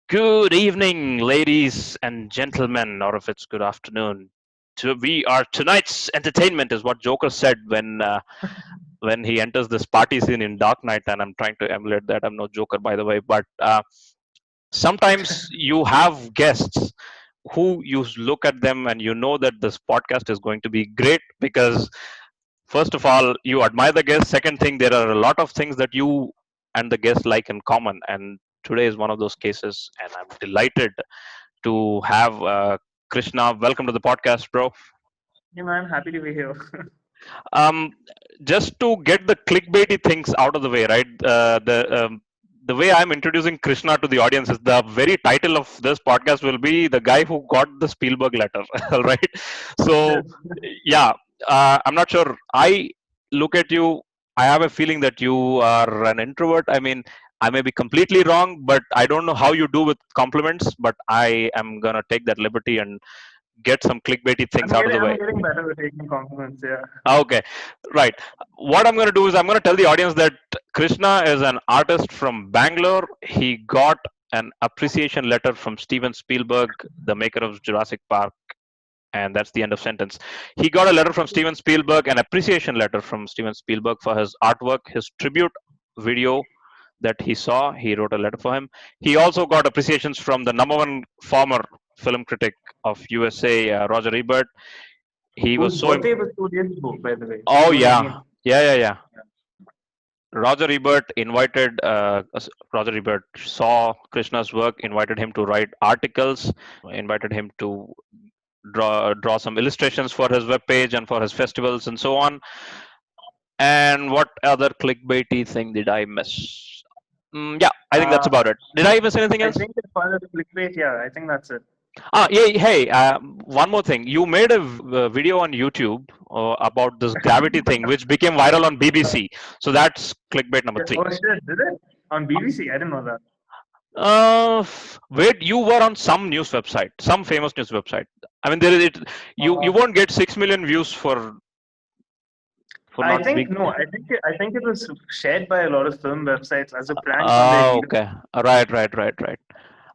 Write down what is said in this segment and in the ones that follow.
Good evening, ladies and gentlemen, or if it's good afternoon. We are tonight's entertainment, is what Joker said when he enters this party scene in Dark Knight, and I'm trying to emulate that. I'm no Joker, by the way, but sometimes you have guests who you look at them and you know that this podcast is going to be great because first of all you admire the guest. Second thing, there are a lot of things that you and the guest like in common, and today is one of those cases, and I'm delighted to have Krishna. Welcome to the podcast, bro. Yeah, man, happy to be here. Um, just to get the clickbaity things out of the way, right? The way I'm introducing Krishna to the audience is the very title of this podcast will be the guy who got the Spielberg letter, all right? So, Yes. yeah, I'm not sure. I look at you, I have a feeling that you are an introvert. I mean, I may be completely wrong, but I don't know how you do with compliments, but I am gonna take that liberty and get some clickbaity things out of the I'm way. getting better at taking compliments. Yeah. Okay, right. What I'm going to do is I'm going to tell the audience that Krishna is an artist from Bangalore. He got an appreciation letter from Steven Spielberg, the maker of Jurassic Park, and that's the end of sentence. He got a letter from Steven Spielberg, an appreciation letter from Steven Spielberg for his artwork, his tribute video that he saw. He wrote a letter for him. He also got appreciations from the number one former film critic of USA, Roger Ebert. He was Whose so birthday was 2 days ago, by the way. Oh June yeah, 18th. yeah. Roger Ebert invited Roger Ebert saw Krishna's work, invited him to write articles, invited him to draw some illustrations for his webpage and for his festivals and so on. And what other clickbaity thing did I miss? Yeah, I think that's Uh, about it. Did I miss anything I else? think as far as clickbait, yeah, I think that's it. Yeah. Hey, one more thing. You made a video on YouTube about this gravity thing, which became viral on BBC. So that's clickbait number Yeah. three. Oh shit, did it? On BBC? I didn't know that. Wait, you were on some news website, some famous news website. I mean, there is it. You Uh, won't get 6 million views for I not think being. no. I think it was shared by a lot of film websites as a prank on their Oh, leader. okay. Right.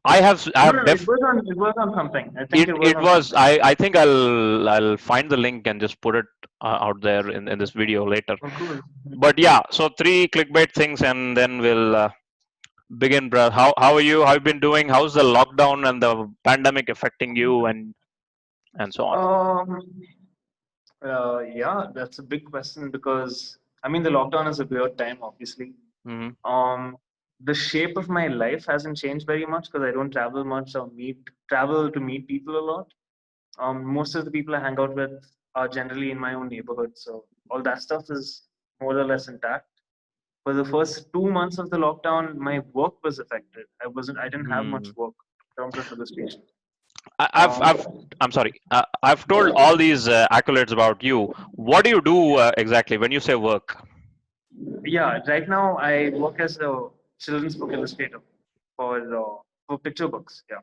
I No, have no, no. It was on something. I think it it was it on was. something. I think I'll find the link and just put it out there in this video later. Oh, cool. But yeah, so three clickbait things, and then we'll begin, bro. How are you? How you been doing? How's the lockdown and the pandemic affecting you and so on? Um, yeah, that's a big question because I mean the lockdown is a weird time, obviously. Hmm. Um, the shape of my life hasn't changed very much because I don't travel much or travel to meet people a lot. Most of the people I hang out with are generally in my own neighborhood, so all that stuff is more or less intact. For the first 2 months of the lockdown, my work was affected. I didn't have much Hmm. work in terms of illustration. I've Um, I'm sorry. I've told all these accolades about you. What do you do exactly when you say work? Yeah, right now I work as a children's book illustrator for picture books. Yeah,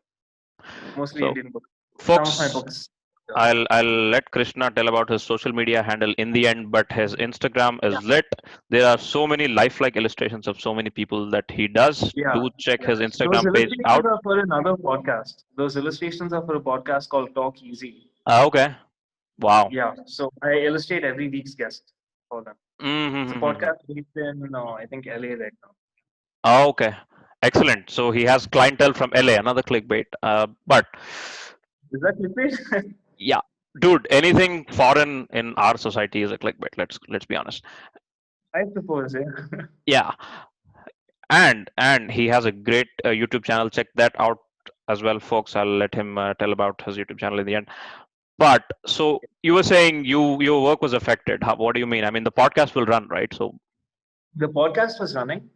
mostly So, Indian books. Some of my folks, books. I'll let Krishna tell about his social media handle in the end, but his Instagram is lit. There are so many lifelike illustrations of so many people that he does. Yeah, Do check yeah. his Those Instagram page illustrations out. are for another podcast. Those illustrations are for a podcast called Talk Easy. Okay. Wow. Yeah, so I illustrate every week's guest for them. It's a Mm-hmm. podcast based in I think LA right now. Okay. Excellent. So he has clientele from LA. Another clickbait. But Is that clickbait? yeah, dude, anything foreign in our society is a clickbait. Let's be honest. I suppose, yeah. Yeah, and he has a great YouTube channel. Check that out as well, folks. I'll let him tell about his YouTube channel in the end. But so you were saying your work was affected. What do you mean? I mean, the podcast will run, right? So. The podcast was running.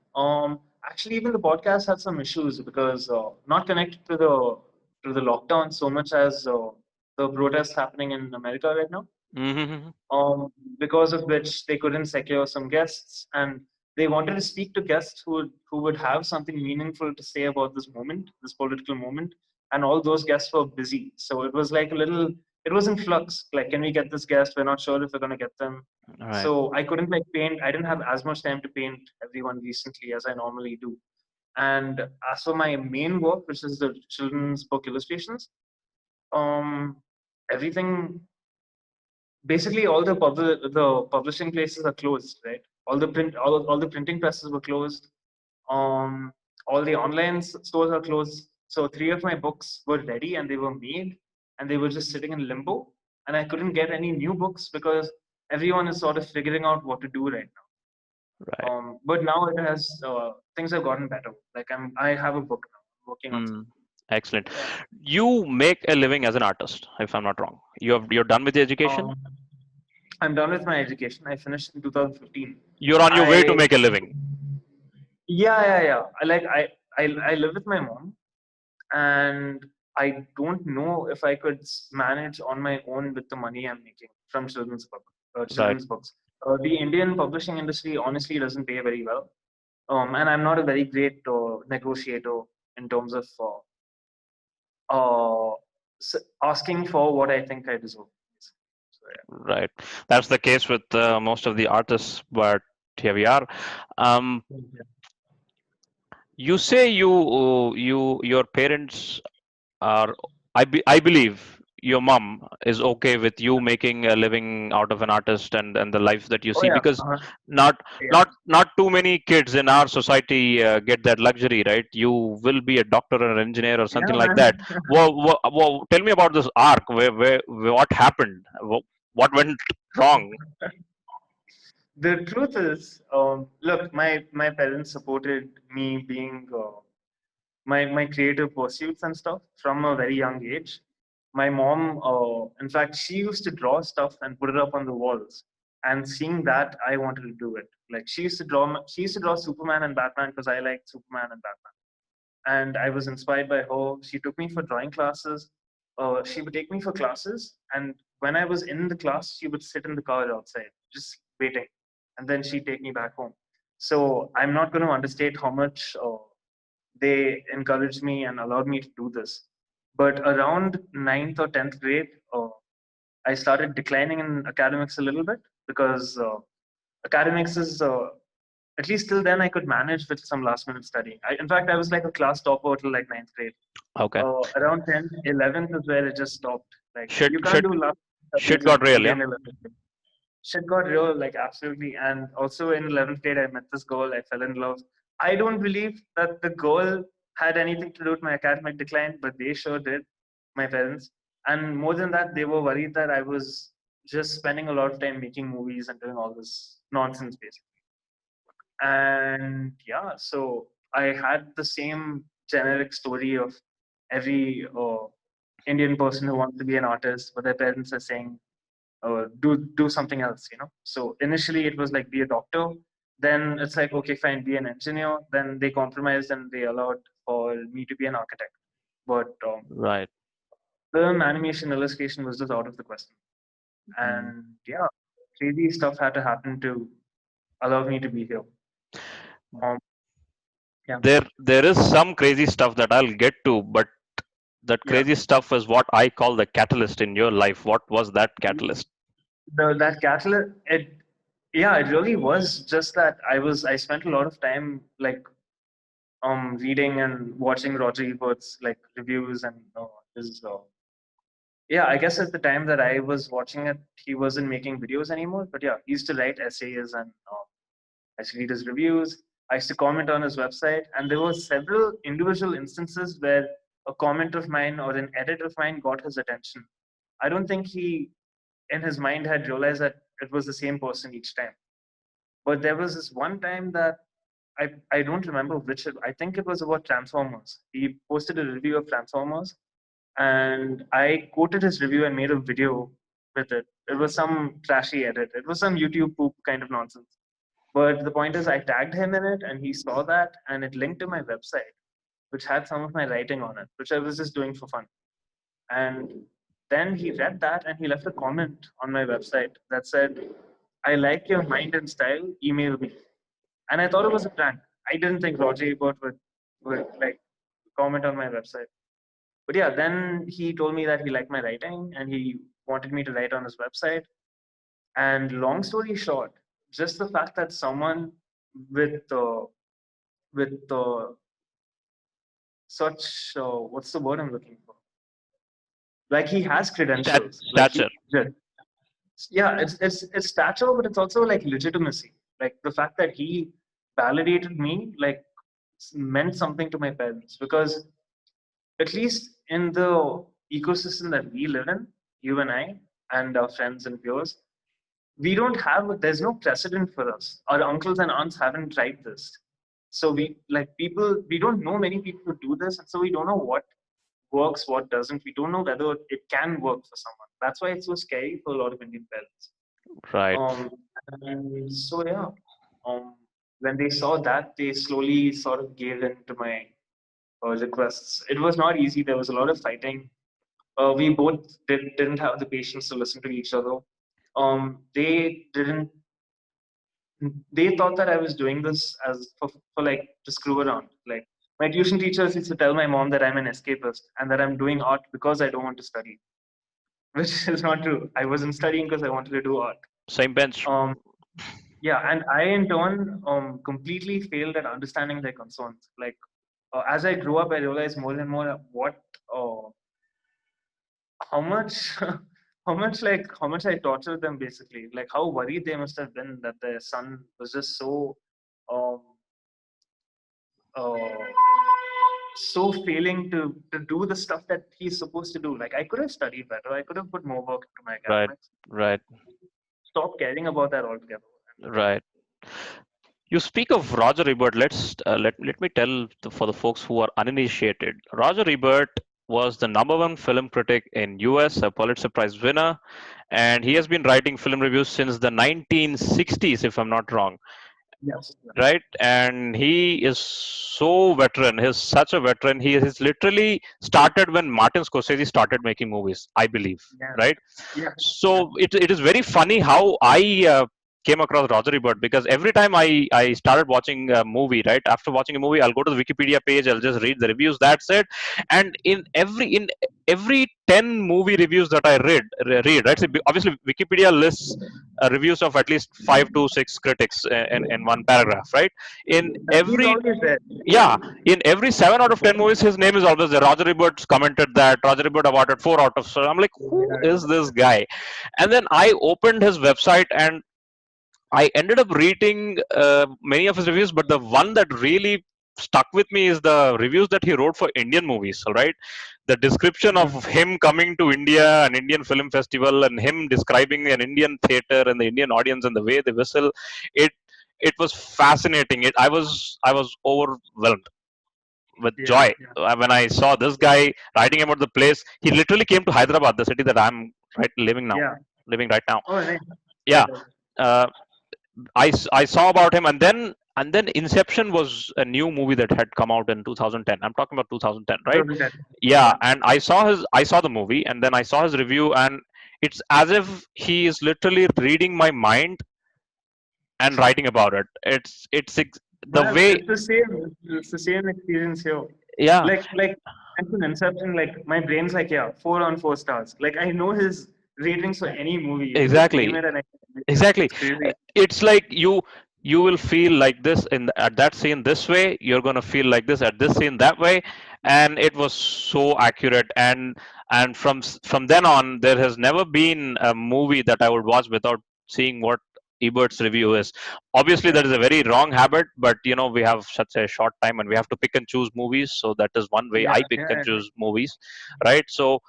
Actually, even the podcast had some issues because not connected to the lockdown so much as the protests happening in America right now. Mm-hmm. Because of which they couldn't secure some guests, and they wanted to speak to guests who would have something meaningful to say about this moment, this political moment, and all those guests were busy. So it was like a little, it was in flux. Like, can we get this guest? We're not sure if we're gonna get them. All right. So I couldn't like paint. I didn't have as much time to paint everyone recently as I normally do. And as for my main work, which is the children's book illustrations, um, everything basically the publishing places are closed, right? All the printing presses were closed. Um, all the online stores are closed. So three of my books were ready and they were made and they were just sitting in limbo. And I couldn't get any new books because everyone is sort of figuring out what to do right now. Right. But now it has things have gotten better. Like I have a book now, I'm working on Mm, excellent. You make a living as an artist, if I'm not wrong. You're done with the education. something. I'm done with my education. I finished in 2015. You're on your way to I make a living. yeah. I live with my mom, and I don't know if I could manage on my own with the money I'm making from Right. children's books. The Indian publishing industry honestly doesn't pay very well, and I'm not a very great negotiator in terms of uh, asking for what I think I deserve. So Right. That's the case with most of the artists, but here we are. Um, yeah. you say your parents are, I believe your mom is okay with you making a living out of an artist and the life that you Oh see, yeah. because not Yeah. not too many kids in our society get that luxury, right? You will be a doctor or an engineer or Yeah, something like that. man. Tell me about this arc. Where what happened? What went wrong? The truth is, look, my parents supported me being my creative pursuits and stuff from a very young age. My mom, in fact, she used to draw stuff and put it up on the walls. And seeing that, I wanted to do it. Like she used to draw Superman and Batman because I liked Superman and Batman. And I was inspired by her. She took me for drawing classes. She would take me for classes, and when I was in the class, she would sit in the car outside, just waiting, and then she'd take me back home. So I'm not going to understate how much they encouraged me and allowed me to do this. But around ninth or 10th grade, I started declining in academics a little bit because academics is at least till then I could manage with some last minute studying. In fact, I was like a class topper till like ninth grade. Okay. Around 10th, 11th is where it just stopped. Like Shit, you can't shit, do last shit studies got in real, yeah. 10, 11th grade. Shit got real, like absolutely. And also in 11th grade, I met this girl. I fell in love. I don't believe that the girl had anything to do with my academic decline, but they sure did, my parents. And more than that, they were worried that I was just spending a lot of time making movies and doing all this nonsense, basically. And yeah, so I had the same generic story of every Indian person who wants to be an artist, but their parents are saying, do something else, you know. So initially it was like be a doctor, then it's like okay, fine, be an engineer. Then they compromised and they allowed for me to be an architect. But Right. film, animation, illustration was just out of the question. Mm. And yeah, crazy stuff had to happen to allow me to be here. Um, yeah, There is some crazy stuff that I'll get to, but that yeah. crazy stuff is what I call the catalyst in your life. What was that catalyst? That catalyst, yeah, it really was just that I spent a lot of time like reading and watching Roger Ebert's like reviews and his yeah, I guess at the time that I was watching it, he wasn't making videos anymore. But yeah, he used to write essays and I used to read his reviews. I used to comment on his website, and there were several individual instances where a comment of mine or an edit of mine got his attention. I don't think he, in his mind, had realized that it was the same person each time. But there was this one time that I don't remember which. I think it was about Transformers. He posted a review of Transformers, and I quoted his review and made a video with it. It was some trashy edit. It was some YouTube poop kind of nonsense. But the point is, I tagged him in it, and he saw that, and it linked to my website, which had some of my writing on it, which I was just doing for fun. And then he read that, and he left a comment on my website that said, "I like your mind and style. Email me." And I thought it was a prank. I didn't think Roger Ebert would like comment on my website. But yeah, then he told me that he liked my writing and he wanted me to write on his website. And long story short, just the fact that someone with with such what's the word I'm looking for? Like he has credentials. Like he, Stature. yeah, it's stature, but it's also like legitimacy. Like the fact that he validated me, like meant something to my parents because at least in the ecosystem that we live in, you and I and our friends and peers, we don't have there's no precedent for us. Our uncles and aunts haven't tried this. So we like people we don't know many people who do this, and so we don't know what works, what doesn't. We don't know whether it can work for someone. That's why it's so scary for a lot of Indian parents. Right. Um, and so yeah, um, when they saw that, they slowly sort of gave in to my requests. It was not easy. There was a lot of fighting. We both didn't have the patience to listen to each other. They didn't. They thought that I was doing this as for like to screw around. Like my tuition teachers used to tell my mom that I'm an escapist and that I'm doing art because I don't want to study, which is not true. I wasn't studying because I wanted to do art. Same bench. Um, yeah, and I in turn completely failed at understanding their concerns. Like as I grew up, I realized more and more what uh, how much how much I tortured them basically. Like how worried they must have been that their son was just so um, uh, so failing to do the stuff that he's supposed to do. Like I could have studied better. I could have put more work into my Right. academics. Right. Stop caring about that altogether. Right. You speak of Roger Ebert. Let me tell for the folks who are uninitiated. Roger Ebert was the number one film critic in US, a Pulitzer Prize winner, and he has been writing film reviews since the 1960s, if I'm not wrong. Yes. Right? And he is so veteran. He's such a veteran. He has literally started when Martin Scorsese started making movies, I believe. Yeah. Right? Yeah. Yeah. So it is very funny how I came across Roger Ebert, because every time I started watching a movie, right, after watching a movie, I'll go to the Wikipedia page, I'll just read the reviews. That's it. And in every 10 movie reviews that I read, right? So obviously Wikipedia lists reviews of at least 5 to 6 critics in one paragraph, right? In He's every always there. Yeah, in every 7 out of 10 movies, his name is always there. Roger Ebert commented that. Roger Ebert awarded 4 out of. So I'm like, who is this guy? And then I opened his website and I ended up reading many of his reviews, but the one that really stuck with me is the reviews that he wrote for Indian movies. All right, the description of him coming to India, an Indian film festival, and him describing an Indian theater and the Indian audience and the way they whistle, it it was fascinating. I was overwhelmed with Yeah. joy Yeah. when I saw this guy writing about the place. He literally came to Hyderabad, the city that I'm Yeah. living right now. Oh, nice. Yeah. That was Uh, I saw about him, and then Inception was a new movie that had come out in 2010. I'm talking about 2010, right? 2010. Yeah, Yeah. and I saw the movie, and then I saw his review, and it's as if he is literally reading my mind and writing about it. The Well, way. it's the same. It's the same experience here. Yeah, Like mentioned Inception, like my brain's like, yeah, 4 on 4 stars. Like I know his ratings for any movie. You can just name exactly. it and Exactly. it's crazy. It's like you will feel like this at that scene this way, you're going to feel like this at this scene that way. And it was so accurate. And from then on, there has never been a movie that I would watch without seeing what Ebert's review is. Obviously Yeah. that is a very wrong habit, but we have such a short time and we have to pick and choose movies, so that is one way Yeah. I pick Yeah. and Yeah. choose movies. Right? So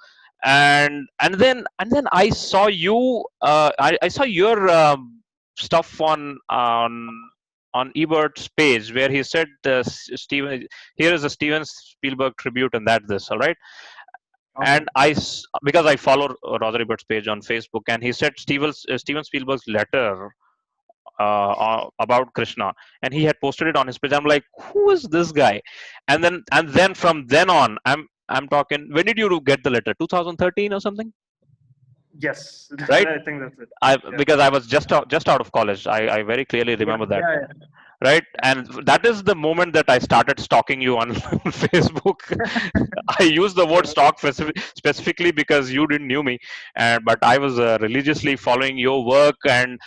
and then I saw I saw your stuff on Ebert's page, where he said, Steven, here is a Steven Spielberg tribute, and that's this, all right. Okay. And because I follow Roger Ebert's page on Facebook, and he said Steven Spielberg's letter about Krishna, and he had posted it on his page. I'm like, who is this guy? And then from then on, I'm talking. When did you get the letter? 2013 or something, Yes. right? I think that's it. I Yeah. Because I was just out of college. I very clearly Yeah. remember that, Yeah. Yeah. right? And that is the moment that I started stalking you on Facebook. I use the word stalk specifically because you didn't knew me, but I was religiously following your work, and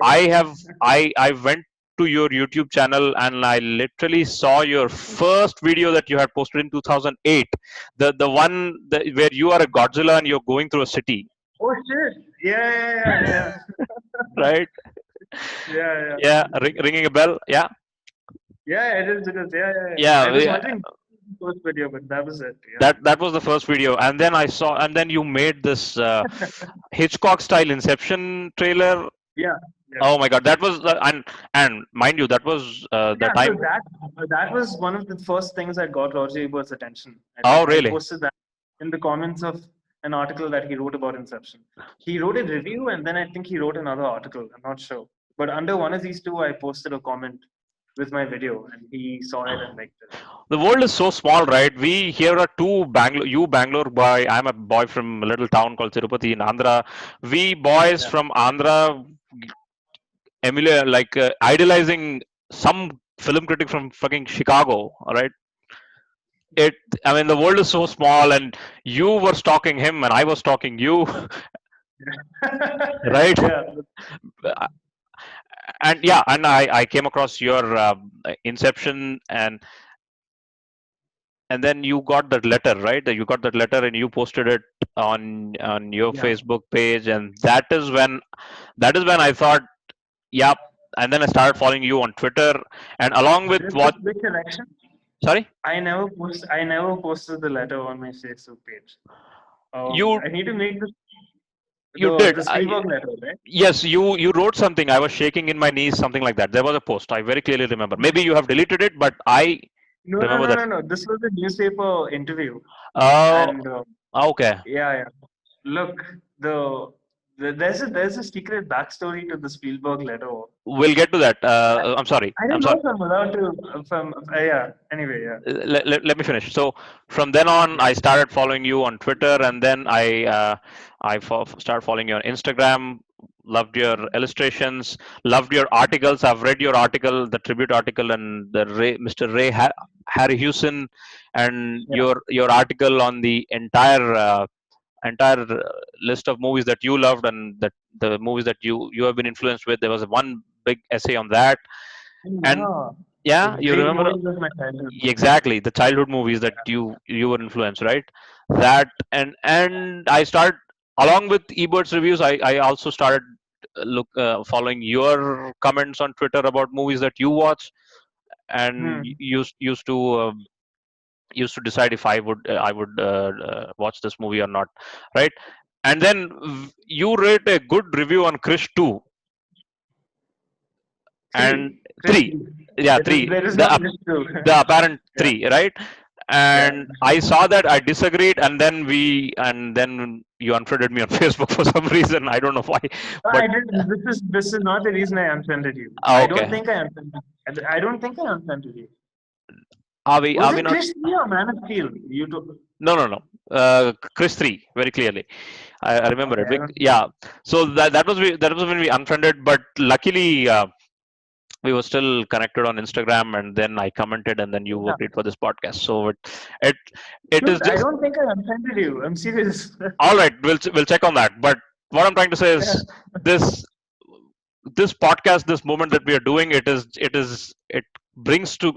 I have I went to your YouTube channel, and I literally saw your first video that you had posted in 2008. The one where you are a Godzilla and you're going through a city, Oh shit! Yeah. right? Yeah, yeah. Yeah, ringing a bell. Yeah, Yeah, it is. It is. Yeah. yeah. I was wondering first video, but that was it. Yeah. That was the first video, and then I saw, and then you made this Hitchcock style Inception trailer. Yeah. Yeah. Oh my god, that was and mind you, that was the Yeah. So time. that was one of the first things that got Roger Ebert's attention. I Oh think I really? posted that in the comments of an article that he wrote about Inception. He wrote a review, and then I think he wrote another article. I'm not sure, but under one of these two, I posted a comment with my video, and he saw it and liked it. The world is so small, right? We here are two Bangalore, you Bangalore boy, I'm a boy from a little town called Tirupati in Andhra. We boys Yeah. from Andhra, like idolizing some film critic from fucking Chicago, all right? It, I mean, the world is so small, and you were stalking him, and I was stalking you, right? Yeah. And yeah, and I came across your Inception, and then you got that letter, right? You got that letter and you posted it on your Yeah. Facebook page, and that is when I thought, yep. And then I started following you on Twitter, and along with what? Just quick correction. Sorry, I never posted the letter on my Facebook page. you I need to make this you did. the Spielberg letter, right? Yes, you wrote something. I was shaking in my knees, something like that. There was a post. I very clearly remember. Maybe you have deleted it, but I remember that. No. This was a newspaper interview, Oh, and okay. yeah. Look, there's a secret backstory to the Spielberg letter. We'll get to that. I'm sorry. I I'm don't know sorry. if I'm allowed to. From yeah. Anyway, yeah. Let me finish. So from then on, Yeah. I started following you on Twitter, and then started following you on Instagram. Loved your illustrations. Loved your articles. I've read your article, the tribute article, and Mr. Harry Hewson, and Yeah. your article on the entire list of movies that you loved, and that the movies that you have been influenced with. There was one big essay on that, and Yeah. The yeah, you great remember movies of my childhood. exactly the childhood movies that you were influenced, right? That, and I started, along with Ebert's reviews, I also started following your comments on Twitter about movies that you watch, and Hmm. used to decide if I would watch this movie or not, right? And then you wrote a good review on Krish 2 and Chris, 3. Yeah, 3. there is no The Chris too. the apparent Yeah. 3, right? Yeah. And I saw that, I disagreed, and then you unfriended me on Facebook for some reason. I don't know why, No, but I didn't. This is not the reason I unfriended you. okay. I don't think I unfriended you. Are we Was are we it not? Chris or Man of Steel? You took. No, no, no. Chris 3, very clearly. I remember Okay, it. I don't. Yeah. So that was when we unfriended, but luckily we were still connected on Instagram, and then I commented, and then you Yeah. agreed for this podcast. So it it is Dude, I just don't think I unfriended you. I'm serious. all right. We'll check on that. But what I'm trying to say Yeah. is this this podcast, this moment that we are doing, it brings to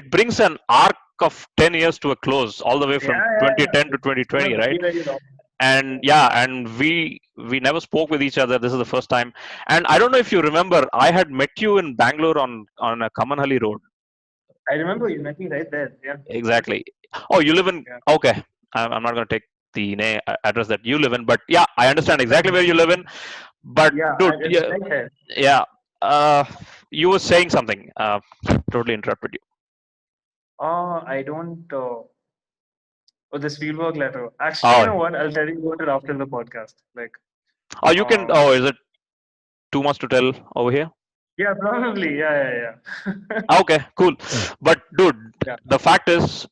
it brings an arc of 10 years to a close, all the way from Yeah. 2010 to It's gonna 2020, right? be very long. And yeah, and we never spoke with each other. This is the first time, and I don't know if you remember, I had met you in Bangalore on a Kamanhalli road. I remember you met me right there. Yeah. Exactly. Oh, you live in, Yeah. okay. I'm not going to take the address that you live in, but yeah, I understand exactly where you live in. But Yeah. dude, It's yeah, right there. yeah. You were saying something. Totally interrupted you. I don't. Oh, the Spielberg letter. Actually, you Oh, know what? I'll tell you about it after the podcast. Like, oh, you can. uh, Oh, is it too much to tell over here? yeah, probably. Yeah. Okay, cool. But dude, Yeah. the fact is,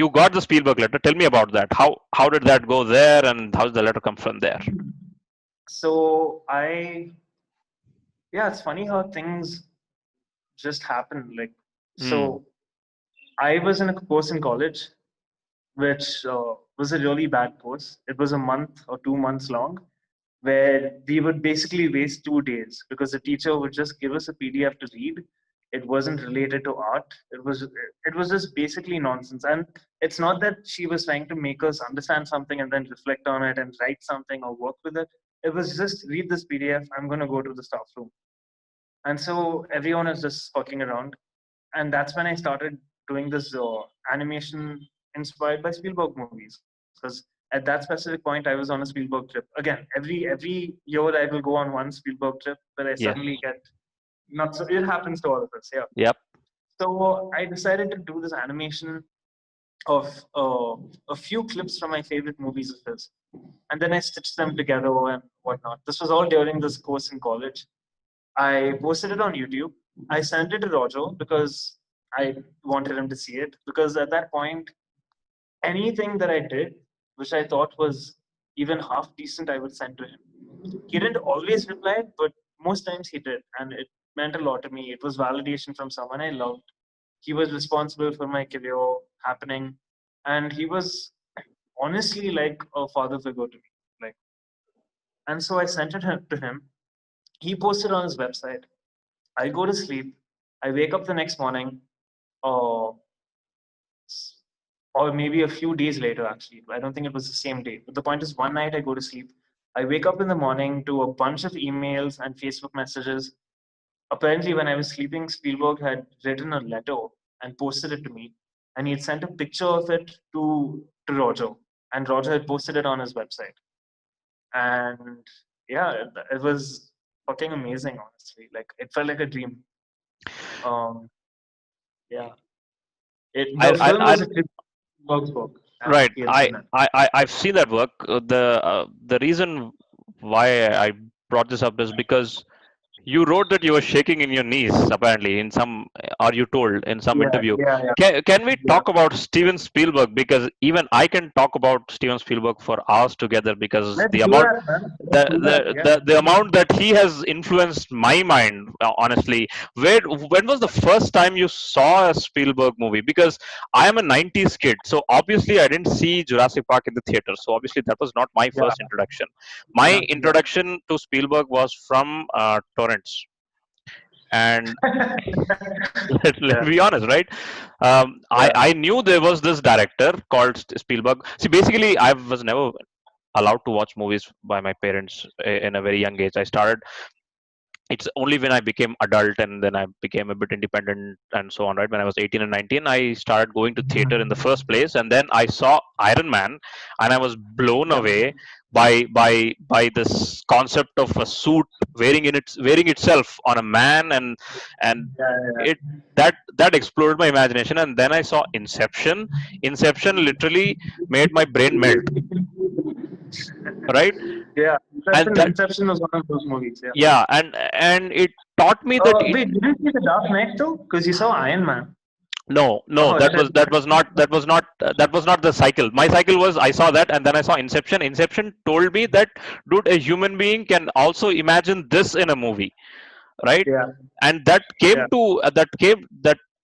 you got the Spielberg letter. Tell me about that. How did that go there, and how did the letter come from there? So yeah, it's funny how things just happen. Like, Hmm. so I was in a course in college, which was a really bad course. It was a month or 2 months long, where we would basically waste 2 days because the teacher would just give us a PDF to read. It wasn't related to art. It was just basically nonsense. And it's not that she was trying to make us understand something and then reflect on it and write something or work with it. It was just read this PDF. I'm going to go to the staff room. And so everyone is just fucking around. And that's when I started doing this animation inspired by Spielberg movies. Because at that specific point, I was on a Spielberg trip. Again, every year I will go on one Spielberg trip where I Yeah. suddenly get not so. It happens to all of us, yeah. Yep. So I decided to do this animation of a few clips from my favorite movies of his, and then I stitched them together and whatnot. This was all during this course in college. I posted it on YouTube. I sent it to Roger because I wanted him to see it. Because at that point, anything that I did, which I thought was even half decent, I would send to him. He didn't always reply, but most times he did. And it meant a lot to me. It was validation from someone I loved. He was responsible for my career happening. And he was honestly like a father figure to me. Like, and so I sent it to him. He posted on his website. I go to sleep. I wake up the next morning, or or maybe a few days later. Actually, I don't think it was the same day. But the point is, one night I go to sleep. I wake up in the morning to a bunch of emails and Facebook messages. Apparently, when I was sleeping, Spielberg had written a letter and posted it to me, and he had sent a picture of it to Roger, and Roger had posted it on his website. And yeah, it was fucking amazing. Honestly, like it felt like a dream. Um, yeah. I, The film I, was a Spielberg's book, and Right. Kale in it. I've seen that work. The reason why I brought this up is because you wrote that you were shaking in your knees, apparently, in some, or you told in some Yeah, interview. yeah, yeah, Can we yeah. talk about Steven Spielberg? Because even I can talk about Steven Spielberg for hours together because Let's do that, man. Let's do that. Yeah. the amount that he has influenced my mind, honestly. When was the first time you saw a Spielberg movie? Because I am a 90s kid, so obviously I didn't see Jurassic Park in the theater, so obviously that was not my Yeah, first introduction. My yeah, yeah. introduction to Spielberg was from torrents. And let Yeah, me be honest, right? yeah. I knew there was this director called Spielberg. See, basically, I was never allowed to watch movies by my parents in a very young age. I started, it's only when I became adult and then I became a bit independent and so on, right? When I was 18 and 19, I started going to theater in the first place, and then I saw Iron Man, and I was blown Yeah, away by this concept of a suit wearing itself on a man, and yeah, it yeah. that exploded my imagination. And then I saw Inception. Inception literally made my brain melt, right? Yeah, And Inception, that, Inception was one of those movies. Yeah. yeah, and it taught me that Wait, you didn't see The Dark Knight though? Because you saw Iron Man. no, Oh shit. that was not the cycle. My cycle was, I saw that and then I saw Inception. Inception told me that, dude, a human being can also imagine this in a movie, right? Yeah, And that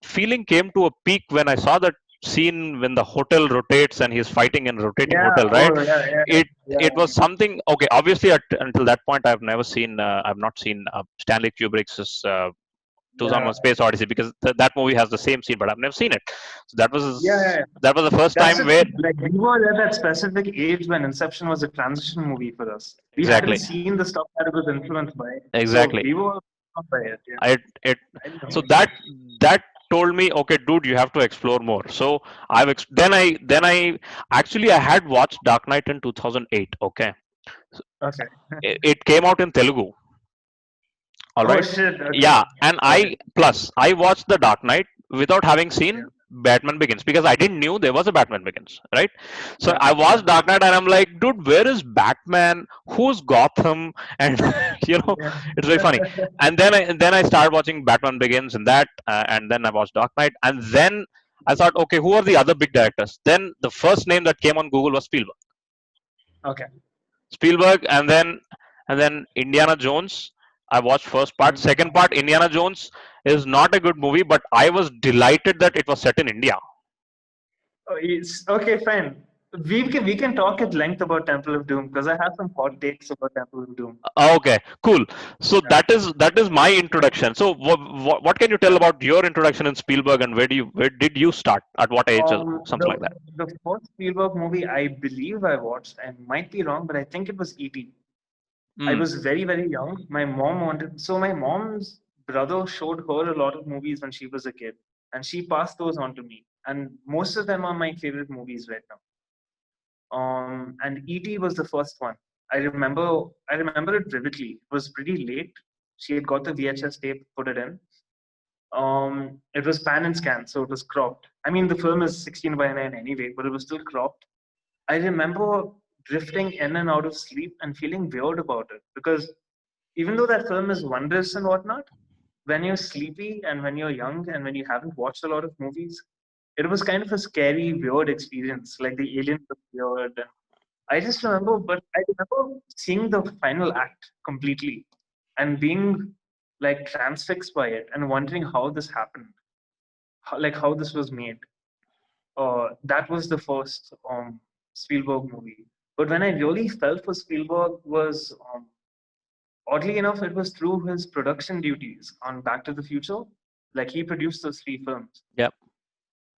feeling came to a peak when I saw that scene when the hotel rotates and he's fighting in rotating yeah. hotel, right? Oh yeah, yeah, it yeah, it was something. Okay, obviously until that point I've not seen Stanley Kubrick's 2001 yeah, Space Odyssey, because that movie has the same scene, but I've never seen it. So yeah, yeah. that was the first That's time the where, thing. Like we were at that specific age when Inception was a transition movie for us. We hadn't exactly, seen the stuff that it was influenced by, so exactly. we were not by it. Yeah. It I know. so that told me, okay, dude, you have to explore more. So then I actually I had watched Dark Knight in 2008. Okay, Okay. it came out in Telugu. All Oh right. shit. Okay. Yeah, and Okay. I watched The Dark Knight without having seen Yeah. Batman Begins, because I didn't knew there was a Batman Begins, right? So Yeah. I Yeah. watched Dark Knight and I'm like, dude, where is Batman? Who's Gotham? And Yeah. it's very funny. And then I started watching Batman Begins and that, and then I watched Dark Knight, and then I thought, okay, who are the other big directors? Then the first name that came on Google was Spielberg. Okay. And then Indiana Jones. I watched first part. Second part, Indiana Jones, is not a good movie, but I was delighted that it was set in India. Oh, it's okay. Fine. We can talk at length about Temple of Doom because I have some hot takes about Temple of Doom. Okay, cool. So Yeah. that is my introduction. So what can you tell Yeah. about your introduction in Spielberg, and where did you start? At what age or something like The that? first Spielberg movie I believe I watched, I might be wrong, but I think it was E.T. I Mm, was very, very young. My mom wanted, so my mom's brother showed her a lot of movies when she was a kid, and she passed those on to me. And most of them are my favorite movies right now. And E.T. was the first one. I remember it vividly. It was pretty late. She had got the VHS tape, put it in. It was pan and scan, so it was cropped. I mean, the film is 16 by 9 anyway, but it was still cropped. I remember drifting in and out of sleep and feeling weird about it because even though that film is wondrous and whatnot, when you're sleepy and when you're young and when you haven't watched a lot of movies, it was kind of a scary, weird experience. Like the aliens were weird. And I just remember, but I remember seeing the final act completely and being like transfixed by it and wondering how this happened, like how this was made. That was the first Spielberg movie. But when I really felt for Spielberg was oddly enough, it was through his production duties on Back to the Future. Like he produced those three films, yeah.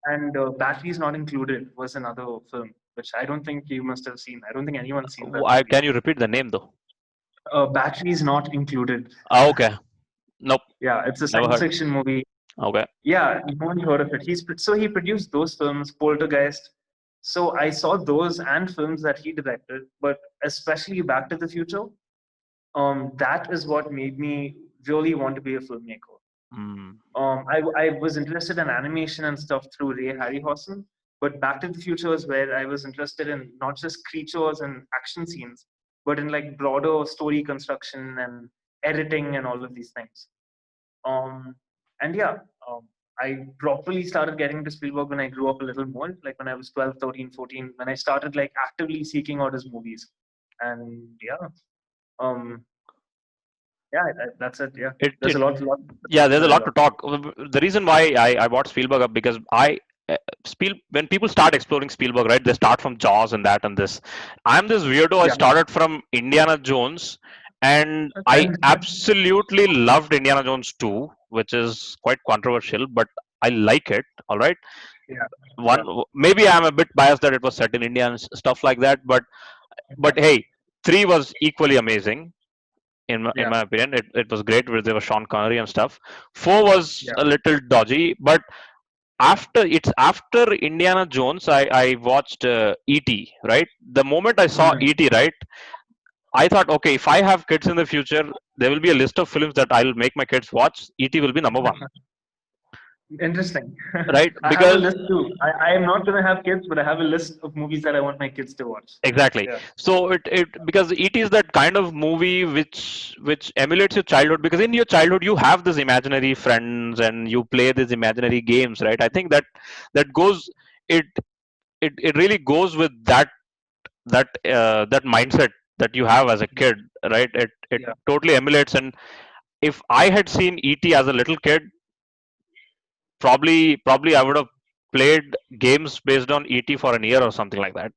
and Batteries Not Included was another film, which I don't think you must have seen. I don't think anyone's seen that movie. Can you repeat the name though? Batteries Not Included. Okay. Nope. Yeah, it's a Never science heard. fiction movie. Okay. Yeah, you haven't heard of it. So he produced those films, Poltergeist. So I saw those and films that he directed, but especially Back to the Future. That is what made me really want to be a filmmaker. Mm, I was interested in animation and stuff through Ray Harryhausen, but Back to the Future is where I was interested in not just creatures and action scenes, but in like broader story construction and editing and all of these things. Um, and yeah, I properly started getting to Spielberg when I grew up a little more, like when I was 12, 13, 14, when I started like actively seeking out his movies. And um, that's it. Yeah, it there's it a lot yeah. There's a that I lot to love. talk. The reason why I bought Spielberg up because when people start exploring Spielberg, right? They start from Jaws and that and this. I'm this weirdo. I Yeah, started from Indiana Jones, and I and absolutely loved Indiana Jones 2, which is quite controversial, but I like it. All right. yeah, One yeah, maybe I'm a bit biased that it was set in India and stuff like that, but yeah, hey, 3 was equally amazing in yeah, my opinion. It was great where there was Sean Connery and stuff. 4 was yeah. a little dodgy, but after Indiana Jones, I watched E.T. Right. The moment I saw Mhm. E.T. Right, I thought, okay, if I have kids in the future, there will be a list of films that I'll make my kids watch. E.T. will be number one, Interesting. right? I have a Because list too. I am not going to have kids, but I have a list of movies that I want my kids to watch. exactly. Yeah, So it because it is that kind of movie which emulates your childhood, because in your childhood you have this imaginary friends and you play these imaginary games, right? I think that goes it it really goes with that mindset that you have as a kid, right? It yeah. totally emulates. And if I had seen ET as a little kid, probably I would have played games based on ET for an year or something like that.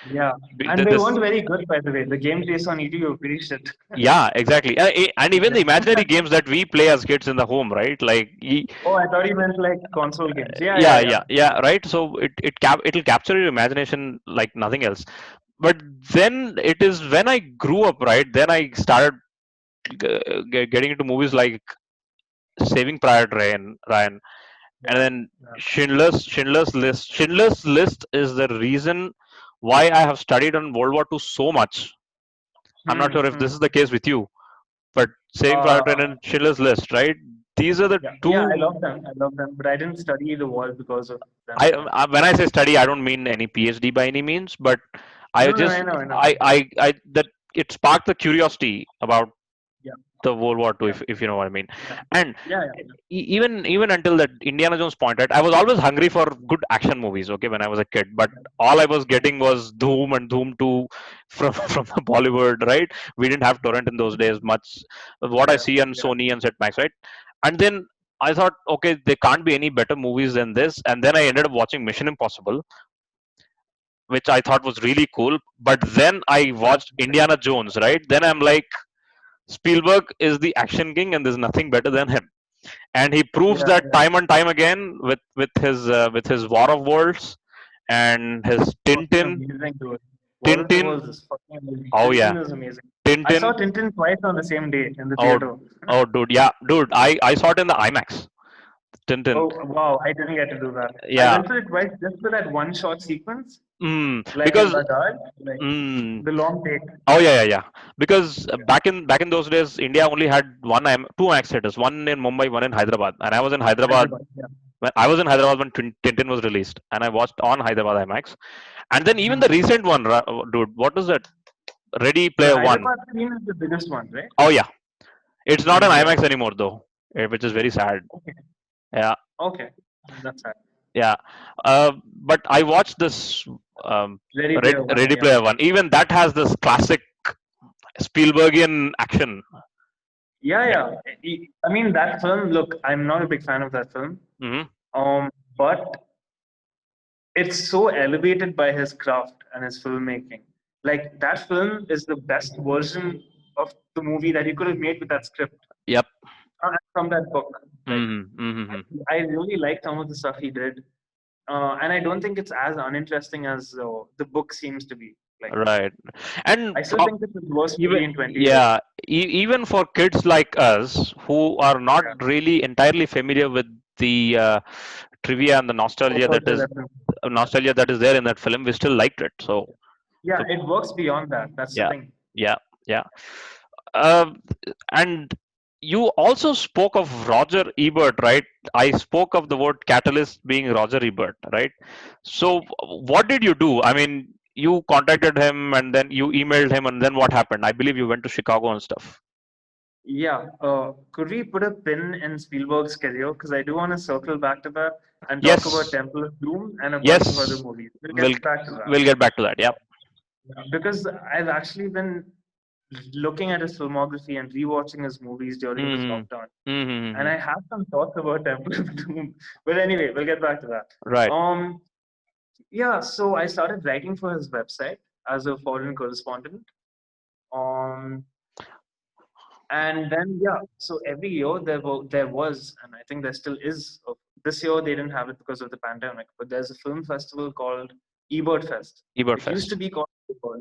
Yeah, and they This weren't very good, by the way. The games based on ET were pretty shit. Yeah, exactly. And even Yeah. the imaginary games that we play as kids in the home, right? Like, Oh, I thought you meant like console games. Yeah, yeah, yeah, yeah, yeah, yeah, right. So it'll capture your imagination like nothing else. But then it is when I grew up, right? Then I started getting into movies like Saving Private Ryan, and yeah, then yeah. Schindler's List. Schindler's List is the reason why I have studied on World War II so much. I'm not sure if this Hmm. is the case with you, but Saving Private Ryan Uh, and Schindler's List, right? These are the yeah, yeah. I two. love them. I love them, but I didn't study the war because of them. When I say study, I don't mean any PhD by any means, but I No, no, just I know, I know. I that it sparked the curiosity about Yeah, the World War II, yeah, if you know what I mean. yeah, And yeah, yeah. even until that Indiana Jones point, right, I was always hungry for good action movies. Okay, when I was a kid, but all I was getting was Doom and Doom 2 from from the Bollywood, right? We didn't have torrent in those days much. What I Yeah, see on yeah, Sony and Setmax, right? And then I thought, okay, there can't be any better movies than this. And then I ended up watching Mission Impossible. which I thought was really cool. But then I watched Indiana Jones, right? Then I'm like, Spielberg is the action king, and there's nothing better than him. And he proves Yeah, that yeah. time and time again with his War of Worlds and his Fucking Tintin. amazing, dude. War of the Tintin. Worlds is fucking amazing. Oh yeah, Tintin is amazing. I saw Tintin. Tintin twice on the same day in the Oh, theater. oh, dude, yeah, dude. I saw it in the IMAX. Tintin. Oh wow, I didn't get to do that. I Yeah. went for it twice just for that one short sequence, like in Because Ladakh, like mm, the long take. oh yeah, yeah, yeah. Because Yeah, back in those days, India only had two IMAX theaters, one in Mumbai, one in Hyderabad, and I was in Hyderabad Hyderabad. Yeah. when Tintin was released, and I watched on Hyderabad IMAX. And then even the Mhm. recent one, dude, what is that? Ready The Player One. Hyderabad screen is the biggest one, right? Oh yeah, it's not an Yeah. IMAX anymore though, which is very sad. Okay. Yeah, Okay. That's right. yeah. But I watched this Ready Player One. Ready Yeah. Player One. Even that has this classic Spielbergian action. Yeah, yeah. I mean that film. Look, I'm not a big fan of that film. Hmm. But it's so elevated by his craft and his filmmaking. Like that film is the best version of the movie that he could have made with that script Yep. from that book. Like Mm-hmm. I really like some of the stuff he did, and I don't think it's as uninteresting as the book seems to be. Like Right. And I still think it's the worst even movie in 20 years. yeah, even for kids like us who are not Yeah, really entirely familiar with the trivia and the pop culture reference. nostalgia that is there in that film, we still liked it. So, Yeah, so it works beyond that. That's the yeah, thing. yeah, yeah. Uh, and you also spoke of Roger Ebert, right? I spoke of the word catalyst being Roger Ebert, right? So, what did you do? I mean, you contacted him and then you emailed him, and then what happened? I believe you went to Chicago and stuff. Yeah, could we put a pin in Spielberg's career? Because I do want to circle back to that and talk about Yes, Temple of Doom and a bunch of other yes, movies. We'll we'll get back to that. we'll get back to that. Yep. Because I've actually been looking at his filmography and rewatching his movies during this Hmm. lockdown, and Hmm. I have some thoughts about Temple of Doom. But anyway, we'll get back to that. Right. Yeah, so I started writing for his website as a foreign correspondent. Um, And then yeah, so every year there was, and I think there still is. This year they didn't have it because of the pandemic, but there's a film festival called Ebert Fest. Ebert It used Fest. to be called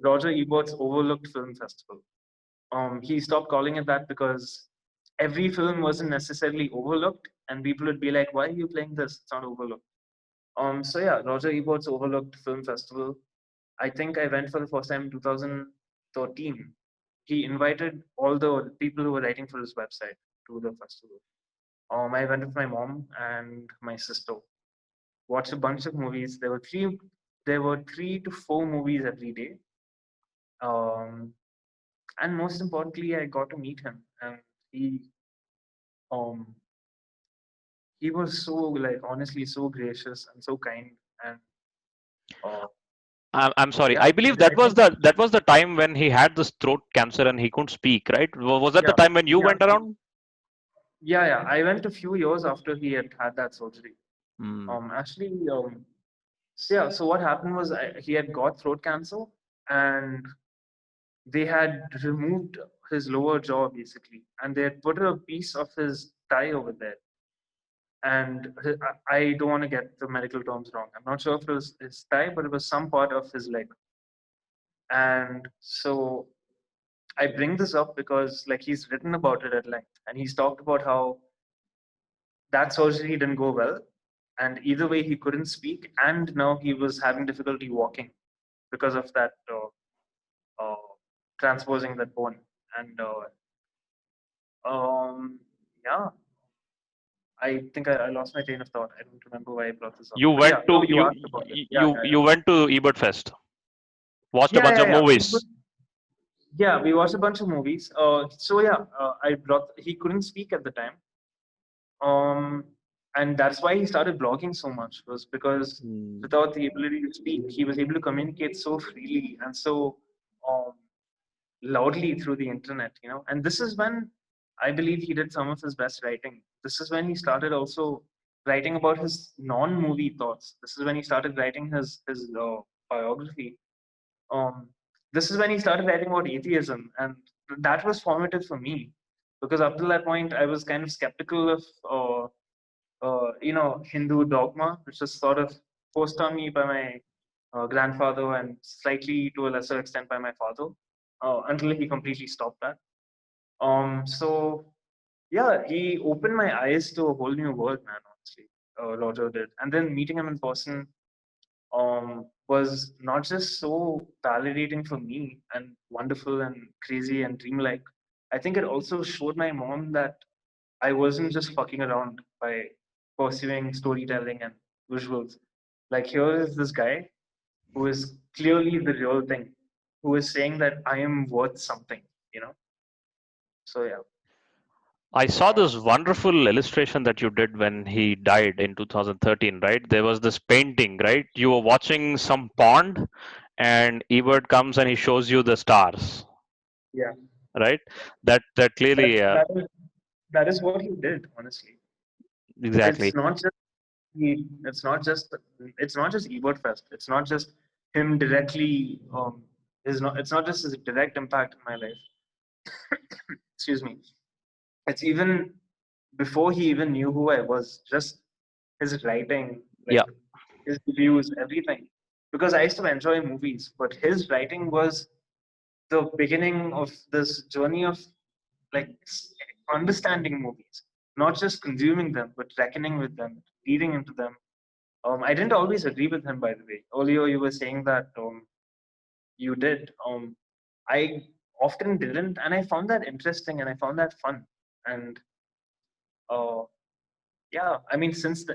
Roger Ebert's Overlooked Film Festival. He stopped calling it that because every film wasn't necessarily overlooked, and people would be like, "Why are you playing this? It's not overlooked." So yeah, Roger Ebert's Overlooked Film Festival. I think I went for the first time in 2013. He invited all the people who were writing for his website to the festival. I went with my mom and my sister. Watched a bunch of movies. There were 3 to 4 movies every day. Um, and most importantly, I got to meet him, and he um he was so like honestly so gracious and so kind, and uh, I'm sorry. yeah, I believe I think that was the time when he had this throat cancer and he couldn't speak, right? Was that the yeah, time when you yeah, went around? yeah. I went a few years after he had had that surgery. Hmm. Actually, so yeah. So what happened was he had got throat cancer, and they had removed his lower jaw basically, and they had put a piece of his thigh over there. And I don't want to get the medical terms wrong. I'm not sure if it was his thigh, but it was some part of his leg. And so I bring this up because like he's written about it at length, and he's talked about how that surgery didn't go well, and either way he couldn't speak, and now he was having difficulty walking because of that uh, transposing that bone. And yeah, I think I lost my train of thought. I don't remember why I brought this up, You but went yeah, to you asked about it. Yeah, yeah, you went to Ebert Fest. Watched a yeah, bunch yeah, of yeah. movies. Yeah, we watched a bunch of movies. So yeah, I brought. He couldn't speak at the time, um, and that's why he started blogging so much. Was because Hmm. without the ability to speak, he was able to communicate so freely and so um, loudly through the internet. And this is when I believe he did some of his best writing. This is when he started also writing about his non-movie thoughts. This is when he started writing his biography, um, this is when he started writing about atheism, and that was formative for me because up till that point I was kind of skeptical of Hindu dogma, which was sort of forced on me by my grandfather and slightly to a lesser extent by my father, until he completely stopped that. So yeah, he opened my eyes to a whole new world, man. Honestly, Roger did, and then meeting him in person was not just so validating for me and wonderful and crazy and dreamlike. I think it also showed my mom that I wasn't just fucking around by pursuing storytelling and visuals. Like, here is this guy who is clearly the real thing, who is saying that I am worth something, you know? So, yeah. I saw this Um, wonderful illustration that you did when he died in 2013, right? There was this painting, right? You were watching some pond, and Ebert comes and he shows you the stars, yeah. right? That That, clearly, that, is, that is what he did, honestly. It's exactly. not just it's not just Ebert Fest. It's not just him directly. It's not just his direct impact in my life. Excuse me. It's even before he even knew who I was. Just his writing, like Yeah, his reviews, everything. Because I used to enjoy movies, but his writing was the beginning of this journey of like understanding movies, not just consuming them, but reckoning with them, reading into them. I didn't always agree with him, by the way. Earlier, you were saying that you did. I often didn't, and I found that interesting and I found that fun. And uh, yeah, I mean,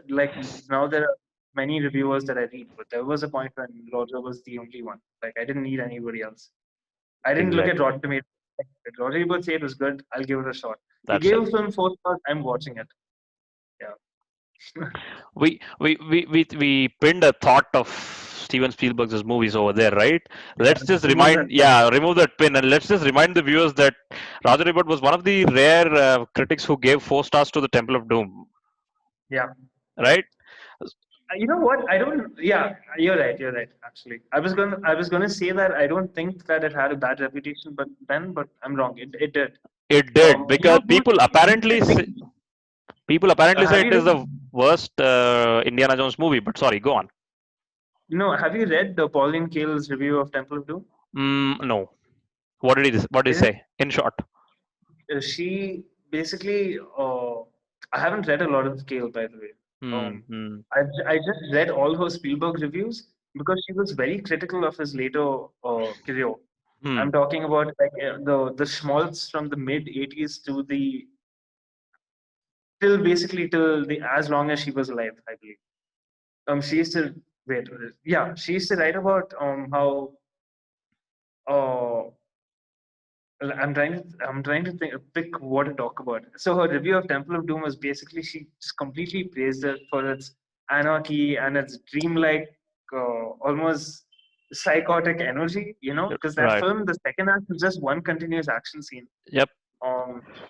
like now there are many reviewers that I read, but there was a point when Roger was the only one. Like I didn't need anybody else. I didn't look at exactly. Rotten Tomatoes. Roger Ebert said it was good. I'll give it a shot. He That's gave it. a film 4 stars. I'm watching it. Yeah. We pinned a thought of Steven Spielberg's movies over there, right? Yeah. Let's just Remove that remind, pen. yeah, remove that pin, and let's just remind the viewers that Roger Ebert was one of the rare critics who gave 4 stars to the Temple of Doom, Yeah. right? You know what? I don't. Yeah, you're right. You're right. Actually, I was gonna say that I don't think that it had a bad reputation, but I'm wrong. It did. It did You know, because dude, people apparently say have it you is read? the worst Indiana Jones movie. But sorry, go on. Have you read the Pauline Kale's review of Temple of Doom? No. What did he It say? In short. she basically. I haven't read a lot of Kale, by the way. Hmm. Um, Hmm. I just read all her Spielberg reviews because she was very critical of his later career. Hmm. I'm talking about like the schmaltz from the mid '80s to the till basically till the as long as she was alive, I believe. She used to wait, yeah, she used to write about how uh I'm trying to pick what to talk about. So her review of Temple of Doom was basically she just completely praised it for its anarchy and its dreamlike, almost psychotic energy. Because that Right. film, the second act is just one continuous action scene. Yep.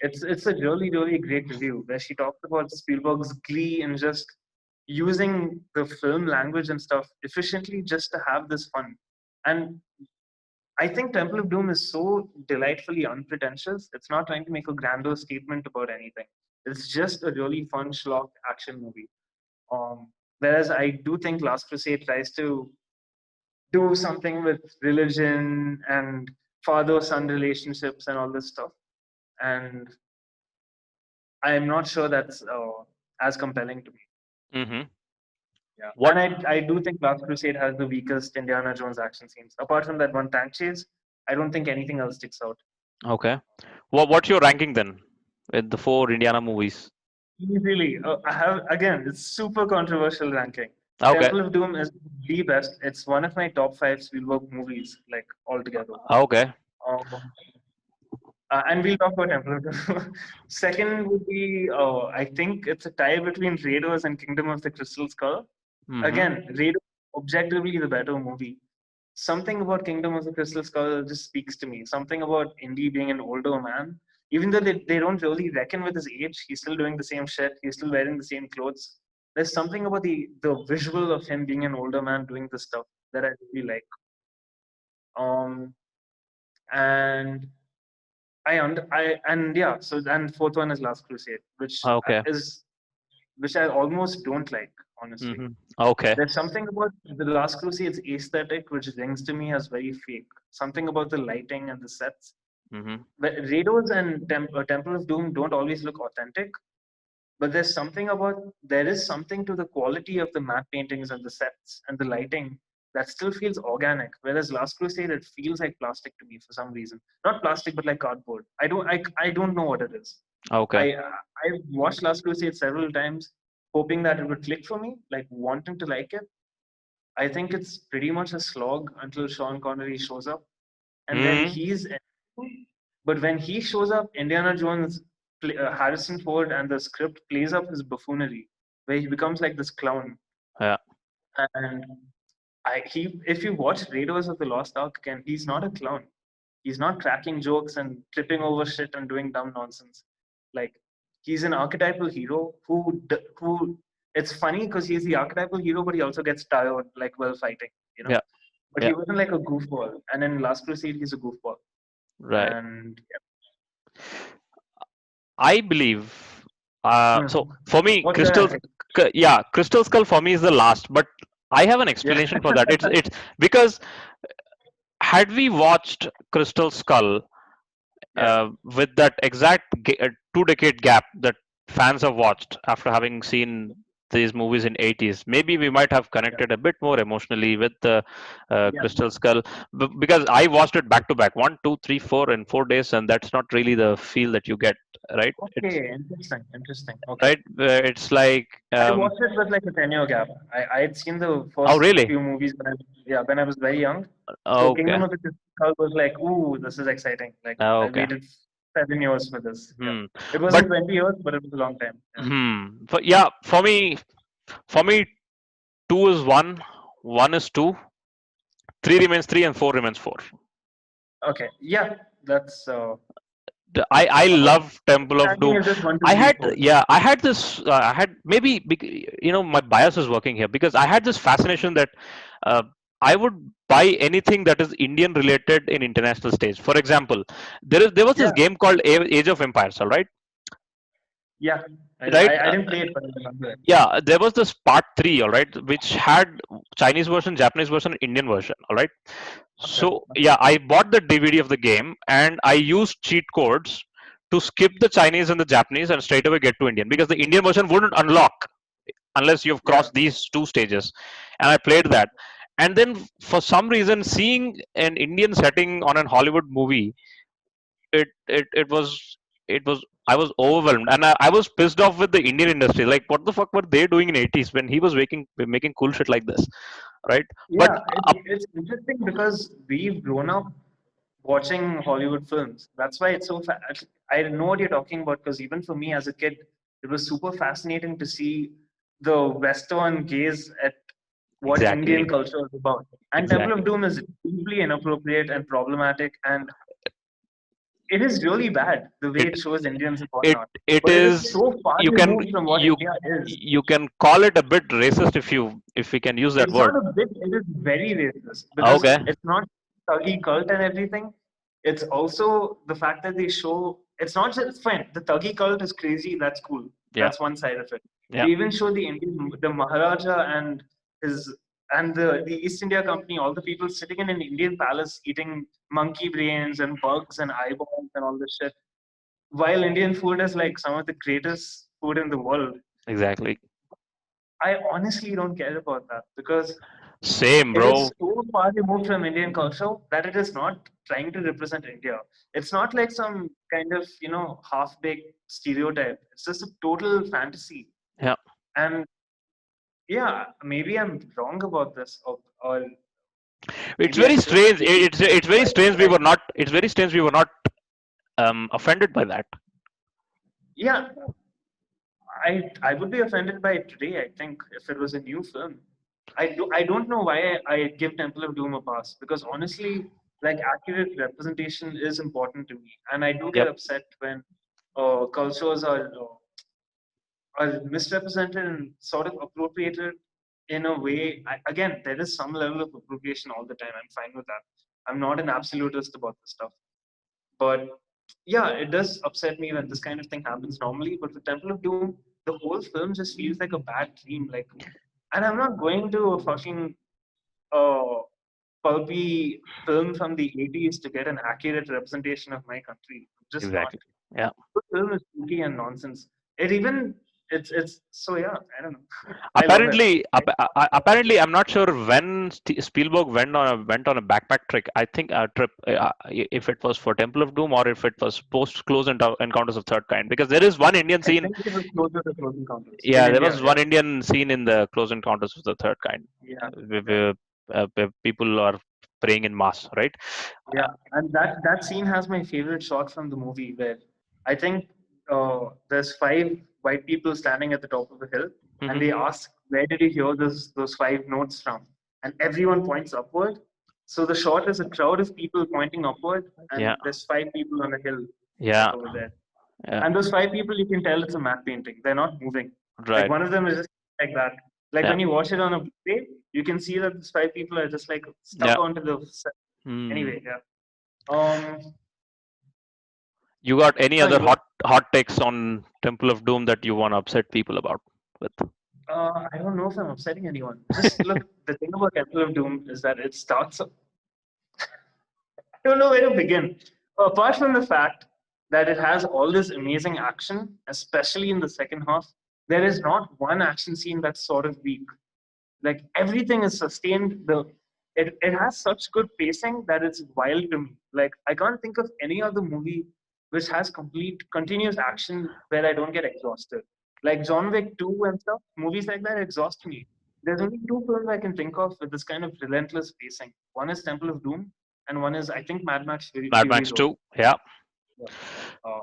It's a really really great review where she talked about Spielberg's glee in just using the film language and stuff efficiently just to have this fun. And I think Temple of Doom is so delightfully unpretentious. It's not trying to make a grandiose statement about anything. It's just a really fun schlock action movie. Whereas I do think Last Crusade tries to do something with religion and father-son relationships and all this stuff. And I'm not sure that's as compelling to me. Mm-hmm. Yeah, What? and I do think Last Crusade has the weakest Indiana Jones action scenes. Apart from that one tank chase, I don't think anything else sticks out. Okay. What's your ranking then with the 4 Indiana movies? Easily, I have again. It's super controversial ranking. Okay. Temple of Doom is the best. It's one of my top five Spielberg movies, like altogether. Okay. Um, and we'll talk about Temple of Doom. Second would be, I think it's a tie between Raiders and Kingdom of the Crystal Skull. Mm-hmm. Again, Raiders objectively the better movie. Something about Kingdom of the Crystal Skull just speaks to me. Something about Indy being an older man. Even though they don't really reckon with his age, he's still doing the same shit. He's still wearing the same clothes. There's something about the visual of him being an older man doing this stuff. that I really like. Um, and I and yeah. So and fourth one is Last Crusade, Okay. which I almost don't like, honestly. Hmm. Okay. There's something about the Last Crusade's aesthetic which rings to me as very fake. Something about the lighting and the sets. Hmm. But Rados and Temple of Doom don't always look authentic, but there is something to the quality of the matte paintings and the sets and the lighting that still feels organic. Whereas Last Crusade, it feels like plastic to me for some reason. Not plastic, but like cardboard. I don't know what it is. Okay. I watched Last Crusade several times, hoping that it would click for me, like wanting to like it. I think it's pretty much a slog until Sean Connery shows up, and then Hmm. he's. But when he shows up, Indiana Jones, Harrison Ford, and the script plays up his buffoonery, where he becomes like this clown. Yeah. And if you watch Raiders of the Lost Ark again, he's not a clown. He's not cracking jokes and tripping over shit and doing dumb nonsense. Like he's an archetypal hero who. It's funny because he's the archetypal hero, but he also gets tired like while fighting. You know, Yeah. but Yeah. he wasn't like a goofball. And in Last Crusade, he's a goofball. Right. And I believe. yeah. So for me, What's your answer? Yeah, Crystal Skull for me is the last, but I have an Yeah. explanation for that. It's because had we watched Crystal Skull Yeah. with that exact 2 decade gap that fans have watched after having seen these movies in 80s, maybe we might have Yeah. connected a bit more emotionally with the Yeah. Crystal Skull, because I watched it back to back, 1 2 3 4 in 4 days, and that's not really the feel that you get, right? It's Okay. Interesting. Interesting. Okay. right. It's like I watched it with like a 10-year gap. I had seen the oh first really? few movies when I was very young. So Okay. Kingdom of the Crystal Skull was like, ooh, this is exciting. Like I Okay. waited 7 years for this. Yeah. Hmm. It But wasn't 20 years, but it was a long time. Yeah. but yeah, for me, two is one, one is two, three remains three, and four remains four. Okay. Yeah. That's I uh, love Temple of ranking Doom. is just one, two, I three, had four. yeah, I had this. I had maybe my bias is working here because I had this fascination that uh, I would buy anything that is Indian related in international stage. For example, there was this Yeah. game called Age of Empires. All right, Yeah. I, right. I, I didn't play it, but I remember it. Yeah, there was this part three. All right, which had Chinese version, Japanese version, Indian version. All right. Okay. So Okay. yeah, I bought the DVD of the game and I used cheat codes to skip the Chinese and the Japanese and straight away get to Indian because the Indian version wouldn't unlock unless you've Yeah. crossed these two stages. And I played that. And then for some reason, seeing an Indian setting on an Hollywood movie, it was I was overwhelmed and I was pissed off with the Indian industry. Like, what the fuck were they doing in 80s when he was making cool shit like this, right? But Yeah, it's interesting because we've grown up watching Hollywood films. That's why it's so. I know what you're talking about because even for me as a kid, it was super fascinating to see the Western gaze at what Indian exactly, culture is about. And Temple of exactly. Doom is deeply inappropriate and problematic, and it is really bad the way It it shows Indians and it whatnot. it But it is is so far you can removed from what you India is. you can call it a bit racist if we can use that It's not word. a bit, it is very racist because Okay. it's not thuggy cult and everything. It's also the fact that they show it's not just it's fine. The thuggy cult is crazy, that's cool. Yeah. That's one side of it. Yeah. They even show the Maharaja and his and the East India Company, all the people sitting in an Indian palace eating monkey brains and bugs and eyeballs and all this shit. While Indian food is like some of the greatest food in the world. Exactly. I honestly don't care about that because Same, it is bro. so far removed from Indian culture that it is not trying to represent India. It's not like some kind of, half baked stereotype. It's just a total fantasy. Yeah. And yeah, maybe I'm wrong about this, or It's maybe I very should strange. be It's very right. strange. Right. It's very strange. We were not offended by that. Yeah, I would be offended by it today, I think, if it was a new film. I don't know why I give Temple of Doom a pass because honestly, like accurate representation is important to me, and I do get Yep. upset when cultures are misrepresented and sort of appropriated in a way, again, there is some level of appropriation all the time. I'm fine with that. I'm not an absolutist about this stuff. But yeah, it does upset me when this kind of thing happens normally. But with Temple of Doom, the whole film just feels like a bad dream. Like, and I'm not going to a fucking uh, pulpy film from the 80s to get an accurate representation of my country. I'm just not. Exactly. Yeah. The film is spooky and nonsense. It even it's so yeah. I don't know. I love it. Apparently, I'm not sure when Spielberg went on a backpack trick. I think a trip, if it was for Temple of Doom or if it was post Close Encounters of Third Kind, because there is one Indian I scene. think it was closer to Close Encounters in Yeah, there India. was Yeah, one Indian scene in the Close Encounters of the Third Kind, yeah, yeah. where people are praying in mass, right? Yeah, and that scene has my favorite shot from the movie where I think there's five white people standing at the top of the hill, and Hmm. they ask, "Where did you hear those five notes from?" And everyone points upward. So the shot is a crowd of people pointing upward, Yeah, and there's five people on a hill, like yeah, over there. yeah. And those five people, you can tell it's a matte painting. They're not moving. Like Right. one of them is just like that. Like Yeah, when you watch it on a Blu-ray, you can see that these five people are just like stuck yeah. onto the. Hmm. Anyway, yeah. Um, You got any sorry, other what? hot takes on Temple of Doom that you want to upset people about with? I don't know if I'm upsetting anyone. Just look, the thing about Temple of Doom is that it starts. I don't know where to begin. Apart from the fact that it has all this amazing action, especially in the second half, there is not one action scene that's sort of weak. Like everything is sustained. It has such good pacing that it's wild to me. Like I can't think of any other movie which has complete continuous action where I don't get exhausted. Like John Wick 2 and stuff, movies like that exhaust me. There's only two films I can think of with this kind of relentless pacing. One is Temple of Doom, and one is I think Mad Max Mad Fury Max Road. 2. Yeah. Yeah. Uh,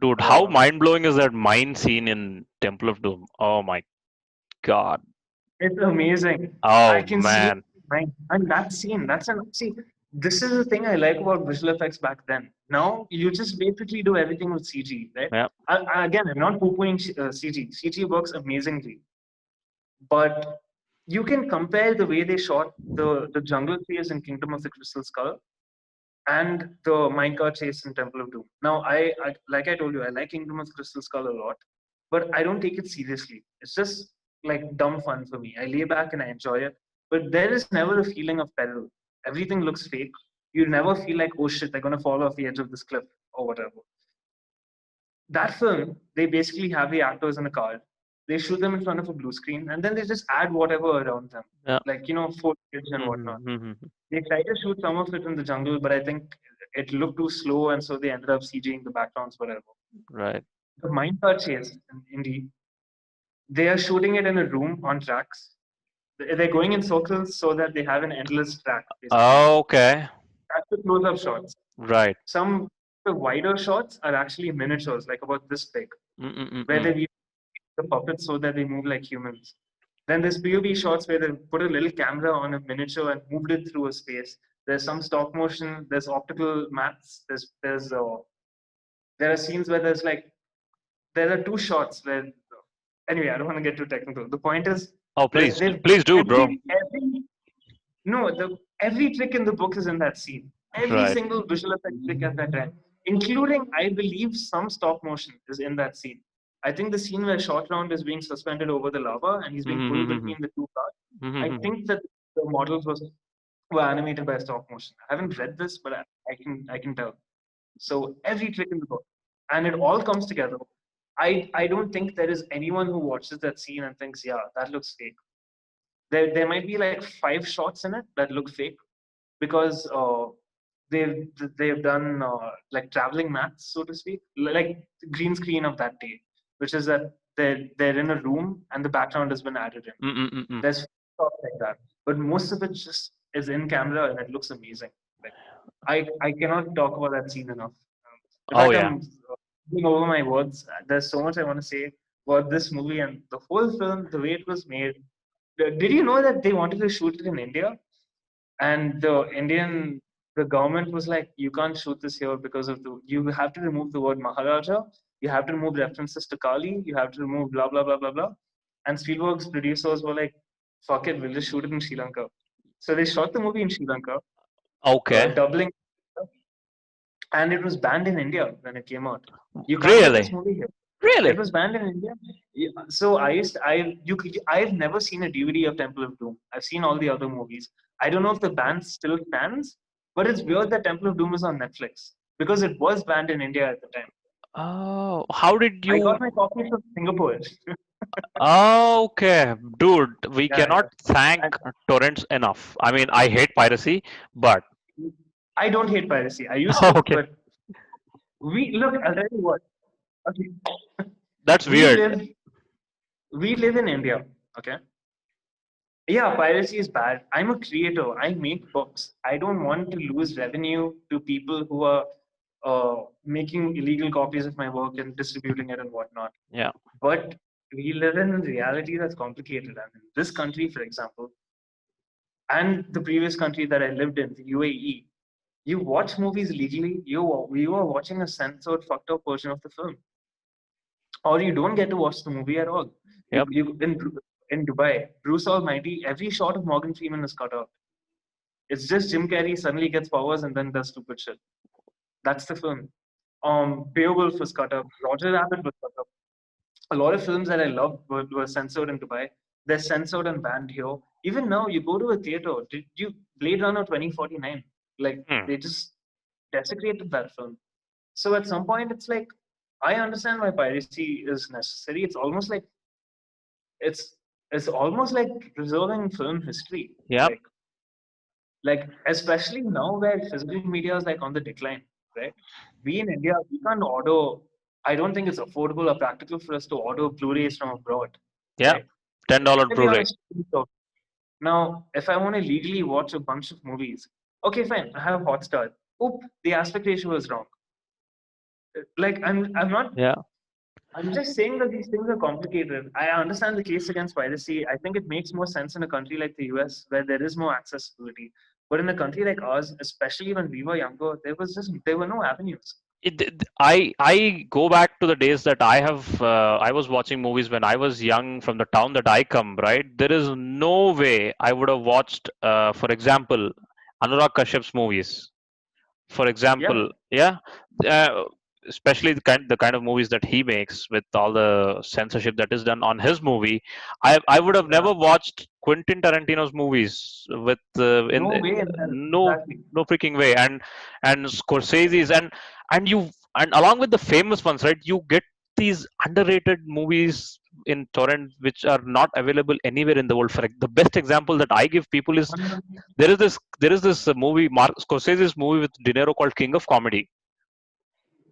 Dude, how uh, mind blowing is that mine scene in Temple of Doom? Oh my god. It's amazing. I Oh can see it man. in my mind. And that scene, see, this is the thing I like about visual effects back then. Now you just basically do everything with CG, right? Yeah. Again, I'm not poo-pooing CG. CG works amazingly, but you can compare the way they shot the jungle chase in Kingdom of the Crystal Skull and the minecart chase in Temple of Doom. Now, I like I told you, I like Kingdom of the Crystal Skull a lot, but I don't take it seriously. It's just like dumb fun for me. I lay back and I enjoy it, but there is never a feeling of peril. Everything looks fake. You never feel like, oh shit, they're gonna fall off the edge of this cliff or whatever. That film, they basically have the actors in a car. They shoot them in front of a blue screen, and then they just add whatever around them, Yeah. like foliage and whatnot. Mm-hmm. They tried to shoot some of it in the jungle, but I think it looked too slow, and so they ended up CGing the backgrounds, whatever. Right. The minecart chase in Indy, they are shooting it in a room on tracks. They're going in circles so that they have an endless track, basically. Okay. That's the close-up shots. Right. Some of the wider shots are actually miniatures, like about this big, where Mm-mm-mm-mm. they use the puppets so that they move like humans. Then there's POV shots where they put a little camera on a miniature and moved it through a space. There's some stop motion. There's optical maps. There are scenes where there are two shots where. Anyway, I don't want to get too technical. The point is, Oh, there's please, they've please do, bro. every no the every trick in the book is in that scene. Every Right. single visual effect trick at that time, including I believe some stop motion is in that scene. I think the scene where Short Round is being suspended over the lava and he's being pulled Mm-hmm. between the two cars. I Mm-hmm. think that the models were animated by stop motion. I haven't read this, but I can tell. So every trick in the book, and it all comes together. I don't think there is anyone who watches that scene and thinks, yeah, that looks fake. There might be like five shots in it that look fake because they've they've done like traveling maths, so to speak, like the green screen of that day, which is that they're in a room and the background has been added in. Mm-mm-mm-mm. There's stuff like that, but most of it just is in camera and it looks amazing. Like I cannot talk about that scene enough. In Oh fact, yeah. I'm looking over my words. There's so much I want to say about this movie and the whole film, the way it was made. Did you know that they wanted to shoot it in India, and the government was like, you can't shoot this here because of you have to remove the word Maharaja, you have to remove references to Kali, you have to remove blah blah blah blah blah. And Spielberg's producers were like, fuck it, we'll just shoot it in Sri Lanka. So they shot the movie in Sri Lanka, Okay. doubling, and it was banned in India when it came out. You can't get this Really? movie here. It Really? was banned in India. Yeah. So I've never seen a DVD of Temple of Doom. I've seen all the other movies. I don't know if the ban still stands, but it's weird that Temple of Doom is on Netflix because it was banned in India at the time. Oh, how did I you? got my copy from Singapore. Okay, dude, we Yeah, cannot yeah. thank And torrents enough. I mean, I hate piracy, but I don't hate piracy. I used to, okay, but we look. I'll tell you what. Okay, that's we weird. live we live in India. Okay, yeah, piracy is bad. I'm a creator. I make books. I don't want to lose revenue to people who are making illegal copies of my work and distributing it and whatnot. Yeah, But we live in a reality that's complicated. And in this country, for example, and the previous country that I lived in, the UAE, you watch movies legally, you are watching a censored, fucked up version of the film, or you don't get to watch the movie at all. yep, In Dubai, Bruce Almighty, every shot of Morgan Freeman is cut out. It's just Jim Carrey suddenly gets powers and then does stupid shit. That's the film. Beowulf was cut up. Roger Rabbit was cut up. A lot of films that I loved were censored in Dubai. They're censored and banned here. Even now, you go to a theater. Did you Blade Runner 2049? Like hmm, they just desecrated that film. So at some point, it's like I understand why piracy is necessary. It's it's almost like preserving film history. yep, Like especially now where physical media is like on the decline, right? We in India, we can't order. I don't think it's affordable or practical for us to order Blu-rays from abroad, yep. right? $10 Maybe on a Blu-ray. streaming service. Now, if I want to legally watch a bunch of movies, okay, fine, I have Hotstar. Oop, the aspect ratio is wrong. Like I'm not. Yeah, I'm just saying that these things are complicated. I understand the case against piracy. I think it makes more sense in a country like the US where there is more accessibility. But in a country like ours, especially when we were younger, there were no avenues. I go back to the days that I was watching movies when I was young from the town that I come, right? There is no way I would have watched, for example, Anurag Kashyap's movies. For Yeah. example, yeah, uh, especially the kind of movies that he makes with all the censorship that is done on his movie. I would have Yeah. never watched Quentin Tarantino's movies with in No way in hell. no Exactly. no freaking way, and Scorsese's and you and along with the famous ones, right? You get these underrated movies in torrent which are not available anywhere in the world. For the best example that I give people is there is this movie, Mark Scorsese's movie with De Niro called King of Comedy.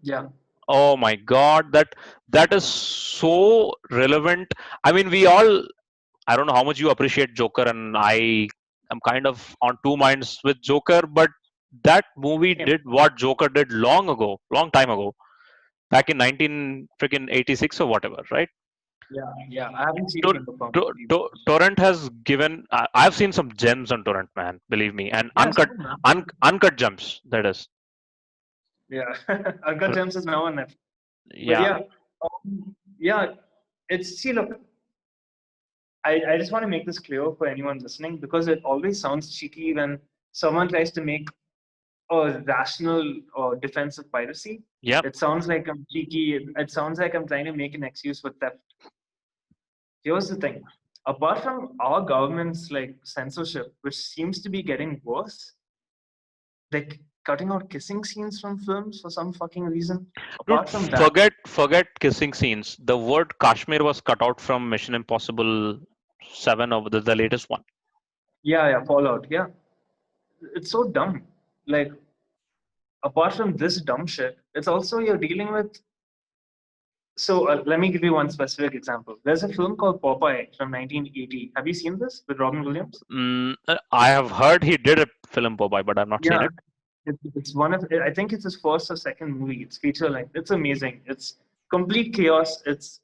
Yeah. Oh my God, that is so relevant. I mean, we all. I don't know how much you appreciate Joker, and I am kind of on two minds with Joker, but that movie Same. did what Joker did long ago, long time ago, back in 19 freaking 86 or whatever, right? Yeah. Yeah. I haven't seen King of Comedy. Torrent has given. I've seen some gems on Torrent, man. Believe me, and Yeah, same, man. uncut gems. That is. Yeah. Uncle James is now on Netflix. But Yeah. yeah. Yeah. See, look, I just want to make this clear for anyone listening because it always sounds cheeky when someone tries to make a rational defense of piracy. Yep. It sounds like I'm cheeky. It sounds like I'm trying to make an excuse for theft. Here's the thing. Apart from our government's like censorship, which seems to be getting worse, like cutting out kissing scenes from films for some fucking reason. Dude, Apart from that, forget kissing scenes. The word Kashmir was cut out from Mission Impossible 7 of the latest one. yeah, yeah, Fallout, yeah, it's so dumb. Like apart from this dumb shit, it's also you're dealing with. So let me give you one specific example. There's a film called Popeye from 1980. Have you seen this with Robin Williams? I have heard he did a film Popeye, but I've not seen Yeah, it. it's one of. I think it's his first or second movie. It's feature length. It's amazing. It's complete chaos. It's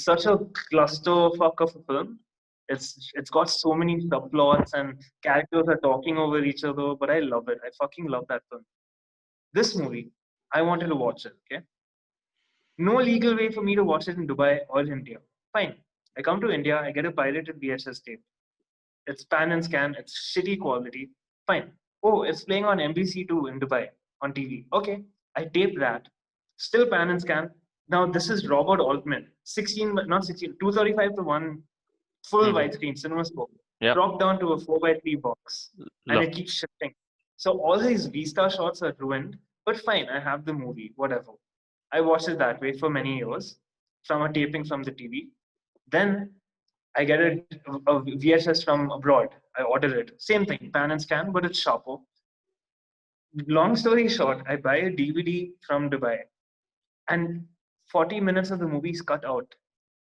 such a clusterfuck of a film. It's got so many subplots and characters are talking over each other. But I love it. I fucking love that film. This movie, I wanted to watch it. Okay, no legal way for me to watch it in Dubai or India. Fine. I come to India. I get a pirated VHS tape. It's pan and scan. It's shitty quality. Fine. Oh, it's playing on NBC2 in Dubai on TV. Okay, I tape that. Still pan and scan. Now this is Robert Altman. 16, but not 16. 235 to 1 full Hmm. widescreen cinema scope. Yep. Dropped down to a 4:3 box, and Look. it keeps shifting. So all these Vista shots are ruined. But fine, I have the movie. Whatever. I watched it that way for many years from a taping from the TV. Then I get a VHS from abroad. I order it. Same thing, pan and scan, but it's sharper. Long story short, I buy a DVD from Dubai, and 40 minutes of the movie is cut out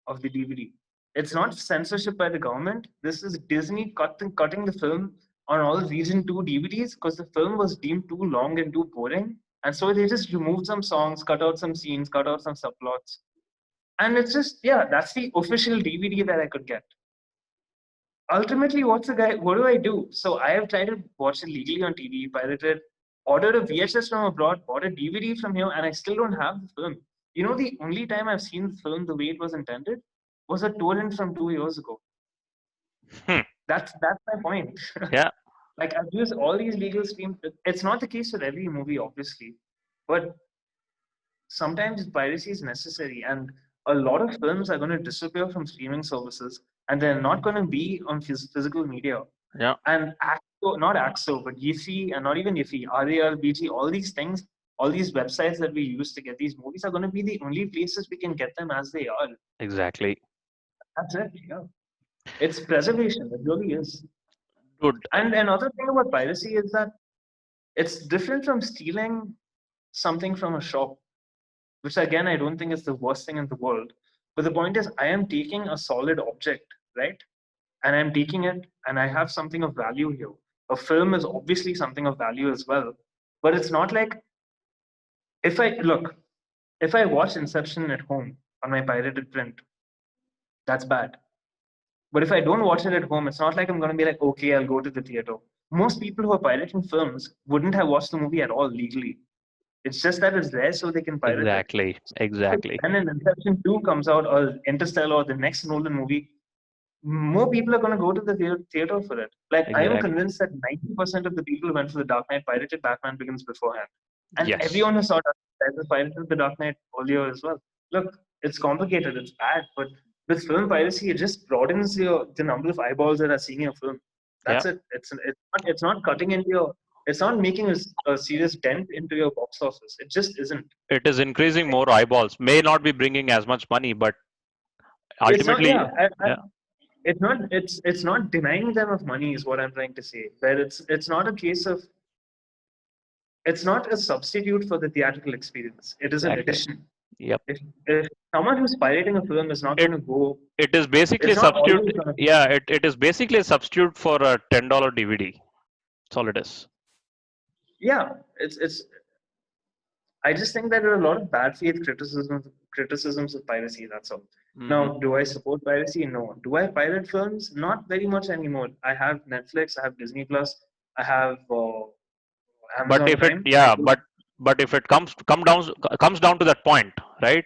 of the DVD. It's not censorship by the government. This is Disney cutting the film on all Region 2 DVDs because the film was deemed too long and too boring. And so they just removed some songs, cut out some scenes, cut out some subplots. And it's just, yeah, that's the official DVD that I could get. Ultimately, what do I do? So I have tried to watch it legally on TV, pirated, ordered a VHS from abroad, bought a DVD from here, and I still don't have the film. You know, the only time I've seen the film the way it was intended was a torrent from 2 years ago. Hmm. That's my point. Yeah. Like I've used all these legal streams. It's not the case with every movie, obviously, but sometimes piracy is necessary, and a lot of films are going to disappear from streaming services, and they're not going to be on physical media. Yeah. And not AXO, but Yiffy, and not even Yiffy, RAL, BG, all these things, all these websites that we use to get these movies are going to be the only places we can get them as they are. Exactly. That's it. Yeah, it's preservation. It really is. Dude. And another thing about piracy is that it's different from stealing something from a shop, which again I don't think is the worst thing in the world. But the point is, I am taking a solid object, right? And I'm taking it, and I have something of value here. A film is obviously something of value as well, but it's not like if I look, if I watch Inception at home on my pirated print, that's bad. But if I don't watch it at home, it's not like I'm going to be like, okay, I'll go to the theater. Most people who are pirating films wouldn't have watched the movie at all legally. It's just that it's there so they can pirate it. Exactly. Exactly. When an Inception 2 comes out, or Interstellar, or the next Nolan movie, more people are going to go to the theater for it. Like, I am Exactly. convinced that 90% of the people who went for The Dark Knight pirated Batman Begins beforehand. And Yes. everyone who saw Dark Knight has pirated The Dark Knight earlier as well. Look, it's complicated, it's bad, but with film piracy, it just broadens the number of eyeballs that are seeing your film. Yeah. That's it. It's not cutting into your, it's not making a serious dent into your box office. It just isn't. It is increasing more eyeballs. May not be bringing as much money, but It's not, ultimately, yeah. yeah. It's not denying them of money is what I'm trying to say. Where it's not a case of, it's not a substitute for the theatrical experience. It is an Exactly. addition. Yep. If someone who's pirating a film is not It going to go, it is basically it's a not substitute. always going to be. Yeah. It is basically a substitute for a $10 DVD. That's all it is. Yeah, it's. I just think that there are a lot of bad faith criticisms of piracy. That's all. Hmm. Now, do I support piracy? No. Do I pirate films? Not very much anymore. I have Netflix. I have Disney Plus. I have But Amazon if it, Prime. I yeah, do. but if it comes down to that point, right?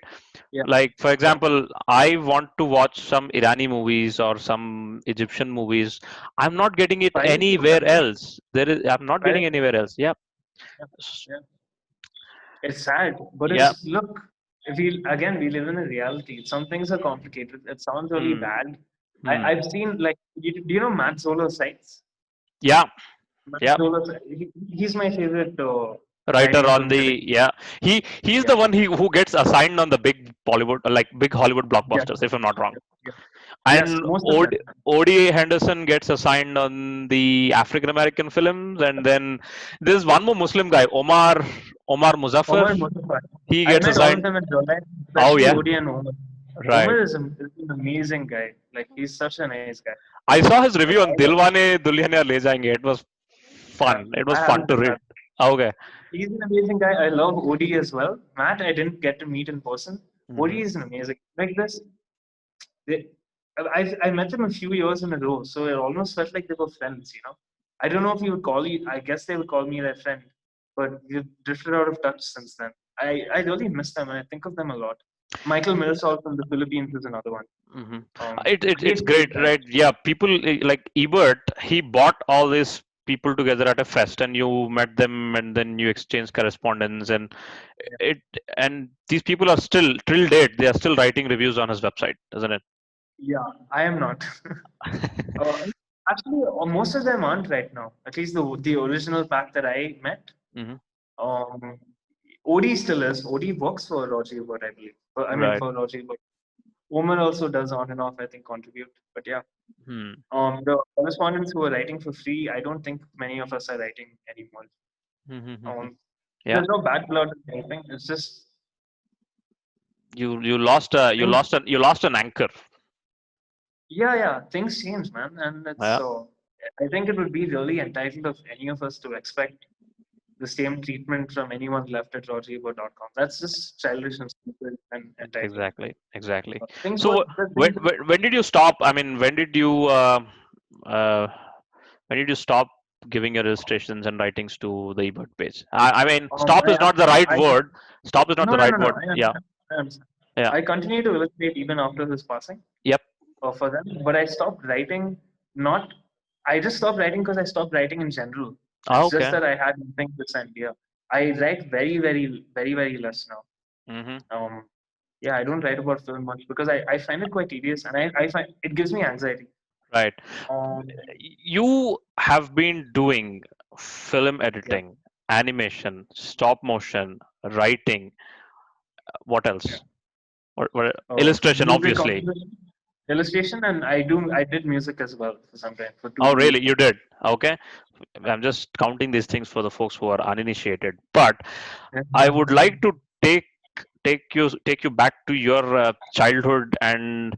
Yeah, Like for yeah. example, I want to watch some Irani movies or some Egyptian movies. I'm not getting it Piracy of anywhere that. else. I'm not getting Piracy. anywhere else. Yeah. Yeah, yeah. It's sad, but Yeah. it's look. We live in a reality. Some things are complicated. It sounds really Hmm. bad. Hmm. I've seen like do you know Matt Zoller sites? Yeah. Matt Yeah. Zoller, he's my favorite Writer Iranian on film the, critic. yeah. He's Yeah, the one who gets assigned on the big Bollywood, like big Hollywood yeah, blockbusters, if I'm not wrong. yeah, yeah. Yes, And most of them. ODA Henderson gets assigned on the African American films, and then there's one more Muslim guy, Omar Muzaffar. Omar Mustafa. He I've gets met all of assigned. them in real life, Oh especially yeah, Odi and Omar. right. Omar is an amazing guy. Like he's such a nice guy. I saw his Like review on I love, Dilwane Dulhania Le Jayenge. It was yeah, fun. It was I fun haven't to seen read. that. Okay. He's an amazing guy. I love Odie as well. Matt, I didn't get to meet in person. Hmm. Odie is an amazing. Like this, they, I met them a few years in a row, so it almost felt like they were friends. You know, I don't know if you would call you. I guess they would call me their friend, but we've drifted out of touch since then. I really miss them and I think of them a lot. Michael Millsall from the Philippines is another one. Hmm. It's Great, great, great guy. right? Yeah, people like Ebert. He bought all these people together at a fest, and you met them, and then you exchange correspondence, and Yeah, it and these people are still till date. They are still writing reviews on his website, isn't it? yeah, I am not. uh, Actually, most of them aren't right now. At least the original pack that I met. Hmm. Um, OD still is. OD works for Roger Ebert, I believe. I mean, Right. for Roger Ebert. Omer also does on and off, I think, contribute. But yeah, Hmm. the correspondents who are writing for free, I don't think many of us are writing anymore. Hmm. Um, Yeah. there's no bad blood or anything. It's just, You lost a things, you lost an anchor. yeah, yeah, things change, man. And it's Yeah. so, I think it would be really entitled of any of us to expect the same treatment from anyone left at rogerebo.com. That's just childish and stupid and entitled. Exactly. Exactly. Things So were, the things, when did you stop? I mean, uh, when did you stop giving your illustrations and writings to the Ebert page? I mean, stop is not the right I, word. Stop is not no, the no, right no, no. word. I Yeah. understand. I understand. Yeah. I continue to illustrate even after his passing Yep. for them, but I stopped writing. Not, I just stopped writing because I stopped writing in general. Ah, It's just okay. that I had nothing to send here. I write very, very, very, very less now. Hmm. Yeah, I don't write about film much because I find it quite tedious and I find it gives me anxiety. Right. Um, You have been doing film yeah, editing, animation, stop motion, writing. What yeah. else? What illustration, Music obviously. composition, illustration, and I did music as well for some time for two Oh, movies. really? You did? Okay. I'm just counting these things for the folks who are uninitiated. But I would like to take take you back to your childhood and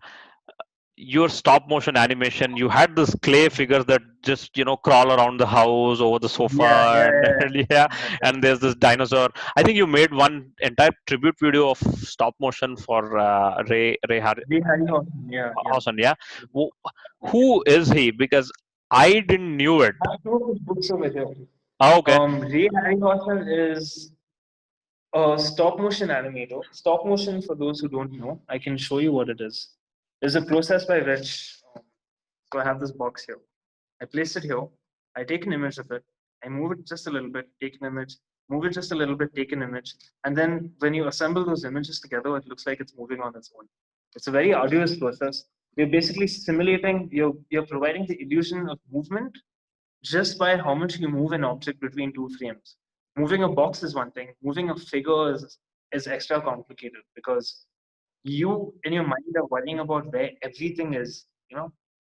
your stop motion animation. You had this clay figures that just crawl around the house over the Yeah, sofa, yeah, and yeah, yeah, yeah, yeah. and there's this dinosaur. I think you made one entire tribute video of stop motion for The Harryhausen, yeah, yeah. Hassan. Yeah. Who who is he? Because I didn't knew it. I have two of his books over here. Oh, okay. Ray Harryhausen is a stop motion animator. Stop motion, for those who don't know, I can show you what it is. Is a process by which, so I have this box here. I place it here. I take an image of it. I move it just a little bit, take an image, move it just a little bit, take an image. And then when you assemble those images together, it looks like it's moving on its own. It's a very arduous process. You're basically simulating, you're providing the illusion of movement just by how much you move an object between two frames. Moving a box is one thing, moving a figure is extra complicated because you in your mind are worrying about where everything is.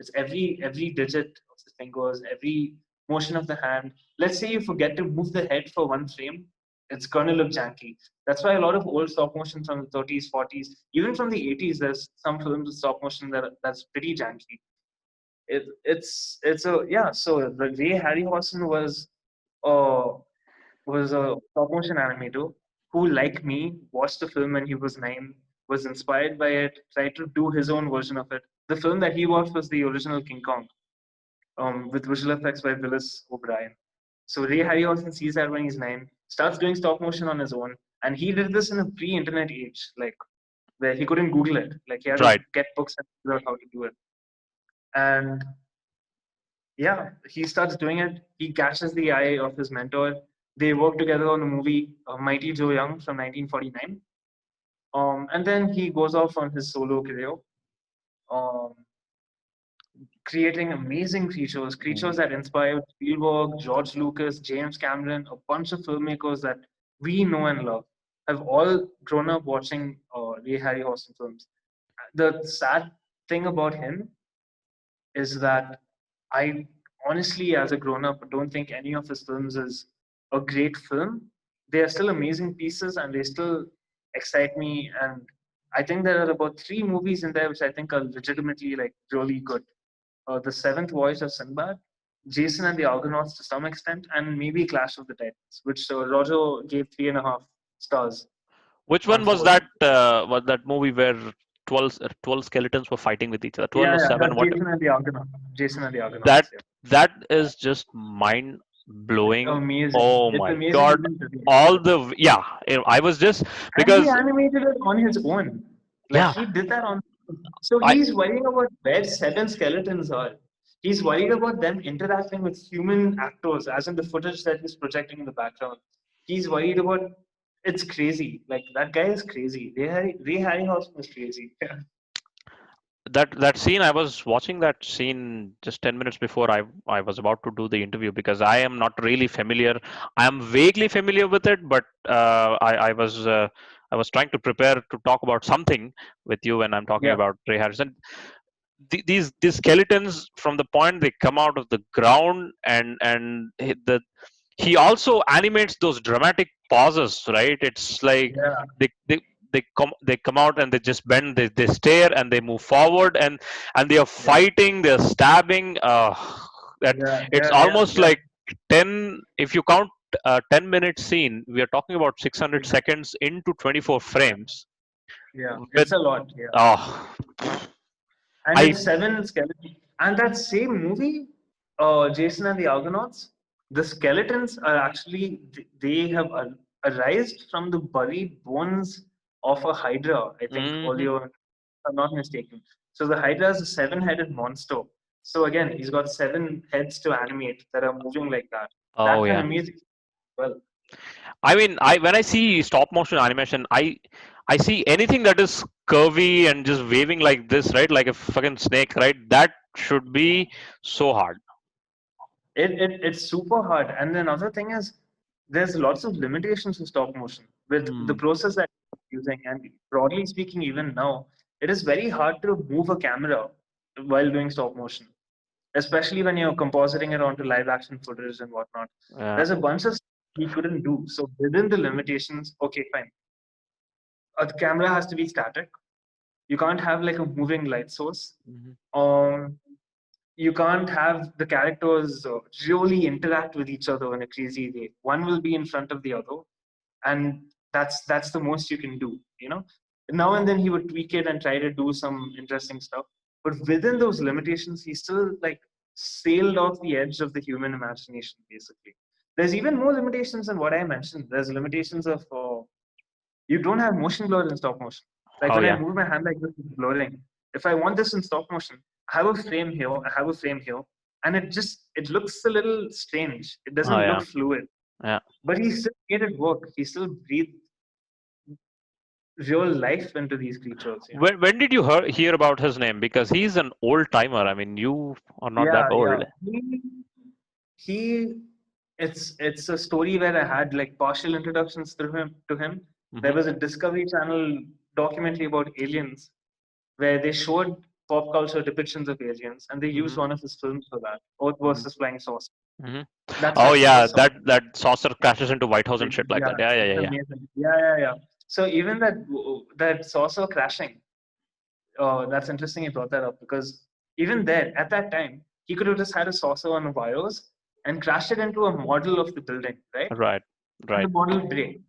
It's every digit of the fingers, every motion of the hand. Let's say you forget to move the head for one frame, it's gonna look janky. That's why a lot of old stop motion from the 30s, 40s, even from the 80s, there's some films with stop motion that's pretty janky. It's a yeah. So the Ray Harryhausen uh was a stop motion animator who, like me, watched the film when he was 9, was inspired by it, tried to do his own version of it. The film that he watched was the original King Kong, with visual effects by Willis O'Brien. So Ray Harryhausen sees that when he's 9, starts doing stop motion on his own, and he did this in a pre-internet age, like where he couldn't Google it. Like he had to Right. get books and figure out how to do it. And yeah, he starts doing it. He catches the eye of his mentor. They work together on a movie, Mighty Joe Young from 1949. And then he goes off on his solo career, um, creating amazing creatures Mhm. that inspired Spielberg, George Lucas, James Cameron, a bunch of filmmakers that we know and love, have all grown up watching Ray Harryhausen films. The sad thing about him is that I honestly, as a grown up, don't think any of his films is a great film. They are still amazing pieces and they still excite me. And I think there are about 3 movies in there which I think are legitimately like really good. The Seventh Voyage of Sinbad, Jason and the Argonauts to some extent, and maybe Clash of the Titans, which Roger gave 3.5 stars Which on one was 4. that? Was that movie where 12 skeletons were fighting with each other? 12 Yeah, or yeah, seven? that's What? Jason and the Argonauts. Jason and the That Argonauts. Yeah. that is just mind blowing. Amazing. Oh It's my amazing god! even today. All the yeah. I was just And he because animated it on his own. Like Yeah, he did that on. So I he's worrying about where seven skeletons are. He's worried about them interacting with human actors, as in the footage that he's projecting in the background. He's worried about. It's crazy. Like that guy is crazy. Ray Harryhausen is crazy. that scene, I was watching that scene just 10 minutes before I was about to do the interview, because I am not really familiar. I am vaguely familiar with it, but I was trying to prepare to talk about something with you when I'm talking Yeah, about Ray Harrison. These skeletons, from the point they come out of the ground, he also animates those dramatic pauses, right? It's like yeah, they they come out and they just bend, they stare and they move forward, and they are yeah, fighting, they're stabbing, that yeah, it's yeah, yeah, almost yeah. like 10, if you count 10-minute scene, we are talking about 600 seconds into 24 Yeah, frames yeah. with It's a lot. Yeah. oh And I it's seven skeletons. And that same movie, Jason and the Argonauts, the skeletons are actually they have arisen from the buried bones of a hydra. I think, mhm. Olio, if I'm not mistaken. So the hydra is a seven-headed monster. So again, he's got seven heads to animate that are moving like that. Oh That's an yeah. amazing. Well, I mean, I when I see stop motion animation, I see anything that is curvy and just waving like this, right? Like a fucking snake, right? That should be so hard. it's super hard. And the another thing is there's lots of limitations to stop motion with the Mm. process that you're using. And broadly speaking, even now, it is very hard to move a camera while doing stop motion, especially when you're compositing it onto live action footage and whatnot. Yeah. There's a bunch of stuff we couldn't do. So within the limitations, okay, fine. A camera has to be static. You can't have like a moving light source. Mhm. Um, you can't have the characters really interact with each other in a crazy way. One will be in front of the other, and that's the most you can do. Now and then he would tweak it and try to do some interesting stuff, but within those limitations, he still like sailed off the edge of the human imagination. Basically, there's even more limitations than what I mentioned. There's limitations of you don't have motion blur in stop motion. Like Oh when I yeah. move my hand like this, it's blurring. If I want this in stop motion, I have a frame here, I have a frame here, and it looks a little strange. It Oh doesn't look yeah. fluid. Yeah. But he still made it work. He still breathed real life into these creatures. When did you hear about his name? Because he's an old timer. I mean, you are not that Yeah, yeah. old. He it's a story where I had like partial introductions through him to him. There Hmm. was a Discovery Channel documentary about aliens where they showed pop culture depictions of aliens, and they used Hmm. one of his films for that, Earth Hmm. versus Flying Saucer. Hmm. That's Oh how yeah, famous some. that saucer crashes into White House and shit like Yeah, that. Yeah, yeah, it's yeah, yeah. amazing. Yeah, yeah, yeah. So even that saucer crashing, that's interesting. You brought that up because even there at that time, he could have just had a saucer on wires and crashed it into a model of the building, right? Right, And the right, model break.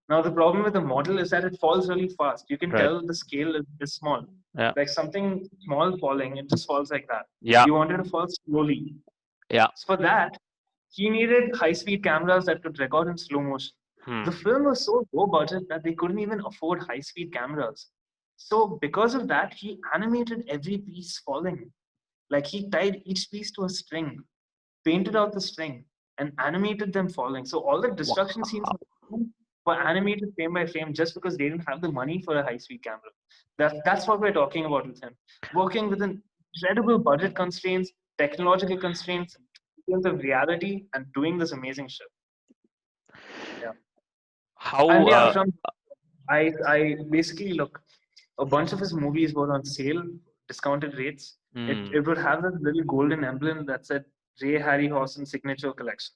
Now the problem with the model is that it falls really fast. You can right. tell the scale is small. Yeah, Like something small falling, it just falls like that. yeah, You wanted to fall slowly. yeah. So for that, he needed high-speed cameras that could record in slow motion. Hmm. The film was so low budget that they couldn't even afford high-speed cameras. So because of that, he animated every piece falling. Like he tied each piece to a string, painted out the string, and animated them falling. So all the destruction scenes Wow. were animated frame by frame just because they didn't have the money for a high-speed camera. That's what we're talking about with him. Working within incredible budget constraints, technological constraints, in terms of reality, and doing this amazing shit. Yeah. How? And yeah, from I basically look, a bunch of his movies were on sale, discounted rates. Hmm. It would have this little golden emblem that said Ray Harryhausen Signature Collection.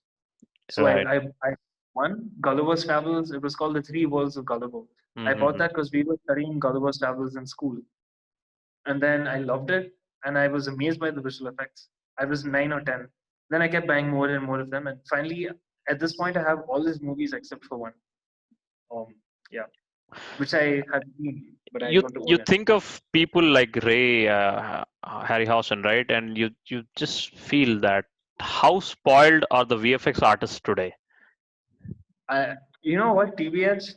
So Right. I won Gulliver's Travels. It was called The Three Worlds of Gulliver. I bought Mm-hmm. that because we were studying Gulliver's Travels in school. And then I loved it and I was amazed by the visual effects. I was 9 or 10. Then I kept buying more and more of them. And finally, at this point, I have all these movies except for one. Um, yeah, which I have seen, but I don't You own it. think of people like Ray Harryhausen, right? And you just feel that how spoiled are the VFX artists today? You know what, TBH?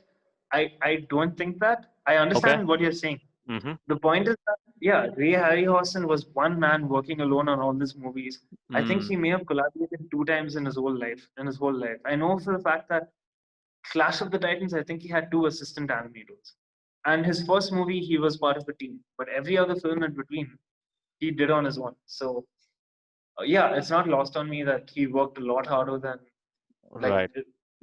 I don't think that. I Okay. understand what you're saying. Mm-hmm. The point is that, yeah, Ray Harryhausen was one man working alone on all these movies. I think Mm. he may have collaborated two times in his whole life. I know for a fact that Clash of the Titans, I think he had two assistant animators. And his first movie, he was part of a team. But every other film in between, he did on his own. So, yeah, it's not lost on me that he worked a lot harder than like Right.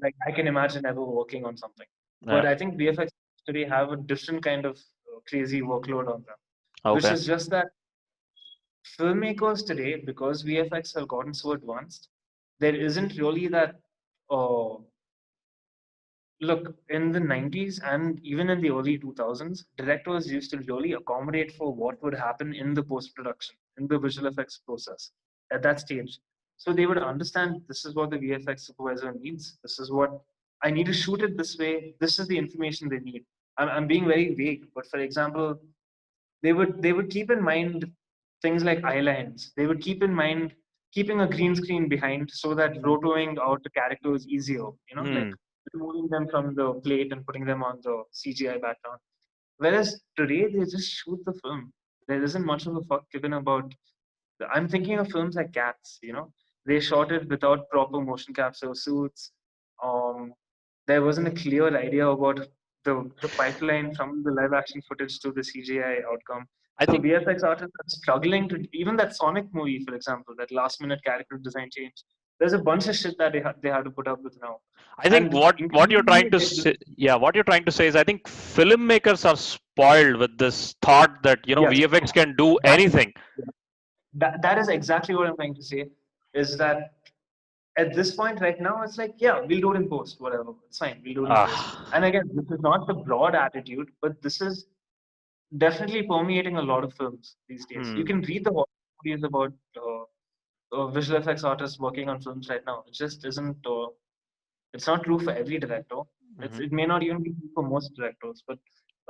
like I can imagine ever working on something. Yeah. But I think VFX today have a different kind of crazy workload on them, which Okay. is just that filmmakers today, because VFX have gotten so advanced, there isn't really that. Uh, Look, in the 90s and even in the early 2000s, directors used to really accommodate for what would happen in the post production, in the visual effects process at that stage. So they would understand this is what the VFX supervisor needs. This is what I need to shoot it this way. This is the information they need. I'm being very vague, but for example, they would keep in mind things like eye lines. They would keep in mind keeping a green screen behind so that rotoing out the characters easier. Like Hmm. removing them from the plate and putting them on the CGI background. Whereas today they just shoot the film. There isn't much of a fuck given about. I'm thinking of films like Cats. They shot it without proper motion capture suits. Um, there wasn't a clear idea about the pipeline from the live action footage to the CGI outcome. I So think VFX artists are struggling to even that Sonic movie, for example, that last minute character design change. There's a bunch of shit that they had to put up with now, I think and what you're trying increasingly to say, yeah, what you're trying to say is I think filmmakers are spoiled with this thought that yes, VFX can do that is anything. that is exactly what I'm trying to say. Is that at this point right now, it's like, yeah, we'll do it in post, whatever. It's fine, we'll do it in post. And Ah. again, this is not the broad attitude, but this is definitely permeating a lot of films these days. You Hmm. can read the horror stories about visual effects artists working on films right now. It just isn't. It's not true for every director. Hmm. It may not even be true for most directors. But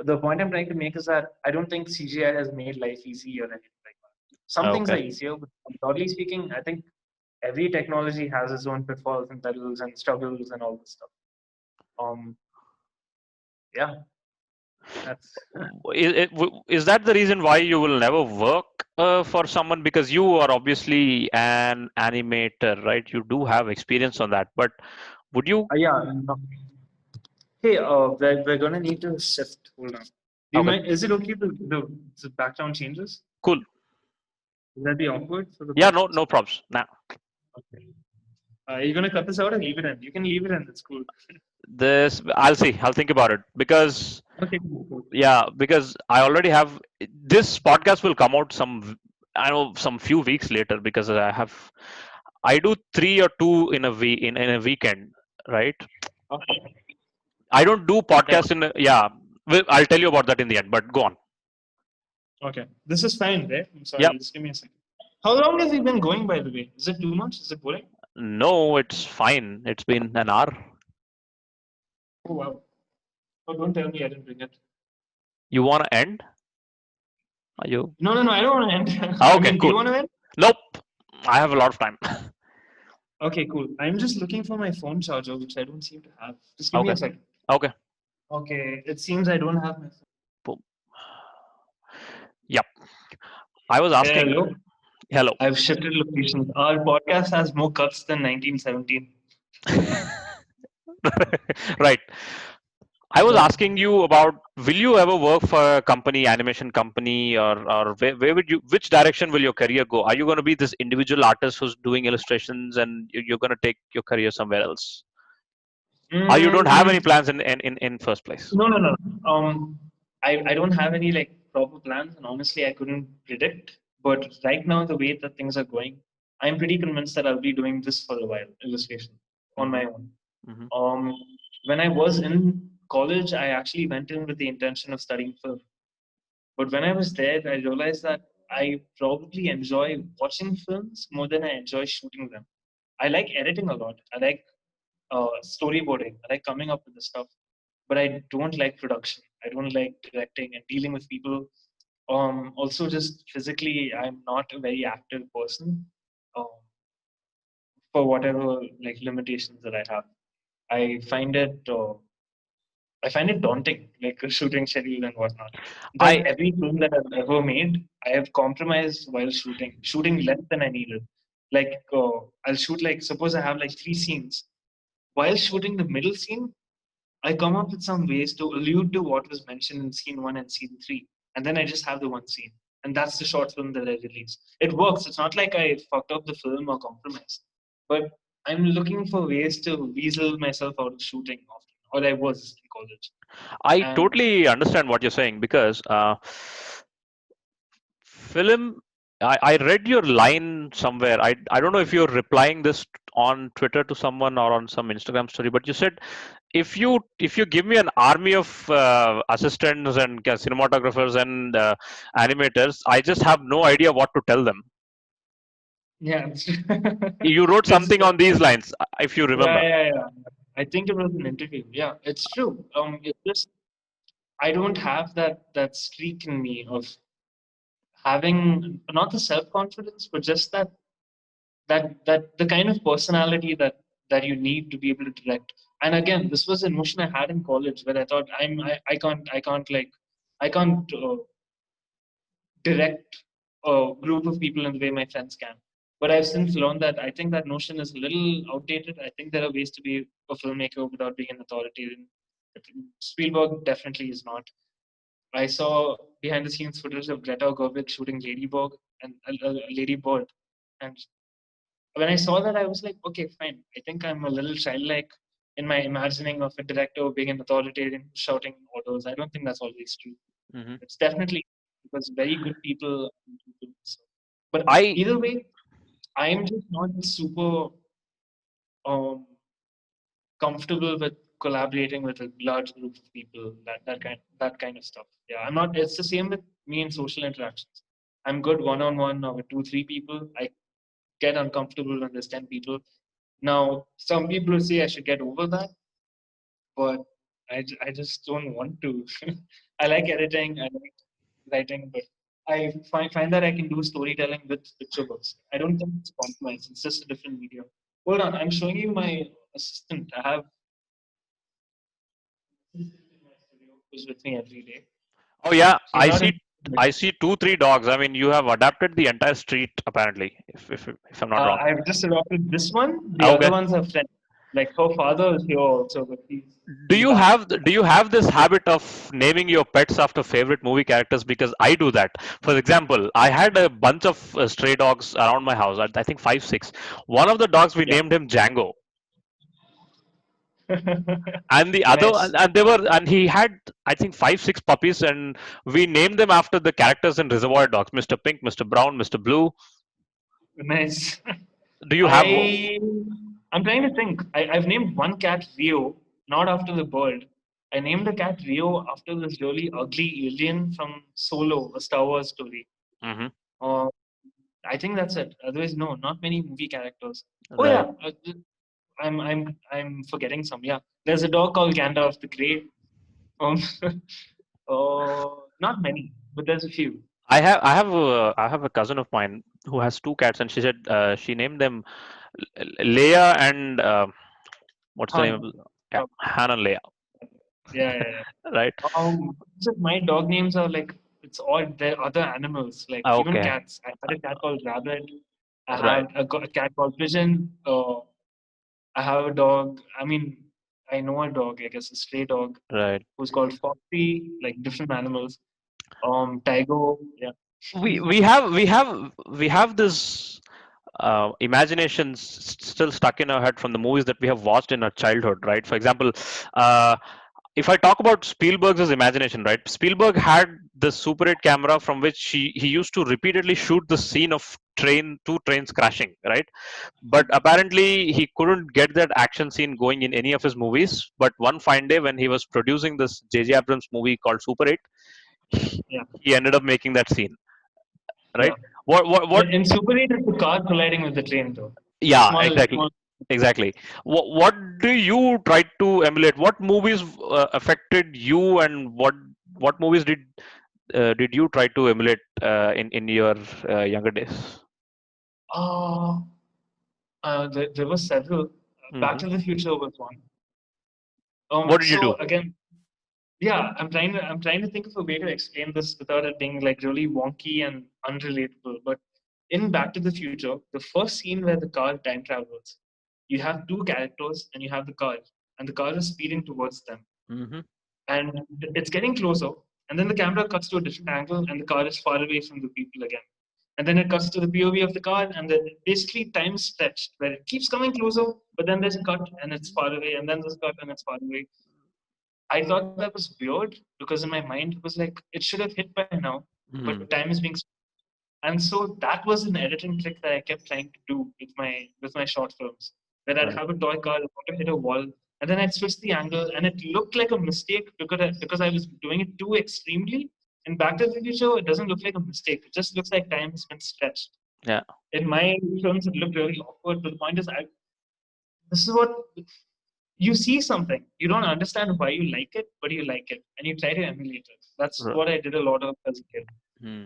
the point I'm trying to make is that I don't think CGI has made life easy or anything like that. Some things are Okay. easier, but broadly speaking, I think every technology has its own pitfalls and perils and struggles and all this stuff. Um, yeah, that's Is that the reason why you will never work for someone? Because you are obviously an animator, right? You do have experience on that. But would you? yeah. No. Hey, we're gonna need to shift. Hold on. Do you Okay. mind? Is it okay if the background changes? Cool. Will that be awkward for the Yeah. No. podcast? No problems. Now, Okay. Are you gonna cut this out or leave it in? You can leave it in. It's cool. this I'll see. I'll think about it because Okay. Cool. yeah, because I already have this podcast will come out I know some few weeks later because I do 3 or 2 in a week in a weekend, right? Okay. I don't do Thank podcast yeah. I'll tell you about that in the end. But go on. Okay. This is fine, right? I'm Yep. sorry. Just give me a second. How long has it been going, by the way? Is it too much? Is it boring? No, it's fine. It's been an hour. Oh wow. Oh, don't tell me I didn't bring it. You want to end? Are you? No, no, no. I don't want to end. I Okay, mean, do cool. you want to end? Nope. I have a lot of time. Okay, cool. I'm just looking for my phone charger, which I don't seem to have. Just give me Okay. a second. Okay. Okay, it seems I don't have my phone. Boom. Yep. I was asking. Hello. Hello. I've shifted locations. Our podcast has more cuts than 1917. Right. I was Yeah. asking you about will you ever work for a company, animation company, or where would you, which direction will your career go? Are you going to be this individual artist who's doing illustrations and you're going to take your career somewhere else? Or you don't have any Mm, plans in first place? no, no, no. I don't have any like proper plans, and honestly, I couldn't predict. But right now, the way that things are going, I'm pretty convinced that I'll be doing this for a while, illustration, on Hmm. my own. Hmm. Um, when I was in college, I actually went in with the intention of studying film. But when I was there, I realized that I probably enjoy watching films more than I enjoy shooting them. I like editing a lot. I like storyboarding. I like coming up with the stuff, but I don't like production. I don't like directing and dealing with people. Also, just physically, I'm not a very active person. For whatever like limitations that I have, I find it. I find it daunting, like a shooting schedule and whatnot. In fact, I every film that I've ever made, I have compromised while shooting less than I needed. Like, I'll shoot like, suppose I have like three scenes. While shooting the middle scene, I come up with some ways to allude to what was mentioned in scene one and scene three, and then I just have the one scene, and that's the short film that I release. It works. It's not like I fucked up the film or compromised, but I'm looking for ways to weasel myself out of shooting often, or I was in college, I and totally understand what you're saying because film. I read your line somewhere. I don't know if you're replying this on Twitter to someone or on some Instagram story, but you said if you give me an army of assistants and cinematographers and animators, I just have no idea what to tell them. yeah, You wrote it's something on these lines, if you yeah, remember. yeah, yeah. I think it was an interview. Yeah, it's true. It's just I don't have that streak in me of having not the self confidence, but just that the kind of personality that you need to be able to direct. And again, this was a notion I had in college where I thought I can't direct a group of people in the way my friends can. But I've since learned that I think that notion is a little outdated. I think there are ways to be a filmmaker without being an authoritarian. I think Spielberg definitely is not. I saw behind the scenes footage of Greta Gerwig shooting Ladybug and Lady Bird, and when I saw that, I was like, okay, fine. I think I'm a little childlike in my imagining of a director being an authoritarian shouting orders. I don't think that's always true. Hmm. It's definitely because very good people. But I either way, I'm just not super um, comfortable with collaborating with a large group of people. That kind of stuff. Yeah, I'm not. It's the same with me in social interactions. I'm good one on one or with two, three people. I get uncomfortable when there's 10 people. Now, some people say I should get over that, but I just don't want to. I like editing, I like writing, but I find that I can do storytelling with picture books. I don't think it's compromise, it's just a different medium. Hold on, I'm showing you my assistant. I have an assistant in my studio who's with me every day. Oh yeah, She's not in. I see two, three dogs. I mean, you have adapted the entire street apparently, if I'm not wrong. I've just adopted this one. The other Okay. ones are friends. Like her father is here also, but Do he's you back. have this habit of naming your pets after favorite movie characters? Because I do that. For example, I had a bunch of stray dogs around my house. I think five, six. One of the dogs we Yeah. named him Django, and the other Nice. and they were and he had I think five, six puppies, and we named them after the characters in Reservoir Dogs: Mr. Pink, Mr. Brown, Mr. Blue. Nice. Do you have? I I'm trying to think. I've named one cat Rio, not after the bird. I named the cat Rio after this really ugly alien from Solo, a Star Wars story. Hmm. Uh, I think that's it. Otherwise, no, not many movie characters. Oh Right. yeah, I'm forgetting some. Yeah, there's a dog called Gandalf the Grey. Um, not many, but there's a few. I have a cousin of mine who has two cats, and she said she named them Leia and what's the name of Han. yeah, Uh, Han and Leia, yeah, yeah, yeah. right? So my dog names are like it's all they're other animals, like even Okay, cats. I had a cat called Rabbit. I right, had a cat called Pigeon. I have a dog. I mean, I know a dog. I guess a stray dog right. who's called Foxy. Like different animals. Tiger. Yeah. We have this imagination still stuck in our head from the movies that we have watched in our childhood, right? For example, uh, if I talk about Spielberg's imagination, right? Spielberg had the Super 8 camera from which he used to repeatedly shoot the scene of two trains crashing, right? But apparently he couldn't get that action scene going in any of his movies. But one fine day when he was producing this J.J. Abrams movie called Super 8, Yeah. he ended up making that scene, right? Yeah. What In Super 8, it's the car colliding with the train, though. Yeah, Small, exactly. small. Exactly. What do you try to emulate? What movies affected you, and what movies did you try to emulate in your younger days? Uh, there were several. Back Hmm. to the Future was one. What did you do? So again, Yeah, I'm trying to think of a way to explain this without it being like really wonky and unrelatable. But in Back to the Future, the first scene where the car time travels, you have two characters and you have the car, and the car is speeding towards them, Hmm. and it's getting closer, and then the camera cuts to a different angle, and the car is far away from the people again. And then it cuts to the POV of the car, and then basically time is stretched where it keeps coming closer, but then there's a cut and it's far away, and then there's a cut and it's far away. I thought that was weird because in my mind it was like it should have hit by now, but Hmm. time is being, and so that was an editing trick that I kept trying to do with my short films. That I'd Right. have a toy car, I want to hit a wall, and then I'd switch the angle, and it looked like a mistake because I was doing it too extremely. In Back to the Future, it doesn't look like a mistake. It just looks like time has been stretched. Yeah. In my films, it looked really awkward. But the point is, this is what you see something. You don't understand why you like it, but you like it, and you try to emulate it. That's r- what I did a lot of as a kid. hmm.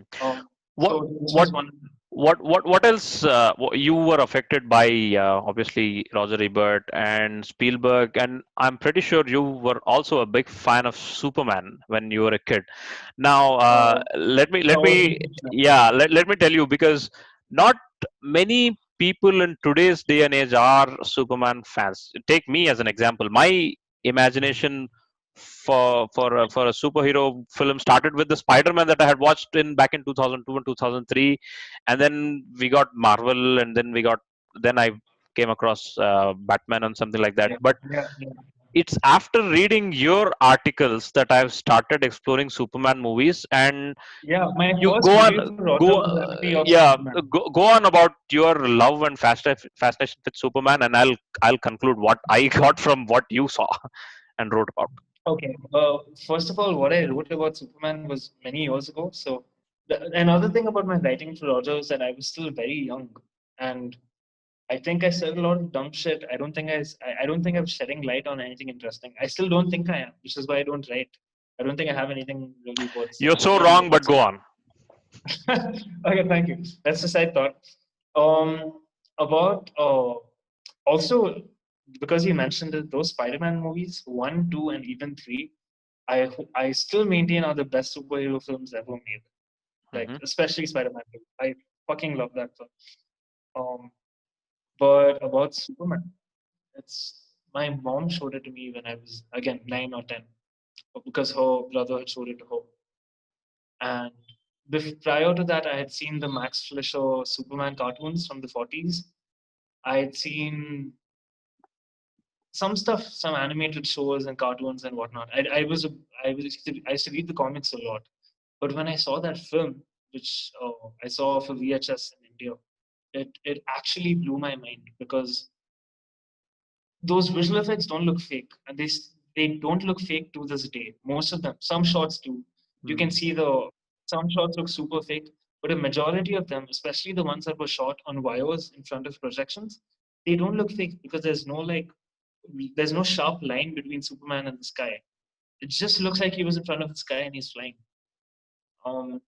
What So this what was one. what else you were affected by? Obviously, Roger Ebert and Spielberg, and I'm pretty sure you were also a big fan of Superman when you were a kid. Now, Uh, let Power me yeah, let me tell you, because not many people in today's day and age are Superman fans. Take me as an example. My imagination for a superhero film started with the Spider-Man that I had watched in back in 2002 and 2003, and then we got Marvel, and then I came across Batman and something like that. yeah, But yeah, yeah. it's after reading your articles that I've started exploring Superman movies, and Yeah, my you first go on review for Roger go was actually of yeah, Superman. go on about your love and fascination with Superman, and I'll conclude what I got from what you saw and wrote about. Okay. First of all, what I wrote about Superman was many years ago. So another thing about my writing for Roger is that I was still very young, and I think I said a lot of dumb shit. I don't think I'm shedding light on anything interesting. I still don't think I am, which is why I don't write. I don't think I have anything really worth You're saying. so Really wrong, but worth go saying. on. Okay, thank you. That's the side thought. About also because you mentioned it, those Spider-Man movies, one, two, and even three, I still maintain are the best superhero films ever made. Like Hmm. especially Spider-Man 2. I fucking love that film. Um, but about Superman, it's my mom showed it to me when I was again 9 or 10, because her brother had showed it to her. And prior to that, I had seen the Max Fleischer Superman cartoons from the 40s. I had seen some stuff, some animated shows and cartoons and whatnot. I used to read the comics a lot. But when I saw that film, which I saw for VHS in India, it actually blew my mind because those visual effects don't look fake, and they don't look fake to this day. Most of them, some shots do. You can Hmm. see the some shots look super fake, but a majority of them, especially the ones that were shot on wires in front of projections, they don't look fake because there's no sharp line between Superman and the sky. It just looks like he was in front of the sky and he's flying. Um,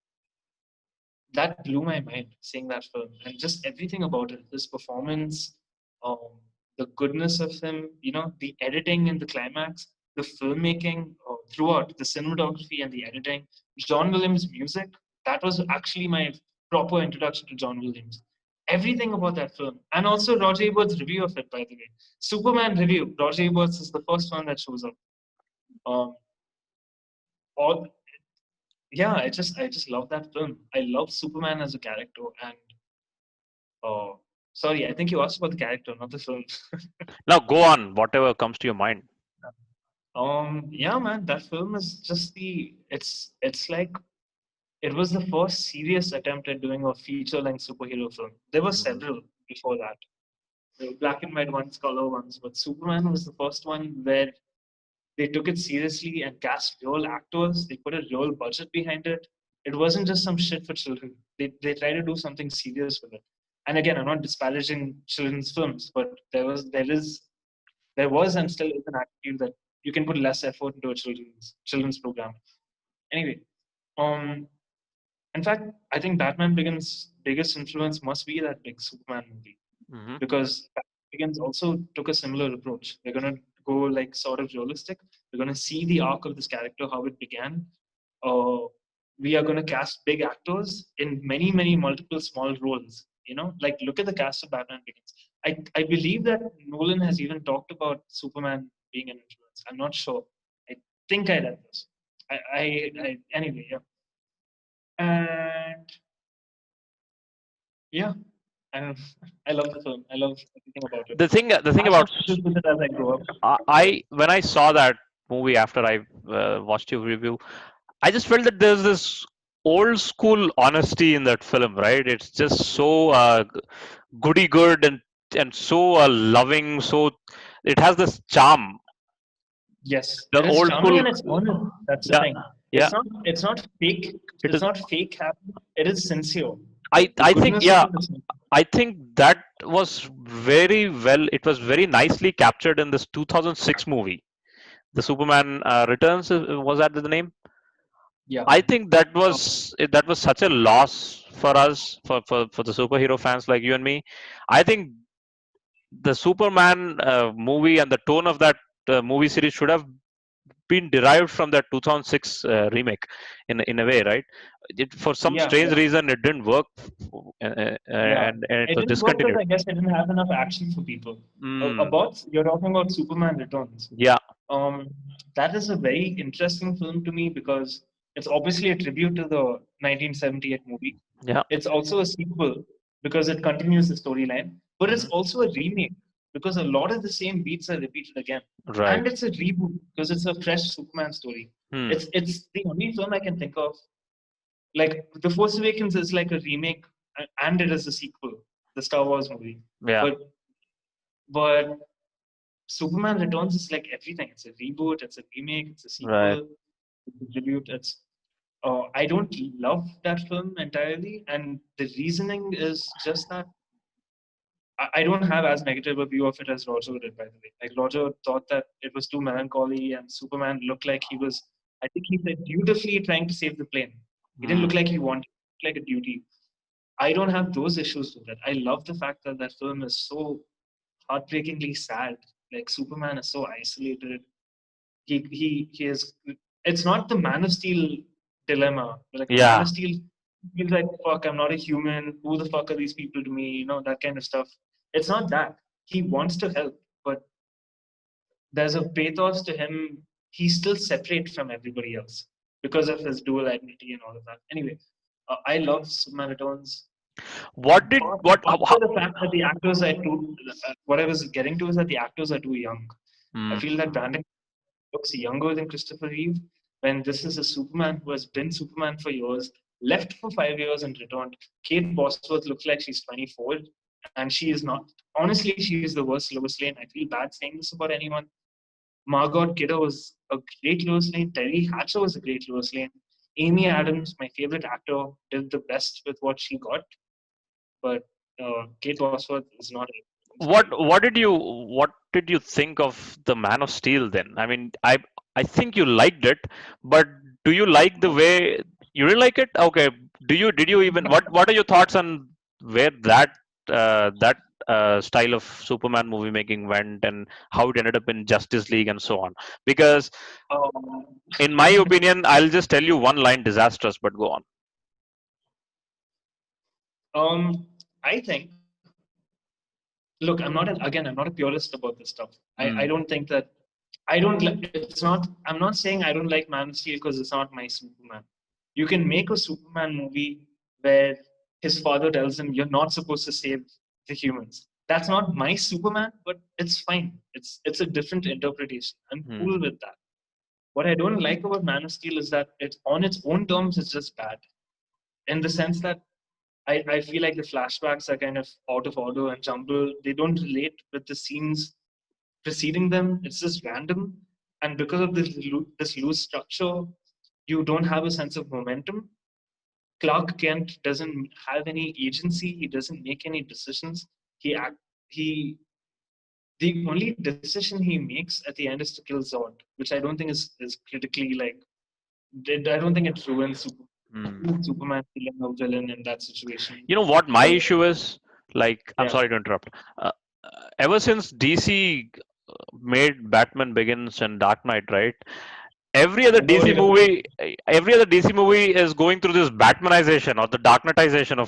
that blew my mind seeing that film and just everything about it. His performance, um, the goodness of him, the editing and the climax, the filmmaking throughout, the cinematography and the editing. John Williams' music, that was actually my proper introduction to John Williams. Everything about that film. And also Roger Ebert's review of it, by the way. Superman review, Roger Ebert's is the first one that shows up. Um, all yeah, I just love that film. I love Superman as a character, and sorry, I think you asked about the character, not the film. Now go on, whatever comes to your mind. Yeah, man, that film is just it's like it was the first serious attempt at doing a feature-length superhero film. There were Hmm. several before that. There were black and white ones, color ones, but Superman was the first one where they took it seriously and cast real actors. They put a real budget behind it. It wasn't just some shit for children. They tried to do something serious with it. And again, I'm not disparaging children's films, but there was and still is an attitude that you can put less effort into a children's program. Anyway, um, in fact, I think Batman Begins' biggest influence must be that big Superman movie, Hmm. because Batman Begins also took a similar approach. They're gonna go like sort of realistic. We're going to see the arc of this character, how it began. Uh, we are going to cast big actors in many multiple small roles. Like look at the cast of Batman Begins. I believe that Nolan has even talked about Superman being an influence. I'm not sure. I think I read this. Anyway, yeah. And yeah, I don't, I love the film. I love everything about it. The thing I have about issues with it as I grow up. I when I saw that movie after I watched your review, I just felt that there's this old school honesty in that film, right? It's just so goody good and so loving. So it has this charm. Yes, The it is old charming school, and it's honest. That's the yeah, thing. yeah. It's not fake. It It's is. not fake happy. It is sincere. The I think, goodness of yeah. it is I think that was very well. It was very nicely captured in this 2006 movie, the Superman Returns. Was that the name? yeah. I think that was such a loss for us, for the superhero fans like you and me. I think the Superman movie and the tone of that movie series should have been derived from that 2006 remake in a way, right? For some Yeah, strange yeah, reason, it didn't work, yeah. and it It was didn't work because discontinued. I guess it didn't have enough action for people. Mm, About you're talking about Superman Returns. yeah, Um, that is a very interesting film to me because it's obviously a tribute to the 1978 movie. yeah, It's also a sequel because it continues the storyline, but it's mhm, also a remake because a lot of the same beats are repeated again. right. And it's a reboot because it's a fresh Superman story. Hmm, It's the only film I can think of. Like The Force Awakens is like a remake and it is a sequel, the Star Wars movie. yeah, But but Superman Returns is like everything. It's a reboot, it's a remake, it's a right. sequel, it's a tribute. I don't love that film entirely, and the reasoning is just that I don't have as negative a view of it as Roger did. By the way, like Roger thought that it was too melancholy, and Superman looked like he was. I think he said dutifully trying to save the plane. He didn't Hmm. look like he wanted, like a duty. I don't have those issues with it. I love the fact that that film is so heartbreakingly sad. Like Superman is so isolated. He is. It's not the Man of Steel dilemma. Like Man Yeah. of Steel feels like fuck. I'm not a human. Who the fuck are these people to me? That kind of stuff. It's not that he wants to help, but there's a pathos to him. He's still separate from everybody else because of his dual identity and all of that. Anyway, I love Superman Returns. What did what? Apart from the fact that the actors are too, what I was getting to is that the actors are too young. I Hmm. feel that Brandon looks younger than Christopher Reeve when this is a Superman who has been Superman for years, left for 5 years and returned. Kate Bosworth looks like she's 24 and she is not. Honestly, she is the worst Lois Lane. I feel bad saying this about anyone. Margot Kidder was a great Lois Lane. Terry Hatcher was a great Lois Lane. Amy Adams, my favorite actor, did the best with what she got, but Kate Bosworth is not. What did you think of the Man of Steel then? I mean, I think you liked it, but do you like the way you didn't like it? Okay. Did you even what are your thoughts on where that style of Superman movie making went and how it ended up in Justice League and so on? Because Um, in my opinion, I'll just tell you one line: disastrous. But go on. I think. Look, I'm not a purist about this stuff. I Hmm. don't think that I don't. It's not. I'm not saying I don't like Man of Steel because it's not my Superman. You can make a Superman movie where his father tells him you're not supposed to save the humans. That's not my Superman, but it's fine. It's a different interpretation. I'm Hmm. cool with that. What I don't like about Man of Steel is that it's on its own terms. It's just bad in the sense that I feel like the flashbacks are kind of out of order and jumbled. They don't relate with the scenes preceding them. It's just random. And because of this loose structure, you don't have a sense of momentum. Clark Kent doesn't have any agency. He doesn't make any decisions. He the only decision he makes at the end is to kill Zod, which I don't think is critically like. I don't think it ruins Hmm. Superman killing a villain in that situation. You know what my But issue is? Like, I'm yeah, sorry to interrupt. Ever since DC made Batman Begins and Dark Knight, right? I know what you're talking Every other DC movie is going through this Batmanization or the Dark Knightization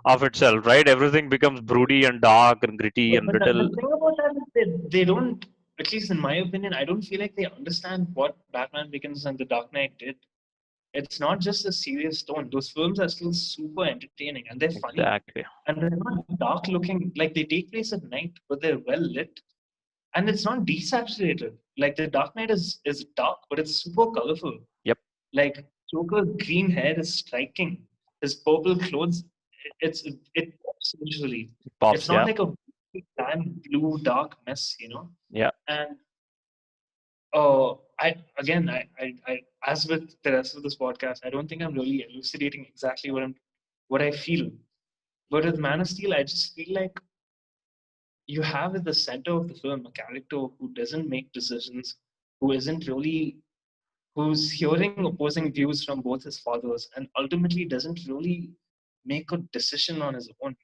of itself, right? Everything becomes broody and dark and gritty and But the brittle. thing about that is they don't, at least in my opinion, I don't feel like they understand what Batman Begins and The Dark Knight did. It's not just a serious tone. Those films are still super entertaining and they're funny. Exactly. And they're not dark looking, like they take place at night, but they're well lit. And it's not desaturated. Like the Dark Knight is dark, but it's super colorful. Yep. Like Joker's green hair is striking. His purple clothes, it pops visually. It's Pops. not Yeah. like a bland blue dark mess, you know. Yeah. And I again, I as with the rest of this podcast, I don't think I'm really elucidating exactly what I feel. But with Man of Steel, I just feel like you have at the center of the film a character who doesn't make decisions, who isn't really, who's hearing opposing views from both his fathers, and ultimately doesn't really make a decision on his own.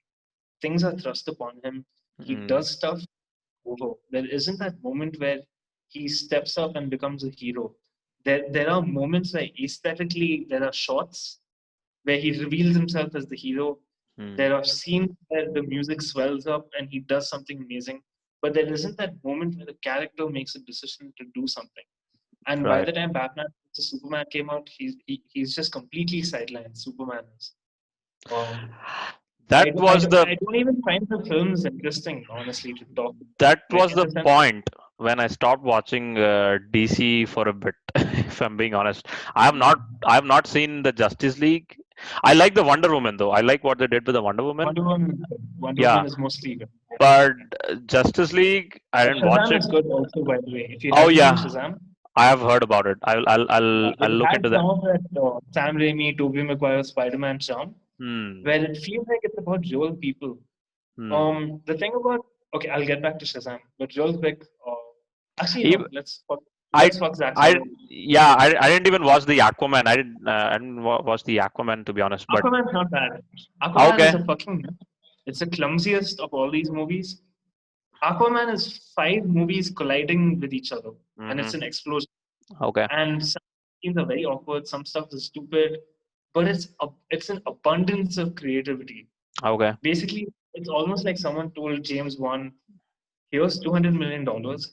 Things are thrust upon him. He Mm, does stuff over. There isn't that moment where he steps up and becomes a hero. There are moments where aesthetically there are shots where he reveals himself as the hero. mm. There are scenes where the music swells up and he does something amazing. But there isn't that moment where the character makes a decision to do something. And by Right. the time Batman vs Superman came out, he's just completely sidelined. Superman is. Um, That was the I don't even find the films interesting, honestly, to talk about. that Like was in the the sense, point when I stopped watching DC for a bit. If I'm being honest, I have not seen the Justice League. I like the Wonder Woman though. I like what they did with the Wonder Woman. Wonder Yeah, Woman is mostly good. but Justice League, I didn't watch Shazam it. is good also, by the way. If you Oh haven't seen yeah, Shazam, I have heard about it. I'll it look has into that. some of that Sam Raimi, Tobey Maguire Spider-Man charm, Hmm. where it feels like it's about real people. Hmm. The thing about, okay, I'll get back to Shazam, but real quick, actually no, Even, I let's fuck Zack I Snyder. yeah, I didn't even watch the Aquaman. I didn't watch the Aquaman to be honest. But Aquaman's not bad. Aquaman is okay. a fucking mess. It's the clumsiest of all these movies. Aquaman is five movies colliding with each other, and Hmm. it's an explosion. Okay. And some scenes are very awkward. Some stuff is stupid, but it's an abundance of creativity. Okay. Basically, it's almost like someone told James Wan, "Here's $200 million.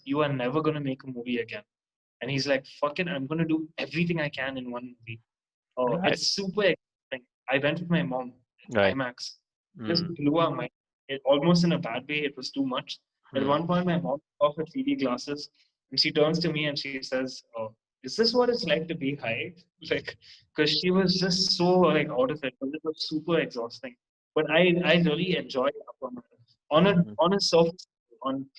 You are never gonna make a movie again." And he's like, "Fuck it, I'm gonna do everything I can in one movie." Oh, Right. it's super exciting. I went with my mom Right. in IMAX. Just Mm. blew our mind. It, almost in a bad way. It was too much. At Hmm. one point, my mom took off her 3D glasses and she turns to me and she says, "Oh, is this what it's like to be high?" Like, because she was just so like out of it. Because it was super exhausting. But I really enjoyed Aquaman Hmm. on a surface on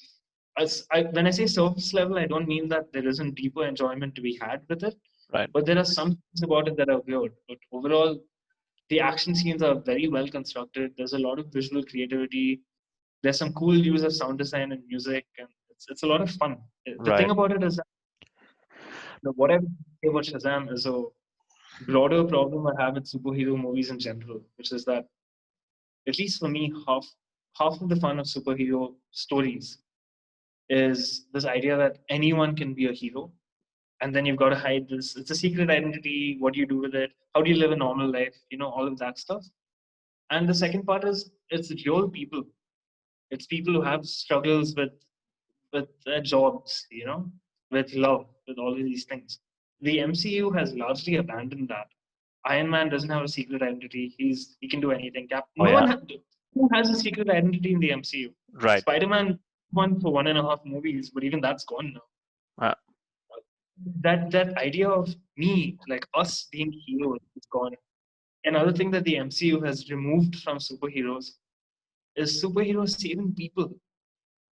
when I say surface level, I don't mean that there isn't deeper enjoyment to be had with it, Right. but there are some things about it that are weird. But overall, the action scenes are very well constructed. There's a lot of visual creativity. There's some cool use of sound design and music, and it's a lot of fun. The thing Right. about it is that what I would say about Shazam is a broader problem I have with superhero movies in general, which is that at least for me, half of the fun of superhero stories is this idea that anyone can be a hero, and then you've got to hide this. It's a secret identity. What do you do with it? How do you live a normal life? All of that stuff. And the second part is it's real people. It's people who have struggles with their jobs, with love, with all of these things. The MCU has largely abandoned that. Iron Man doesn't have a secret identity. He can do anything. Oh No yeah. one who has a secret identity in the MCU. Right. Spider-Man won for 1.5 movies, but even that's gone now. Uh, That idea of me, like us being heroes, is gone. Another thing that the MCU has removed from superheroes is superheroes saving people.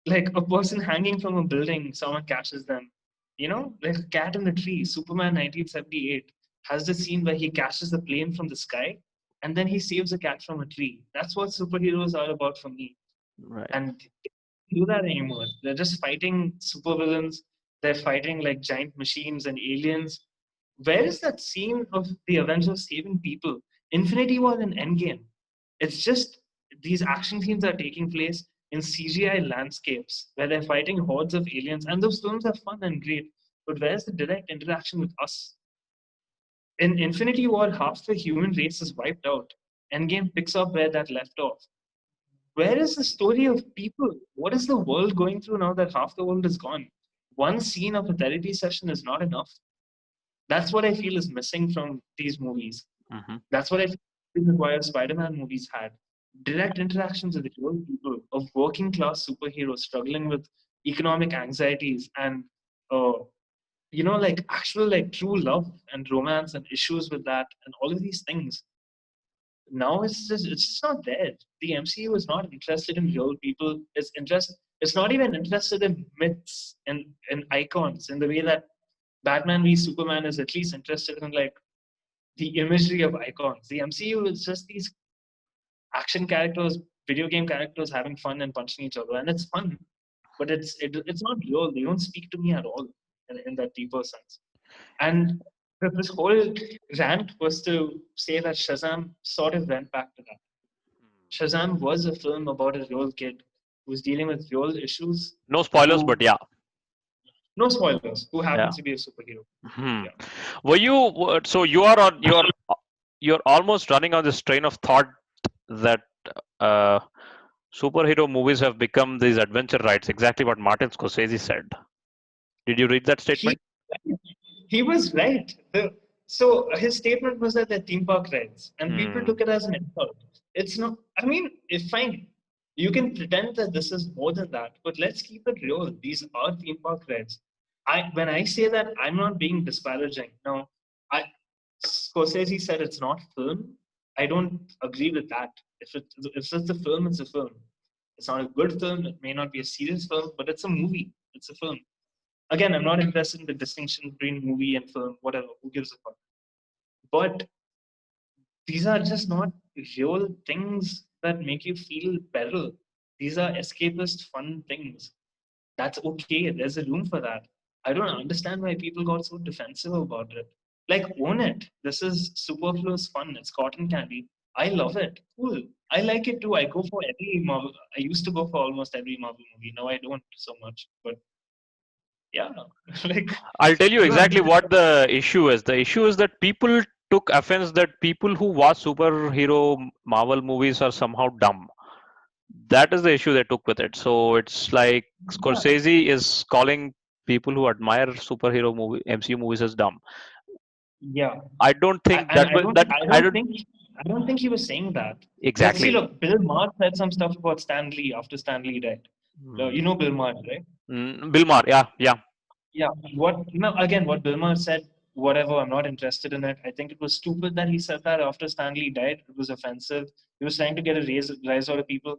Like a person hanging from a building, someone catches them. Like a cat in a tree. Superman 1978 has this scene where he catches the plane from the sky and then he saves a cat from a tree. That's what superheroes are about for me. right. And they don't do that anymore. They're just fighting supervillains. They're fighting like giant machines and aliens. Where is that scene of the Avengers saving people? Infinity War and Endgame. It's just these action scenes are taking place. in CGI landscapes where they're fighting hordes of aliens, and those films are fun and great. But where's the direct interaction with us? In Infinity War, half the human race is wiped out. Endgame picks up where that left off. Where is the story of people? What is the world going through now that half the world is gone? One scene of a therapy session is not enough. That's what I feel is missing from these movies. Hmm. That's what I feel is why Spider-Man movies had direct interactions with real people of working class superheroes struggling with economic anxieties and uh, like actual like true love and romance and issues with that and all of these things. Now it's just not there. The MCU is not interested in real people. It's not even interested in myths and icons in the way that Batman v Superman is at least interested in like the imagery of icons. The MCU is just these action characters, video game characters having fun and punching each other, and it's fun, but it's not real. They don't speak to me at all in that deeper sense. And this whole rant was to say that Shazam sort of went back to that. Shazam was a film about a real kid who's dealing with real issues. No spoilers, Who but yeah, no spoilers. Who yeah. happens to be a superhero? Hmm. Yeah. Were you so you're almost running on this train of thought that uh, superhero movies have become these adventure rides? Exactly what Martin Scorsese said. Did you read that He statement? he was right. So his statement was that they're theme park rides, and people Hmm. took it as an insult. It's not. I mean, if fine, you can pretend that this is more than that, but let's keep it real. These are theme park rides. When I say that, I'm not being disparaging. No, I Scorsese said it's not film. I don't agree with that. If it's a film, it's a film. It's not a good film. It may not be a serious film, but it's a movie. It's a film. Again, I'm not interested in the distinction between movie and film, whatever, who gives a fuck. But these are just not real things that make you feel better. These are escapist fun things. That's okay. There's a room for that. I don't understand why people got so defensive about it. Like, own it. This is superfluous fun. It's cotton candy. I love it. Cool. I like it too. I go for every Marvel. I used to go for almost every Marvel movie. Now I don't so much. But yeah, like I'll tell you you have exactly what the issue is. The issue is that people took offense that people who watch superhero Marvel movies are somehow dumb. That is the issue they took with it. So it's like yeah, Scorsese is calling people who admire superhero movie MCU movies as dumb. yeah. I don't think And that I was don't, that I I don't don't think, I don't think he was saying that. Like, see, exactly. look, Bill Maher said some stuff about Stan Lee after Stan Lee died. You Mm. know Bill Maher, right? Bill Maher, yeah, yeah. Yeah. Again, what Bill Maher said, whatever, I'm not interested in it. I think it was stupid that he said that after Stan Lee died. It was offensive. He was trying to get a rise out of people.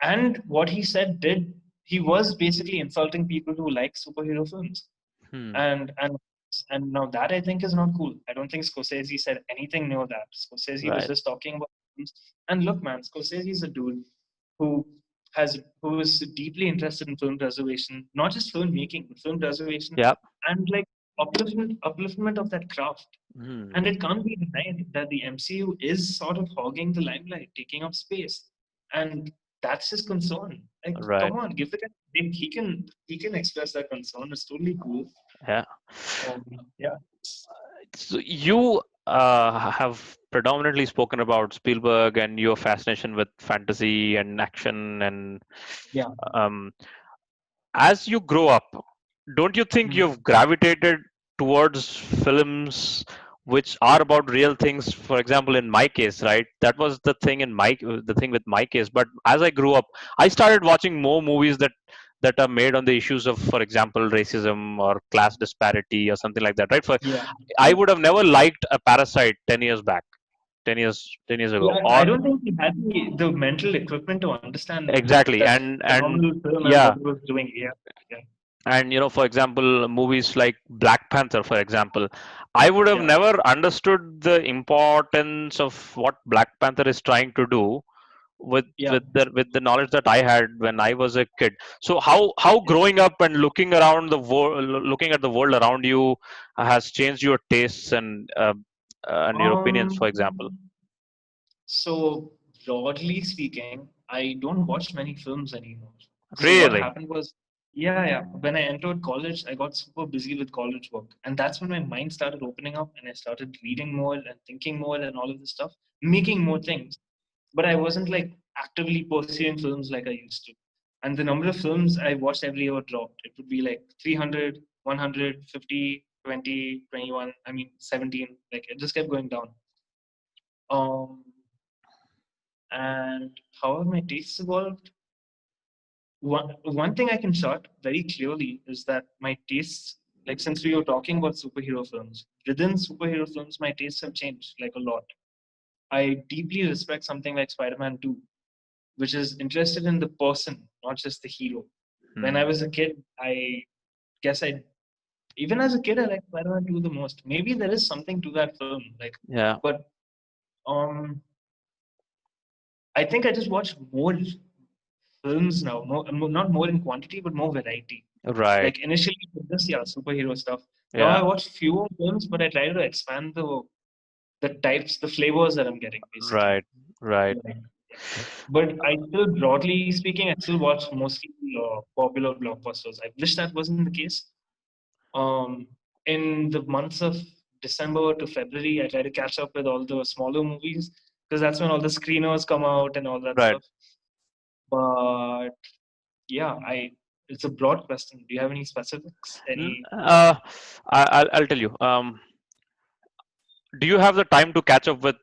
And what he said he was basically insulting people who like superhero films. Hmm. And now that I think is not cool. I don't think Scorsese said anything near that. Scorsese was Right. just talking about films. And look, man, Scorsese is a dude who who is deeply interested in film preservation, not just filmmaking, but film preservation Yeah. and like upliftment of that craft. Hmm. And it can't be denied that the MCU is sort of hogging the limelight, taking up space. And that's his concern. Like, come Right. on, give the guy he can express that concern. It's totally cool. Yeah. Yeah. So you have predominantly spoken about Spielberg and your fascination with fantasy and action, and Yeah. um, as you grow up, don't you think Mm. you've gravitated towards films which are about real things? For example, in my case, right, that was the thing with my case. But as I grew up, I started watching more movies that are made on the issues of, for example, racism or class disparity or something like that, right? For Yeah. I would have never liked a Parasite 10 years back, 10 years Yeah, ago, I or don't think he had the mental equipment to understand exactly, that and phenomenal film and yeah, what it was doing. Yeah. Yeah. and for example, movies like Black Panther, for example, I would have Yeah. never understood the importance of what Black Panther is trying to do with Yeah. with the knowledge that I had when I was a kid. So how Yeah. growing up and looking around the world, looking at the world around you, has changed your tastes and your opinions, for example. So broadly speaking, I don't watch many films anymore. So what Really? happened was, yeah. When I entered college, I got super busy with college work, and that's when my mind started opening up, and I started reading more and thinking more and all of this stuff, making more things. But I wasn't like actively pursuing films like I used to. And the number of films I watched every year dropped. It would be like 300, 100, 50, 20, 21. I mean, 17. Like it just kept going down. Um, and how have my tastes evolved? One thing I can chart very clearly is that my tastes, like since we were talking about superhero films, within superhero films, my tastes have changed like a lot. I deeply respect something like Spider-Man 2, which is interested in the person, not just the hero. When Hmm. I was a kid, I guess I even as a kid I liked Spider-Man 2 the most. Maybe there is something to that film, like, Yeah. but um, I think I just watch more films now, not more in quantity, but more variety. Right. Like initially, it was just yeah, superhero stuff. Now Yeah. I watch fewer films, but I try to expand the types, the flavors that I'm getting, basically. Right. Right. Like, but I still, broadly speaking, I still watch mostly popular blockbusters. I wish that wasn't the case. Um, in the months of December to February, I try to catch up with all the smaller movies because that's when all the screeners come out and all that Right. stuff. But yeah, I it's a broad question. Do you have any specifics? N- Any? Uh, I'll tell you. Do you have the time to catch up with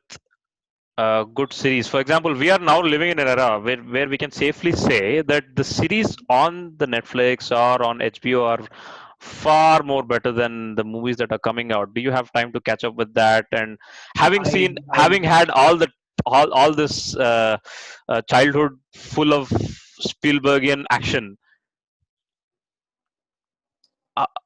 good series? For example, we are now living in an era where we can safely say that the series on the Netflix or on HBO are far more better than the movies that are coming out. Do you have time to catch up with that? And I having had all this childhood full of Spielbergian action,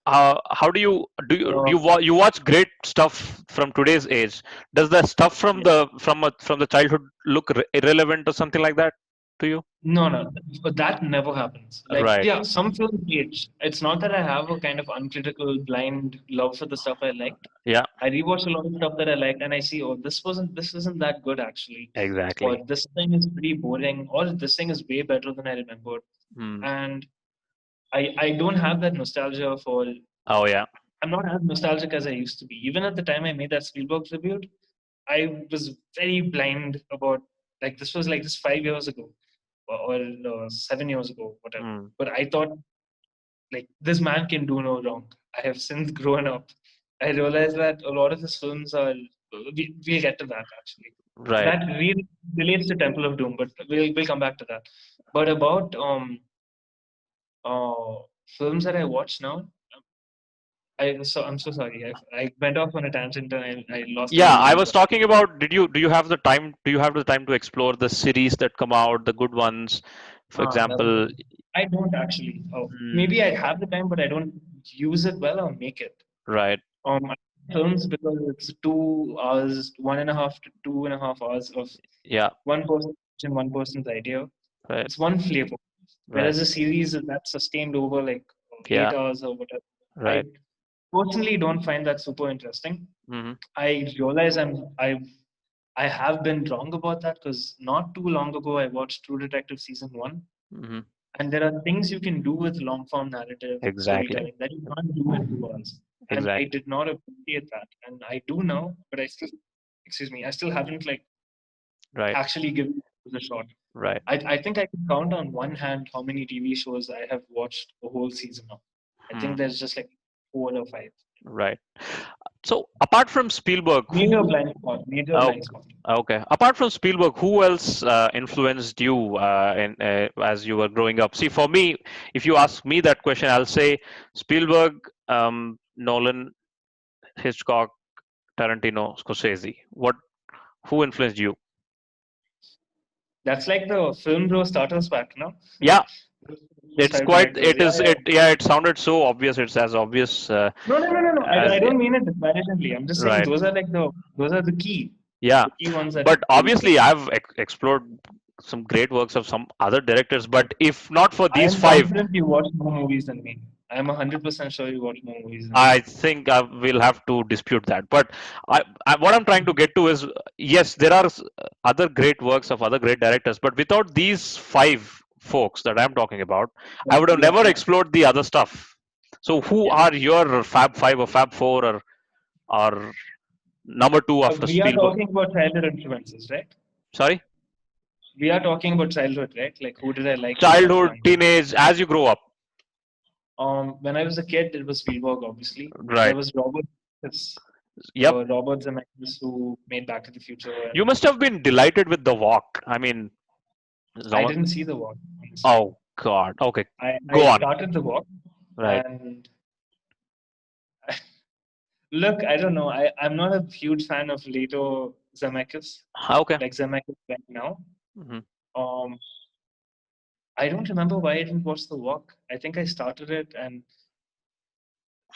how do uh, you watch great stuff from today's age? Does the stuff from yeah. the childhood look irrelevant or something like that to you? No, but that never happens. Like, Right. yeah, some films age. It's not that I have a kind of uncritical, blind love for the stuff I liked. Yeah. I rewatch a lot of stuff that I liked, and I see, oh, this isn't that good actually, or Exactly. this thing is pretty boring, or this thing is way better than I remembered. Hmm. And I don't have that nostalgia for. Oh yeah. I'm not as nostalgic as I used to be. Even at the time I made that Spielberg tribute, I was very blind about like this was like just 5 years ago or 7 years ago, whatever. Hmm. But I thought like this man can do no wrong. I have since grown up. I realized that a lot of his films are. We'll get to that actually. Right. That really relates to Temple of Doom, but we'll come back to that. But about uh films that I watch now, I'm so sorry. I went off on a tangent and I lost my Yeah, I original was question. talking about. Do you have the time? Do you have the time to explore the series that come out, the good ones? For That's a good example. one. I don't actually. Oh, Hmm. maybe I have the time, but I don't use it well or make it. Right. I like films because it's 2 hours, 1.5 to 2.5 hours of Yeah. one person and one person's idea. Right. It's one flavor. Right. Whereas a series that's sustained over like Yeah. 8 hours or whatever. I Right. personally don't find that super interesting. Hmm. I realize I have been wrong about that because not too long ago I watched True Detective season 1, Hmm. and there are things you can do with long form narrative Exactly. storytelling that you can't do in 2 hours. And I Exactly. did not appreciate that. And I do now, but excuse me, I still haven't like Right. actually given it a shot. Right. I think I can count on one hand how many TV shows I have watched a whole season of. I Hmm. think there's just like 4 or 5. Right. So apart from Spielberg, Major blind spot, major oh, blind spot. okay. Apart from Spielberg, who else influenced you as you were growing up? See, for me, if you ask me that question, I'll say Spielberg, Nolan, Hitchcock, Tarantino, Scorsese. Who influenced you? That's like the film bro starters pack, no? Yeah, Those it's five quite. directors. It Yeah, is. yeah. It sounded so obvious. It's as obvious No. I as don't mean it disparagingly. I'm just saying right. those are the Yeah, the key ones that but really obviously I've explored some great works of some other directors. But if not for I these am five, confident you watch more movies than me. I'm 100% sure you watch more movies than I me. think I will have to dispute that. But what I'm trying to get to is, yes, there are other great works of other great directors, but without these five folks that I'm talking about, I would have Yeah, never yeah, explored the other stuff. So, who yeah. are your Fab Five or Fab Four or number two after We are Spielberg? talking about childhood influences, right? Sorry, We are talking about childhood, right? Like who did I like when I was childhood, younger? teenage, as you grow up, When I was a kid, it was Spielberg, obviously. There right? was Yep. Robert Zemeckis, who made Back to the Future, You and must have been delighted with The Walk. I mean, I someone. didn't see The Walk, honestly. Oh God. Okay, I go on. started The Walk, Right. and look, I don't know. I'm not a huge fan of later Zemeckis, Okay. like Zemeckis right now. Hmm. Um, I don't remember why I didn't watch The Walk. I think I started it, and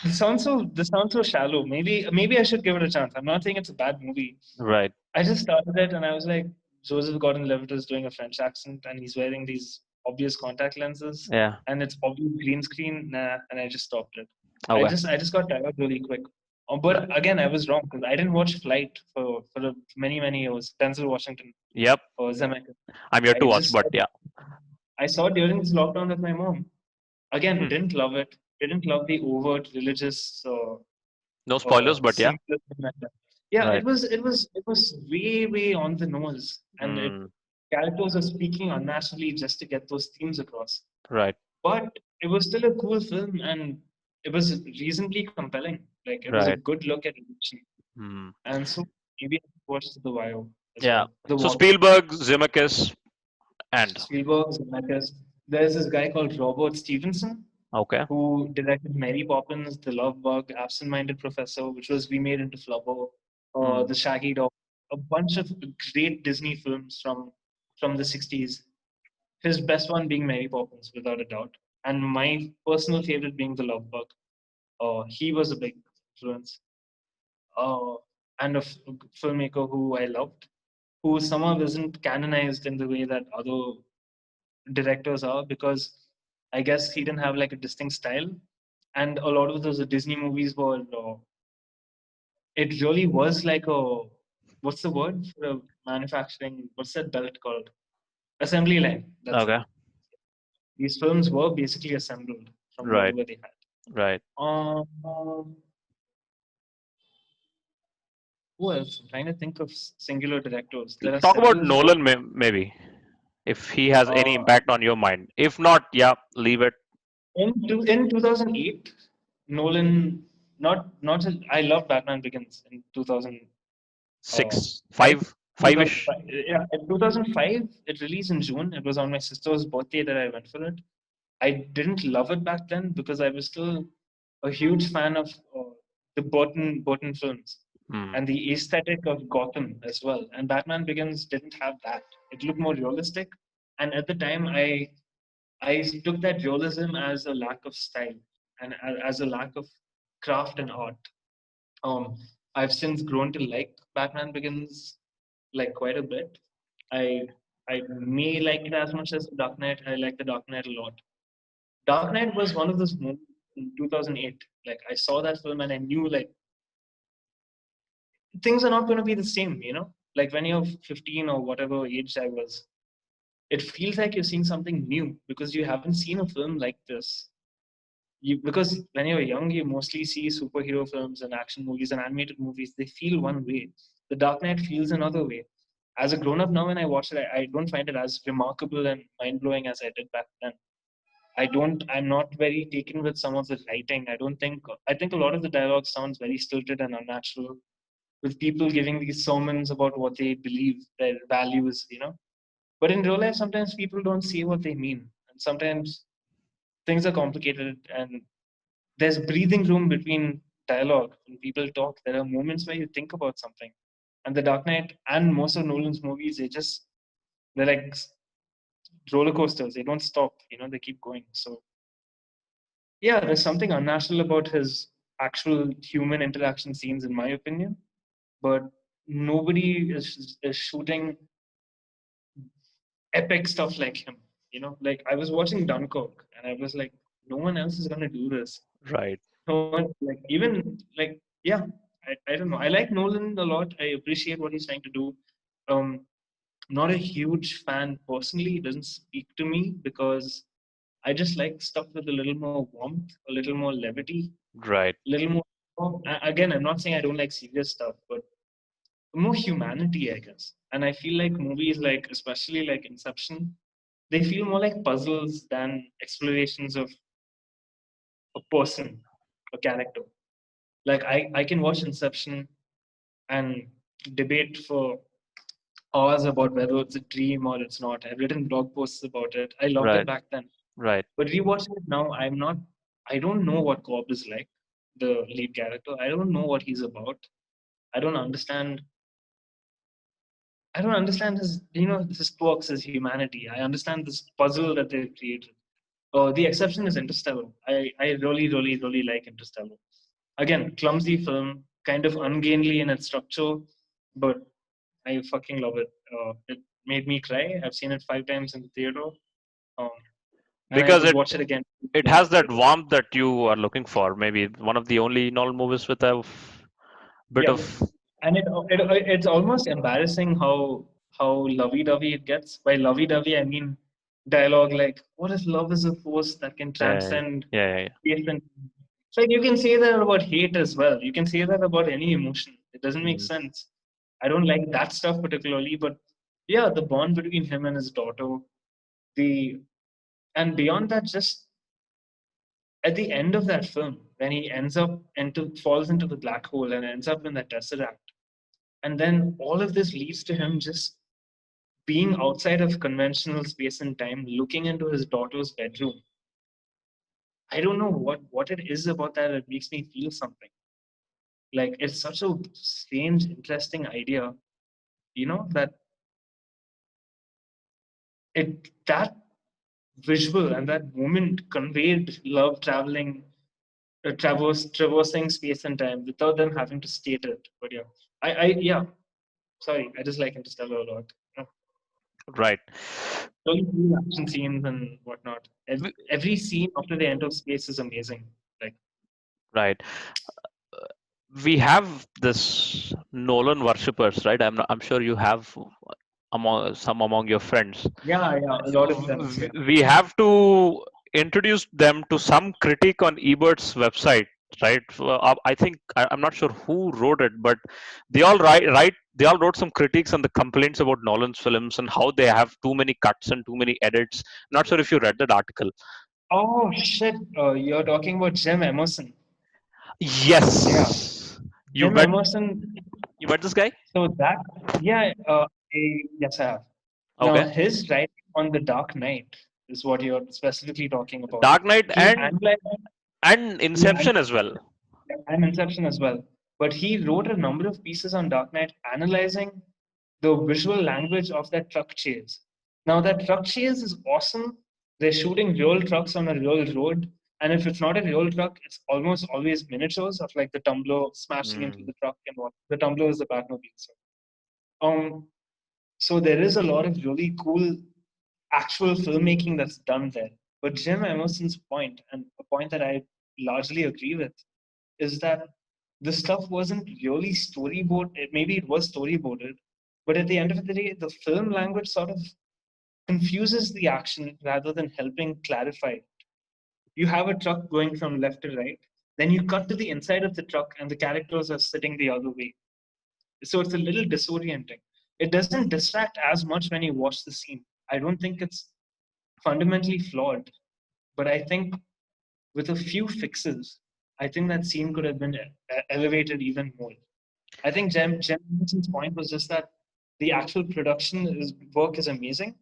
this sounds so shallow. Maybe I should give it a chance. I'm not saying it's a bad movie. Right. I just started it and I was like, Joseph Gordon-Levitt is doing a French accent and he's wearing these obvious contact lenses Yeah. and it's obvious green screen. Nah, and I just stopped it. I Okay. just I just got tired really quick. But Right. again, I was wrong because I didn't watch Flight for many years. Denzel Washington Yep. or Zemeckis. I'm here I to watch, just but yeah. I saw it during this lockdown with my mom. Again, Hmm. didn't love it. Didn't love the overt religious No spoilers, but yeah. symbolism like that. Yeah, Right. it was way on the nose, and it Mm, characters are speaking unnaturally just to get those themes across. right. But it was still a cool film, and it was reasonably compelling. Like it was a Right. good look at addiction, Hmm. and so maybe I watched The Wire as Yeah. well. The So Walk. Spielberg, Zemeckis, and Spielberg, Zemeckis. There's this guy called Robert Stevenson okay. who directed Mary Poppins, The Love Bug, Absent-Minded Professor, which was remade into Flubber, Hmm. The Shaggy Dog, a bunch of great Disney films from the 60s. His best one being Mary Poppins, without a doubt, and my personal favorite being The Love Bug. He was a big influence, uh, and filmmaker who I loved, who somehow isn't canonized in the way that other directors are, because I guess he didn't have like a distinct style, and a lot of those Disney movies were. It really was like a, what's the word for a manufacturing? What's that belt called? Assembly line. That's it. Okay. These films were basically assembled from Right. whatever they had. Right. Um, who else? I'm trying to think of singular directors. There are Talk about several who are. Nolan, maybe, if he has any Uh, impact on your mind. If not, yeah, leave it. in 2008, Nolan. Not. I love Batman Begins in 2000. Six, Five, five ish. 2005. Yeah, in 2005, it released in June. It was on my sister's birthday that I went for it. I didn't love it back then because I was still a huge fan of the Burton films Hmm. and the aesthetic of Gotham as well. And Batman Begins didn't have that. It looked more realistic. And at the time, I took that realism as a lack of style and as a lack of craft and art. Um, I've since grown to like Batman Begins like quite a bit. I I may like it as much as The Dark Knight. I like The Dark Knight a lot. Dark Knight was one of those movies in 2008. Like I saw that film and I knew like things are not going to be the same. Like when you're 15 or whatever age I was, it feels like you're seeing something new because you haven't seen a film like this. Because when you're young, you mostly see superhero films and action movies and animated movies. They feel one way. The Dark Knight feels another way. As a grown up now, when I watch it, I don't find it as remarkable and mind blowing as I did back then. I'm not very taken with some of the writing. I think a lot of the dialogue sounds very stilted and unnatural, with people giving these sermons about what they believe, their values. But in real life, sometimes people don't see what they mean. And sometimes things are complicated and there's breathing room between dialogue. When people talk, there are moments where you think about something. And The Dark Knight and most of Nolan's movies, they're like roller coasters. They don't stop. They keep going. So yeah, there's something unnatural about his actual human interaction scenes, in my opinion. But nobody is shooting epic stuff like him. Like I was watching Dunkirk, and I was like, no one else is gonna do this. Right. No one, like even like yeah, I don't know. I like Nolan a lot. I appreciate what he's trying to do. Um, not a huge fan personally. It doesn't speak to me because I just like stuff with a little more warmth, a little more levity, Right. a little more. Again, I'm not saying I don't like serious stuff, but more humanity, I guess. And I feel like movies like, especially like Inception, they feel more like puzzles than explorations of a person, a character. Like I can watch Inception and debate for hours about whether it's a dream or it's not. I've written blog posts about it. I loved it Right. back then. Right. But rewatching it now, I don't know what Cobb is like, the lead character. I don't know what he's about. I don't understand I don't understand his, his quirks, his humanity. I understand this puzzle that they've created. The exception is Interstellar. I really, really, really like Interstellar. Again, clumsy film, kind of ungainly in its structure, but I fucking love it. It made me cry. I've seen it 5 times in the theater, um, and I Because would it watch it again it in the has that theater. warmth that you are looking for. Maybe one of the only Nolan movies with a bit Yeah, of and it's almost embarrassing how lovey-dovey it gets. By lovey-dovey, I mean dialogue like, "What if love is a force that can yeah, transcend yeah, yeah. space and?" It's like you can say that about hate as well. You can say that about any emotion. It doesn't make Mm. sense. I don't like that stuff particularly, but yeah, the bond between him and his daughter, the and beyond that, just at the end of that film, when he ends up into falls into the black hole and ends up in the tesseract, and then all of this leads to him just being outside of conventional space and time, looking into his daughter's bedroom. I don't know what it is about that that makes me feel something. Like it's such a strange, interesting idea, that that visual and that moment conveyed love traveling, traversing space and time without them having to state it. But yeah, yeah. Sorry, I just like Interstellar a lot. Right. Really cool action scenes and whatnot. We- Every scene after they enter space is amazing. Like, Right. We have this Nolan worshippers, right? I'm sure you have among some among your friends. yeah, yeah, a lot of them. Yeah. We have to introduce them to some critique on Ebert's website, right? I think I'm not sure who wrote it, but they all write. They all wrote some critiques on the complaints about Nolan's films and how they have too many cuts and too many edits. Not sure if you read that article. Oh shit! You're talking about Jim Emerson. Yeah, Yes, you Jim met Emerson. this guy. So that, yeah, yes, I have. Now, Okay, his writing on The Dark Knight is what you're specifically talking about. Dark Knight He analyzed, and he Inception as well. and Inception as well. But he wrote a number of pieces on Dark Knight analyzing the visual language of that truck chase. Now, that truck chase is awesome. They're shooting real trucks on a real road. And if it's not a real truck, it's almost always miniatures of like the tumbler smashing into Mm, the truck and what. The tumbler is the Batmobile. Um, so there is a lot of really cool actual filmmaking that's done there. But Jim Emerson's point, and a point that I largely agree with, is that the stuff wasn't really storyboard. Maybe it was storyboarded, but at the end of the day, the film language sort of confuses the action rather than helping clarify it. You have a truck going from left to right, then you cut to the inside of the truck, and the characters are sitting the other way. So it's a little disorienting. It doesn't distract as much when you watch the scene. I don't think it's fundamentally flawed, but I think with a few fixes, I think that scene could have been elevated even more. I think Jem Newson's point was just that the actual work is amazing,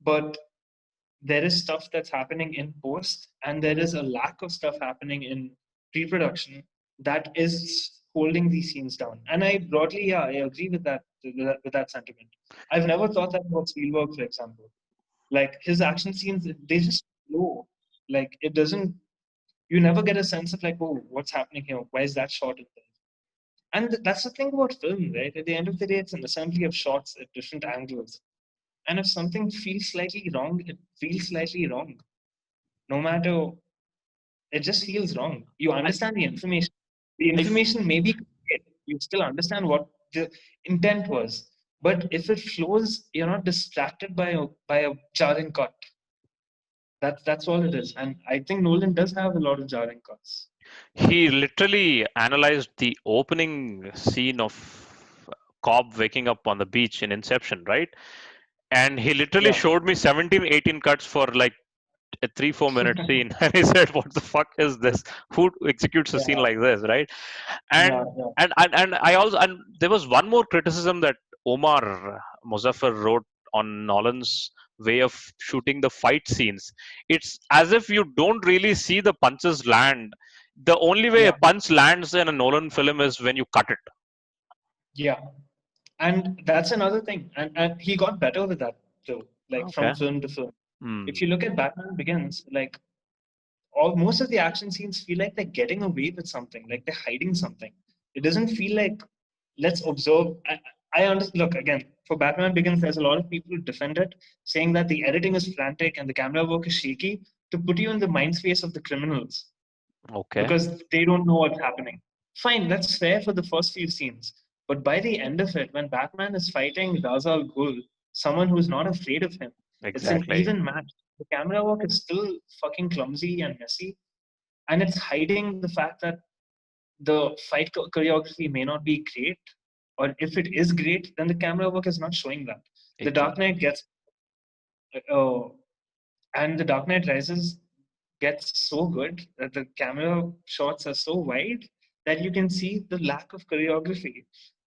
but there is stuff that's happening in post, and there is a lack of stuff happening in pre-production that is holding these scenes down. And I broadly, yeah, I agree with that sentiment. I've never thought that about Spielberg, for example. Like his action scenes, they just flow. Like it doesn't. You never get a sense of like, oh, what's happening here? Why is that shot at there? And that's the thing about film, right? At the end of the day, it's an assembly of shots at different angles. And if something feels slightly wrong, it feels slightly wrong. No matter. It just feels wrong. You I, understand the information. The if information may be correct. You still understand what the intent was. But if it flows, you're not distracted by a jarring cut. That's all it is. And I think Nolan does have a lot of jarring cuts. he literally analyzed the opening scene of Cobb waking up on the beach in Inception, right? And he literally Yeah. showed me 17, 18 cuts for like a 3, 4 minute scene. And he said, what the fuck is this? Who executes a scene Yeah. like this, right? Yeah. And Yeah. and I also, and there was one more criticism that Omar Muzaffar wrote on Nolan's way of shooting the fight scenes. It's as if you don't really see the punches land. The only way a Yeah. punch lands in a Nolan film is when you cut it. Yeah. And that's another thing. And he got better with that too, like from Okay. film to film. If Hmm. you look at Batman Begins, like all most of the action scenes feel like they're getting away with something, like they're hiding something. It doesn't feel like let's observe. I understand. Look again for Batman Begins. There's a lot of people who defend it, saying that the editing is frantic and the camera work is shaky to put you in the mind space of the criminals Okay. because they don't know what's happening. Fine, that's fair for the first few scenes, but by the end of it, when Batman is fighting Ra's al Ghul, someone who's not afraid of him, it's an Exactly. even match. The camera work is still fucking clumsy and messy, and it's hiding the fact that the fight choreography may not be great, or if it is great, then the camera work is not showing that. The Dark Exactly. Knight gets, uh, and the Dark Knight Rises gets so good that the camera shots are so wide that you can see the lack of choreography.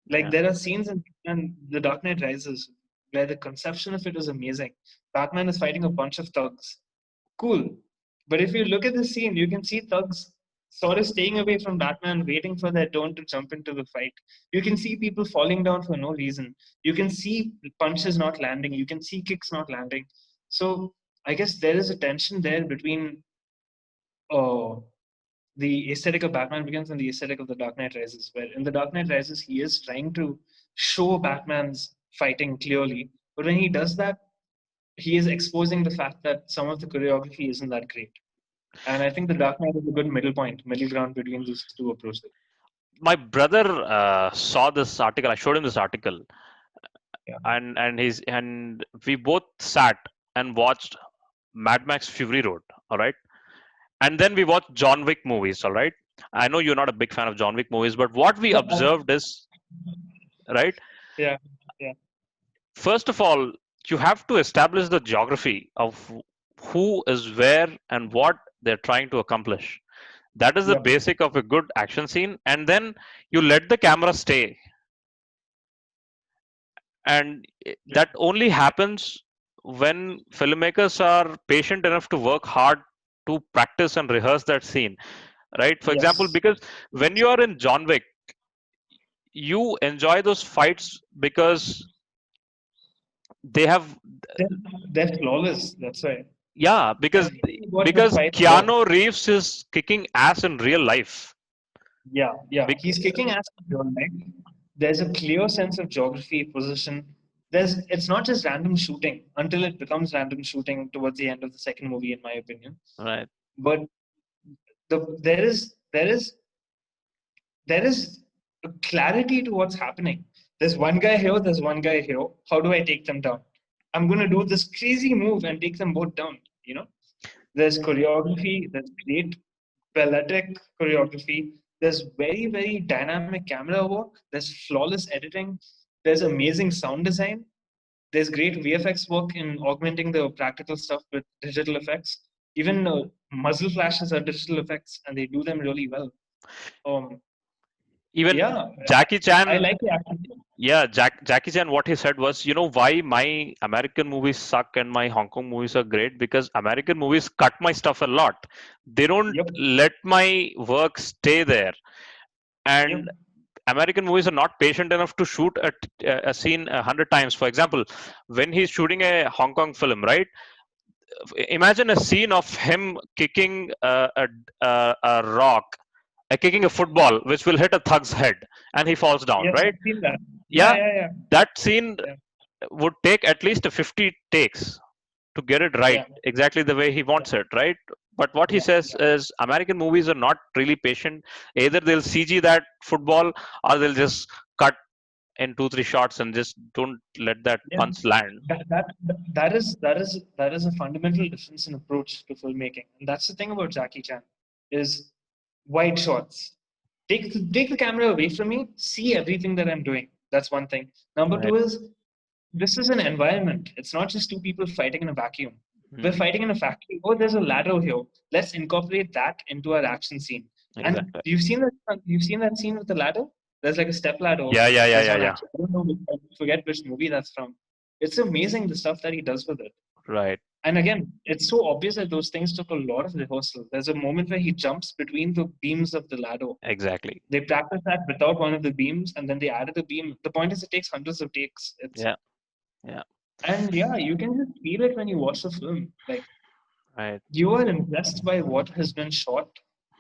Like Yeah. there are scenes in The Dark Knight Rises where the conception of it is amazing. Batman is fighting a bunch of thugs. Cool. But if you look at the scene, you can see thugs sort of staying away from Batman, waiting for their turn to jump into the fight. You can see people falling down for no reason. You can see punches not landing. You can see kicks not landing. So I guess there is a tension there between uh, the aesthetic of Batman Begins and the aesthetic of The Dark Knight Rises, where in The Dark Knight Rises, he is trying to show Batman's fighting clearly. But when he does that, he is exposing the fact that some of the choreography isn't that great. And I think The Dark Knight is a good middle point, middle ground between these two approaches. My brother saw this article. I showed him this article, Yeah. and we both sat and watched Mad Max Fury Road. All right, and then we watched John Wick movies. All right. I know you're not a big fan of John Wick movies, but what we observed is, right. Yeah. Yeah. First of all, you have to establish the geography of who is where and what they're trying to accomplish. That is the Yep. basic of a good action scene, and then you let the camera stay, and Yep. that only happens when filmmakers are patient enough to work hard to practice and rehearse that scene, right? For example, Yes. because when you are in John Wick, you enjoy those fights because they have, They're, they're flawless. That's why. yeah, And this is what the because fights were. Keanu Reeves is kicking ass in real life. Yeah. Yeah. Bec- He's kicking ass in real life. There's a clear sense of geography, position. It's not just random shooting until it becomes random shooting towards the end of the second movie, in my opinion. right. But there is a clarity to what's happening. There's one guy here, there's one guy here. How do I take them down? I'm going to do this crazy move and take them both down. You know, there's choreography, there's great balletic choreography, there's very, very dynamic camera work, there's flawless editing, there's amazing sound design, there's great VFX work in augmenting the practical stuff with digital effects. Even muzzle flashes are digital effects and they do them really well. Um, Even yeah, Jackie I Chan, like the action. yeah, Jackie Chan, what he said was, you know, why my American movies suck and my Hong Kong movies are great? Because American movies cut my stuff a lot. They don't Yep, let my work stay there. yep, And American movies are not patient enough to shoot a scene 100 times. For example, when he's shooting a Hong Kong film, right? Imagine a scene of him kicking a rock, kicking a football, which will hit a thug's head, and he falls down, yes, right? I've seen that. Yeah, Yeah, yeah, yeah, that scene yeah, would take at least 50 takes to get it right, yeah, exactly the way he yeah, wants it, right? But what he Yeah, says yeah, is American movies are not really patient. Either they'll CG that football, or they'll just cut in 2 3 shots and just don't let that yeah. punch land. That is a fundamental difference in approach to filmmaking, and that's the thing about Jackie Chan, is wide shots. Take the camera away from me, see everything that I'm doing. That's one thing. Number Right. two is, this is an environment. It's not just two people fighting in a vacuum. We're Hmm. fighting in a factory. Oh, there's a ladder here. Let's incorporate that into our action scene. And Exactly. you've seen that scene with the ladder. There's like a step ladder. Yeah, yeah, yeah, There's yeah, one yeah. action. I don't know. I forget which movie that's from. It's amazing the stuff that he does with it. Right. And again, it's so obvious that those things took a lot of rehearsal. There's a moment where he jumps between the beams of the ladder. Exactly. They practiced that without one of the beams, and then they added a beam. The point is, it takes hundreds of takes. It's Yeah. Yeah. And yeah, you can just feel it when you watch the film. Like, Right. you are impressed by what has been shot.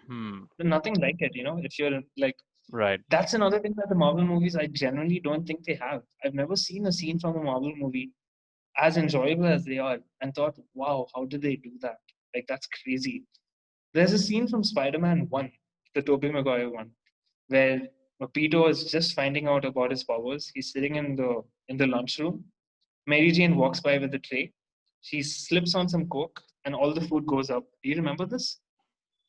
Hmm. There's nothing like it, if you're like, Right. that's another thing that the Marvel movies I genuinely don't think they have. I've never seen a scene from a Marvel movie as enjoyable as they are and thought, wow, how did they do that? Like, that's crazy. There's a scene from Spider-Man 1, the Tobey Maguire one, where Peter is just finding out about his powers. He's sitting in the lunchroom. Mary Jane walks by with a tray. She slips on some coke, and all the food goes up. Do you remember this?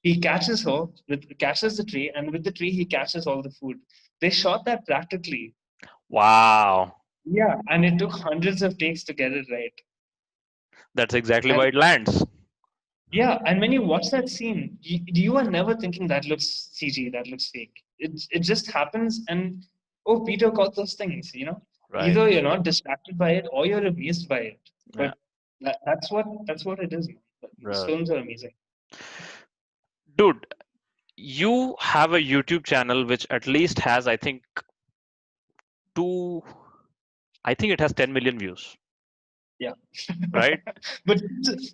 He catches the tray, and with the tray he catches all the food. They shot that practically. Wow. Yeah, and it took hundreds of takes to get it right. That's exactly And why it lands. yeah, and when you watch that scene, you are never thinking that looks CG, that looks fake. It just happens, and oh, Peter caught those things. Right. Either you're not distracted by it or you're amazed by it. Yeah. But that's what it is, man. These Right. films are amazing. Dude, you have a YouTube channel which at least has, I think, two. I think it has 10 million views. Yeah. Right. but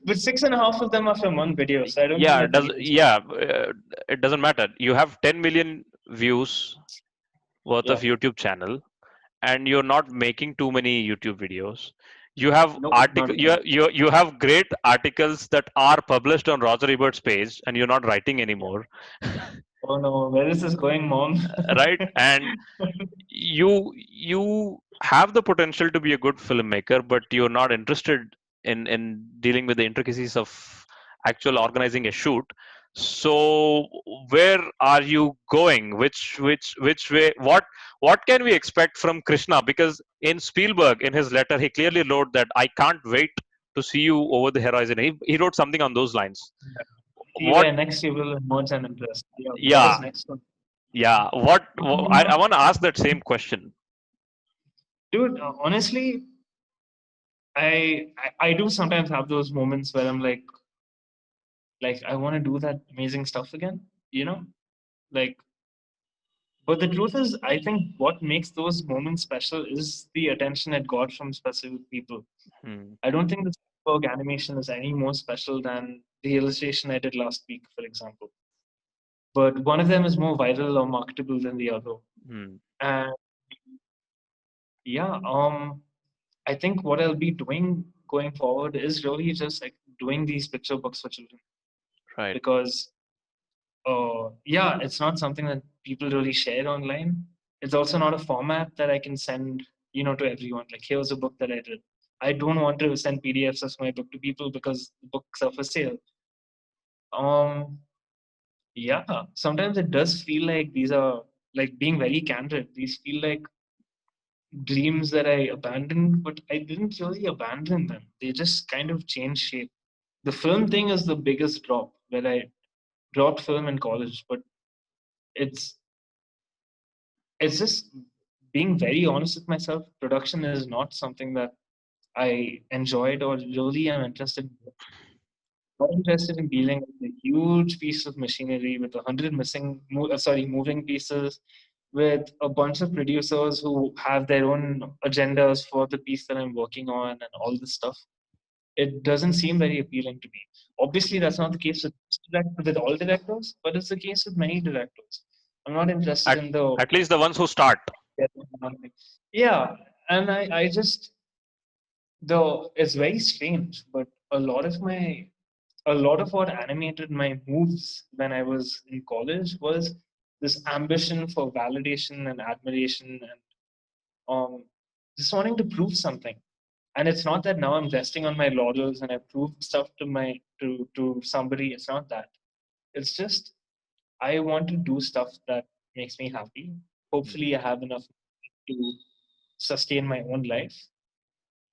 but 6.5 of them are from one video, so I don't think Yeah. that's even. It doesn't matter. You have 10 million views worth Yeah. of YouTube channel, and you're not making too many YouTube videos. You have No, not article. at all. You have great articles that are published on Roger Ebert's page, and you're not writing Yeah. anymore, Oh no, where is this going, mom? right? And you have the potential to be a good filmmaker, but you're not interested in dealing with the intricacies of actual organizing a shoot. So where are you going? Which way? What can we expect from Krishna? Because in Spielberg, in his letter, he clearly wrote that I can't wait to see you over the horizon. He wrote something on those lines. See What? where next you will emerge an interest. Yeah, what Yeah, is next one? yeah. I Um, want to ask that same question. Dude, honestly, I do sometimes have those moments where I'm like I want to do that amazing stuff again, you know? Like, but the truth is, I think what makes those moments special is the attention it got from specific people. Hmm. I don't think the Spielberg animation is any more special than the illustration I did last week, for example. But one of them is more viral or marketable than the other. Hmm. And yeah, I think what I'll be doing going forward is really just like doing these picture books for children, Right. because yeah, it's not something that people really share online. It's also not a format that I can send, to everyone. Like, here's a book that I did. I don't want to send PDFs of my book to people because the books are for sale. Um, yeah, sometimes it does feel like these are, like, being very candid. These feel like dreams that I abandoned, but I didn't really abandon them. They just kind of changed shape. The film thing is the biggest drop, where I dropped film in college, but it's it's just being very honest with myself. Production is not something that I enjoyed or really am interested in. Not interested in dealing with a huge piece of machinery with 100 moving pieces, with a bunch of producers who have their own agendas for the piece that I'm working on and all this stuff. It doesn't seem very appealing to me. Obviously, that's not the case with all directors, but it's the case with many directors. I'm not interested At in the. at least the ones who start. Yeah, and I just, though it's very strange, but a lot of my a lot of what animated my moves when I was in college was this ambition for validation and admiration and just wanting to prove something. And it's not that now I'm resting on my laurels and I proved stuff to somebody. It's not that. It's just I want to do stuff that makes me happy. Mm. Hopefully, I have enough to sustain my own life,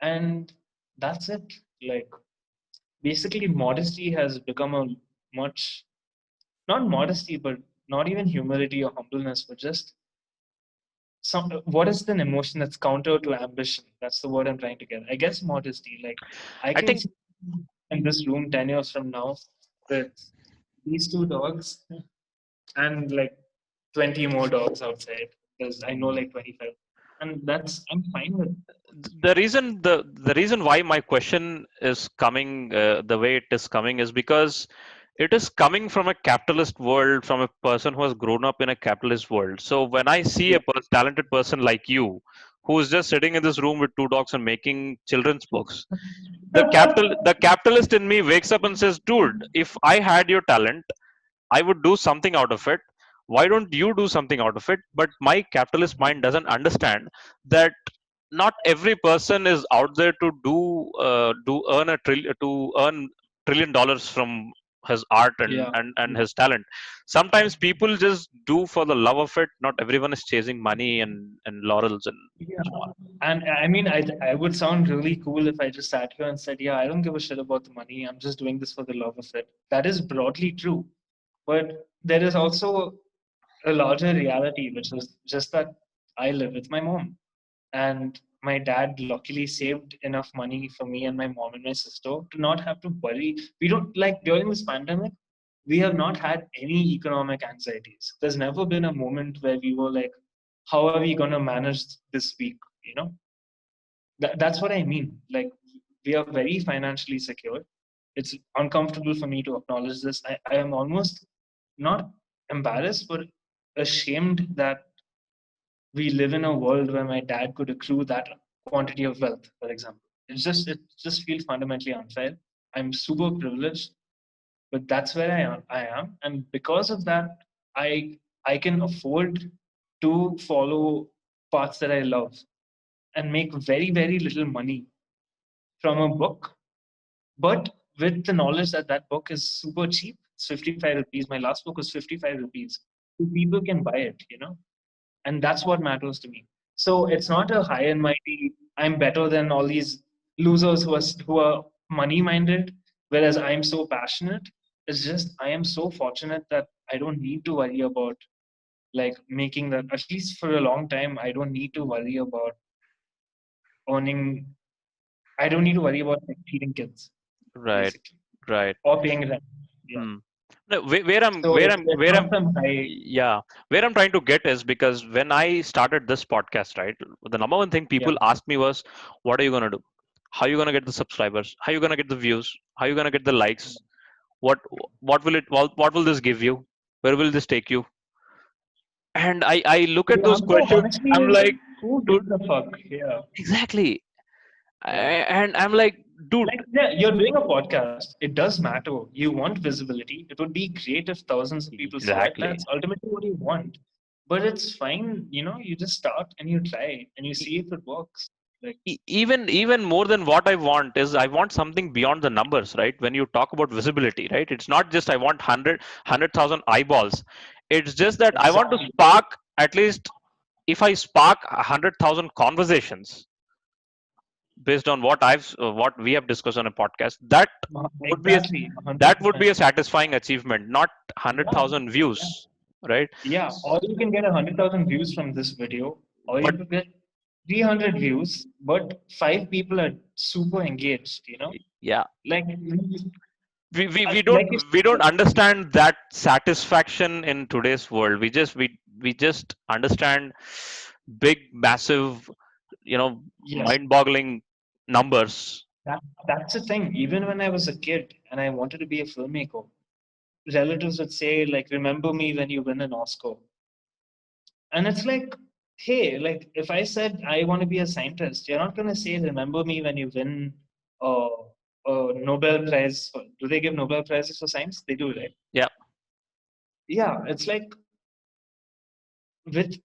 and that's it. Like basically, modesty has become a much not modesty, but not even humility or humbleness, but just some. What is an emotion that's counter to ambition? That's the word I'm trying to get. I guess modesty. Like I I can think see in this room 10 years from now with these two dogs and like 20 more dogs outside because I know mm, like 25. And that's, I'm fine with. the reason why my question is coming the way it is coming is because it is coming from a capitalist world, from a person who has grown up in a capitalist world. So when I see Yeah. a talented person like you, who is just sitting in this room with two dogs and making children's books, the capitalist in me wakes up and says, dude, if I had your talent, I would do something out of it. Why don't you do something out of it? But my capitalist mind doesn't understand that not every person is out there to earn $1 trillion from his art and, Yeah. and his talent. Sometimes people just do for the love of it. Not everyone is chasing money and laurels and Yeah. so on. And I mean, I would sound really cool if I just sat here and said, yeah, I don't give a shit about the money. I'm just doing this for the love of it. That is broadly true. But there is also a larger reality, which is just that I live with my mom. And my dad luckily saved enough money for me and my mom and my sister to not have to worry. We don't like during this pandemic, we have not had any economic anxieties. There's never been a moment where we were like, how are we going to manage this week? You know, that's what I mean. Like, we are very financially secure. It's uncomfortable for me to acknowledge this. I am almost not embarrassed, but ashamed that we live in a world where my dad could accrue that quantity of wealth, for example. It just feels fundamentally unfair. I'm super privileged, but that's where I am. And because of that, I can afford to follow paths that I love and make very, very little money from a book, but with the knowledge that that book is super cheap. It's 55 rupees. My last book was 55 rupees. So people can buy it, you know? And that's what matters to me. So it's not a high and mighty, I'm better than all these losers who are money minded, whereas I'm so passionate. It's just I am so fortunate that I don't need to worry about like making that, at least for a long time. I don't need to worry about earning, I don't need to worry about like, feeding kids, Right, basically, right. or paying rent. Yeah. Hmm. No, where I'm So where it's, I'm it's where not I'm some high. yeah, where I'm trying to get is because when I started this podcast, right, the number one thing Yeah. people asked me was, what are you gonna do? How are you gonna get the subscribers? How are you gonna get the views? How are you gonna get the likes? What what will this give you? Where will this take you? And I look at The those answer questions, honestly I'm is like, who dude, gives a fuck? Yeah. exactly. Yeah. And I'm like, dude, Like, yeah, you're doing a podcast. It does matter. You want visibility. It would be great if thousands of people saw it. exactly. That's ultimately what you want. But it's fine. You know, you just start and you try and you see if it works. Like, Even more than what I want is I want something beyond the numbers, right? When you talk about visibility, right, it's not just I want 100,000 eyeballs. It's just that I want to exactly. spark at least, if I spark 100,000 conversations based on what we have discussed on a podcast, would be a, Exactly. that would 100%. be a satisfying achievement, not Yeah. 100,000 Yeah. views, right? Yeah. Or you can get 100,000 views from this video, or you But could get 300 views, but five people are super engaged, you know? yeah, Like, we don't like you we don't said, understand that satisfaction in today's world. We just understand big, massive, yes, mind-boggling numbers. that's the thing. Even when I was a kid and I wanted to be a filmmaker, relatives would say, like, remember me when you win an Oscar. And it's like, hey, like, if I said I want to be a scientist, you're not going to say, remember me when you win Nobel Prize. Do they give Nobel Prizes for science? They do, right? Yeah. Yeah, it's like with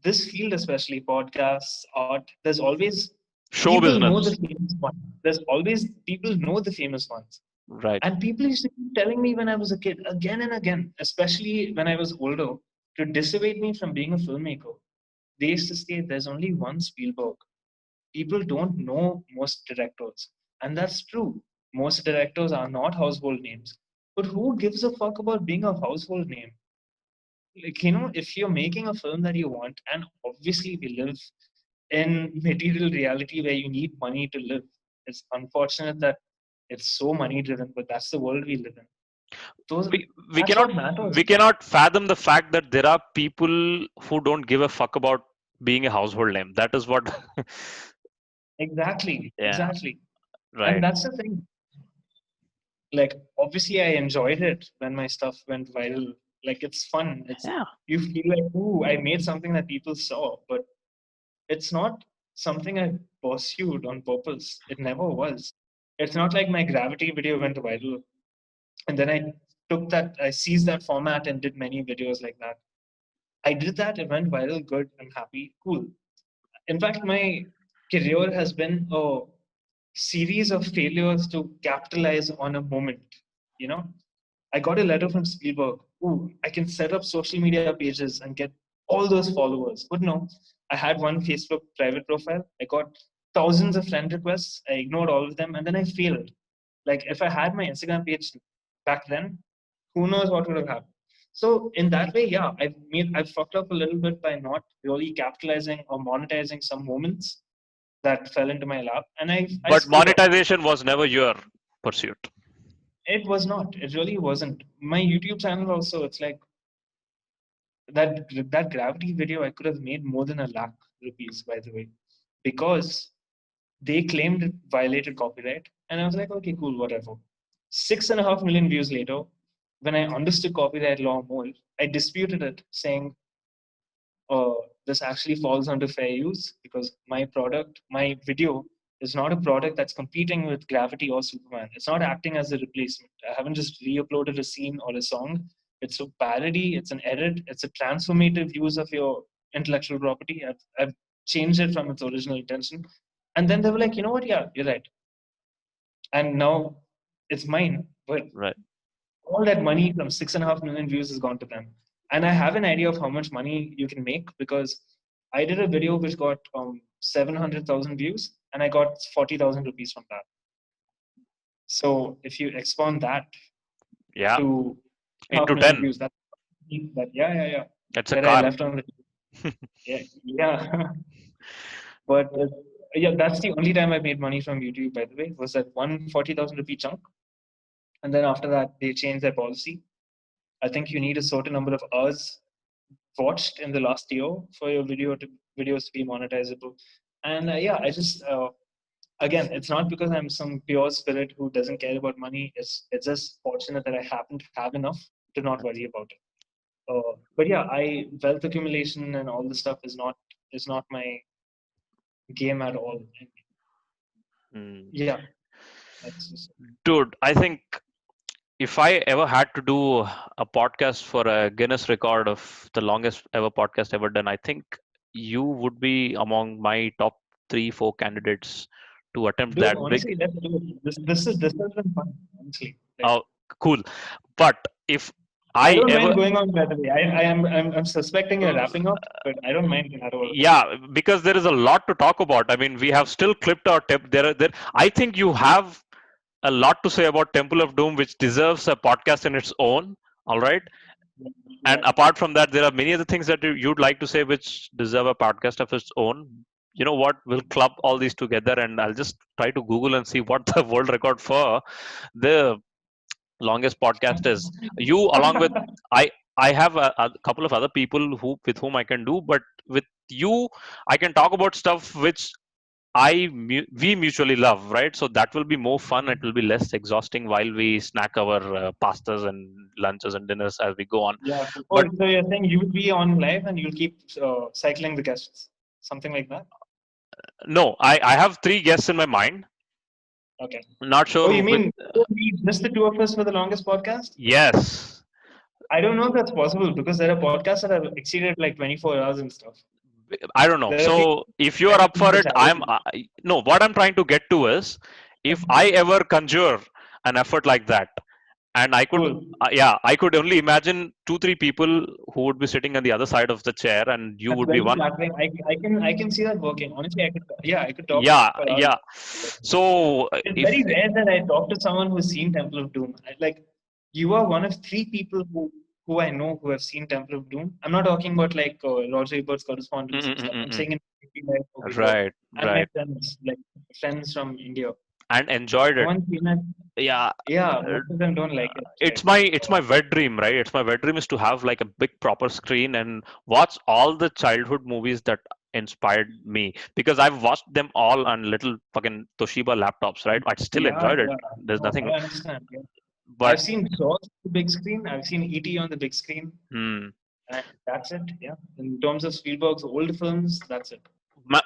this field, especially podcasts, art, there's always Show people know the business. famous ones. There's always people know the famous ones. Right. And people used to keep telling me when I was a kid, again and again, especially when I was older, to dissuade me from being a filmmaker. They used to say there's only one Spielberg. People don't know most directors. And that's true. Most directors are not household names. But who gives a fuck about being a household name? Like, if you're making a film that you want, and obviously we live in material reality where you need money to live. It's unfortunate that it's so money driven, but that's the world we live in. Those we we That's cannot what matters. we cannot fathom the fact that there are people who don't give a fuck about being a household name. That is what. Exactly, Yeah. exactly. And Right. that's the thing. Like, obviously, I enjoyed it when my stuff went viral. Like, it's fun. Yeah. You feel like, ooh, I made something that people saw, but it's not something I pursued on purpose. It never was. It's not like my Gravity video went viral and then I seized that format and did many videos like that. I did that, it went viral, good, I'm happy, cool. In fact, my career has been a series of failures to capitalize on a moment. You know, I got a letter from Spielberg. Ooh, I can set up social media pages and get all those followers. But no, I had one Facebook private profile. I got thousands of friend requests. I ignored all of them and then I failed. Like if I had my Instagram page back then, who knows what would have happened. So in that way, yeah, I've fucked up a little bit by not really capitalizing or monetizing some moments that fell into my lap, and I But screwed up. monetization was never your pursuit. It was not. It really wasn't. My YouTube channel also. It's like that gravity video. I could have made more than 1 lakh rupees, by the way, because they claimed it violated copyright, and I was like, okay, cool, whatever. 6.5 million views later, when I understood copyright law more, I disputed it, saying uh, this actually falls under fair use because my video, is not a product that's competing with Gravity or Superman. It's not acting as a replacement. I haven't just re-uploaded a scene or a song. It's a parody, it's an edit, it's a transformative use of your intellectual property. I've changed it from its original intention. And then they were like, you know what? Yeah, you're right. And now it's mine. But Right. all that money from 6.5 million views has gone to them. And I have an idea of how much money you can make because I did a video which got 700,000 views and I got 40,000 rupees from that. So if you expand that Yeah. to half Into million 10. views, that yeah. That's a That I car. left on the yeah. But yeah, that's the only time I made money from YouTube. By the way, was that 140,000 rupee chunk, and then after that they changed their policy. I think you need a certain number of hours watched in the last year for your videos to be monetizable. And yeah, I just again, it's not because I'm some pure spirit who doesn't care about money. It's just fortunate that I happen to have enough to not worry about it. But yeah, I wealth accumulation and all this stuff is not my game at all. And Mm. yeah, that's just Dude, I think if I ever had to do a podcast for a Guinness record of the longest ever podcast ever done, I think you would be among my top three, four candidates to attempt dude. that big. Honestly, let's do it. This has been fun. Honestly, like Oh, cool. But if I I don't ever, mind going on by the way. I'm suspecting you're wrapping up, but I don't mind at all. yeah, because there is a lot to talk about. I mean, we have still clipped our tip. There. I think you have a lot to say about Temple of Doom, which deserves a podcast in its own. All right. And Yeah. apart from that, there are many other things that you'd like to say which deserve a podcast of its own. You know what? We'll club all these together, and I'll just try to Google and see what the world record for the longest podcast is. You, along with I, I have a couple of other people who with whom I can do, but with you, I can talk about stuff which we mutually love, right? So that will be more fun. It will be less exhausting while we snack our pastas and lunches and dinners as we go on. Yeah. Oh, But so you're saying you'll be on live and you'll keep cycling the guests, something like that? no, I have three guests in my mind. Okay. Not Oh, sure you with. mean we just the two of us for the longest podcast? Yes, I don't know if that's possible because there are podcasts that have exceeded like 24 hours and stuff. I don't know. There are people So if you are trying up to beat for the it, I'm. challenge. No, what I'm trying to get to is, if I ever conjure an effort like that, and I could, Cool. yeah, I could only imagine 2 3 people who would be sitting on the other side of the chair, and you That's would be very one. flattering. I can see that working. Honestly, I could talk Yeah, for hours. yeah. So It's if very rare that I talk to someone who's seen Temple of Doom. Like, you are one of three people who I know who have seen Temple of Doom. I'm not talking about like Roger Ebert's Correspondence and stuff. I'm Mm-mm-mm-mm-mm. saying in daily life over here, Right, and my right, friends, like friends from India, and enjoyed no it. one's seen it. Yeah, Yeah, uh, most of them don't like it. it's Like, my wet dream, right? It's my wet dream is to have like a big proper screen and watch all the childhood movies that inspired me, because I've watched them all on little fucking Toshiba laptops, right? I still yeah, enjoyed it. yeah. There's No, nothing, I understand. Yeah. but I've seen Jaws on the big screen. I've seen E.T. on the big screen. hmm, And that's it. Yeah. In terms of Spielberg's old films, that's it.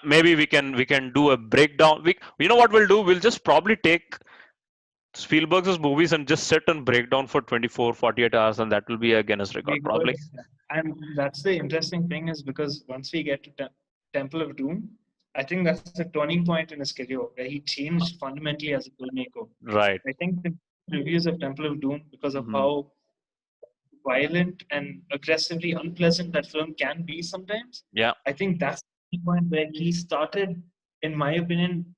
maybe we can do a breakdown. You know what we'll do? We'll just probably take Spielberg's movies and just sit and break down for 24, 48 hours, and that will be a Guinness record We could. probably. And that's the interesting thing is because once we get to Temple of Doom, I think that's a turning point in his career where he changed fundamentally as a filmmaker. Right. I think the reviews of Temple of Doom, because of Hmm. how violent and aggressively unpleasant that film can be sometimes, Yeah. I think that's the point where he started, in my opinion,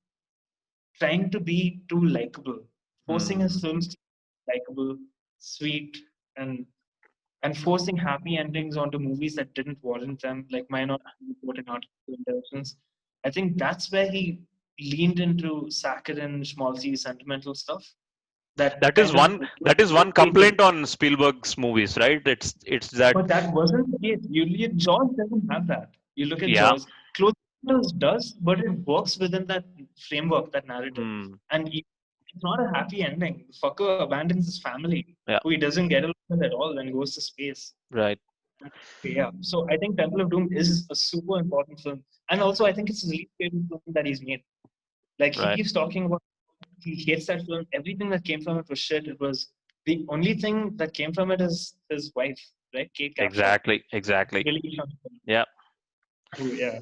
trying to be too likable, forcing his Hmm. films to be likable, sweet, and and forcing happy endings onto movies that didn't warrant them, like Minority Report and Artificial Intelligence. I think that's where he leaned into saccharine, schmaltzy, sentimental stuff that That is kind of one. That is one complaint on Spielberg's movies, right? It's that. but that wasn't the case. Jaws doesn't have that. You look at Yeah. Jaws. Close Encounters does, but it works within that framework, that narrative. Hmm. And it's not a happy ending. The fucker abandons his family, Yeah. who he doesn't get along with at all, and goes to space. Right. Yeah. So I think Temple of Doom is a super important film. And also, I think it's his least favorite film that he's made. Like, he Right. keeps talking about he hates that film. Everything that came from it was shit. It was the only thing that came from it is his wife, right? Kate Capshaw. Exactly. Exactly. Really, Yeah. oh, yeah.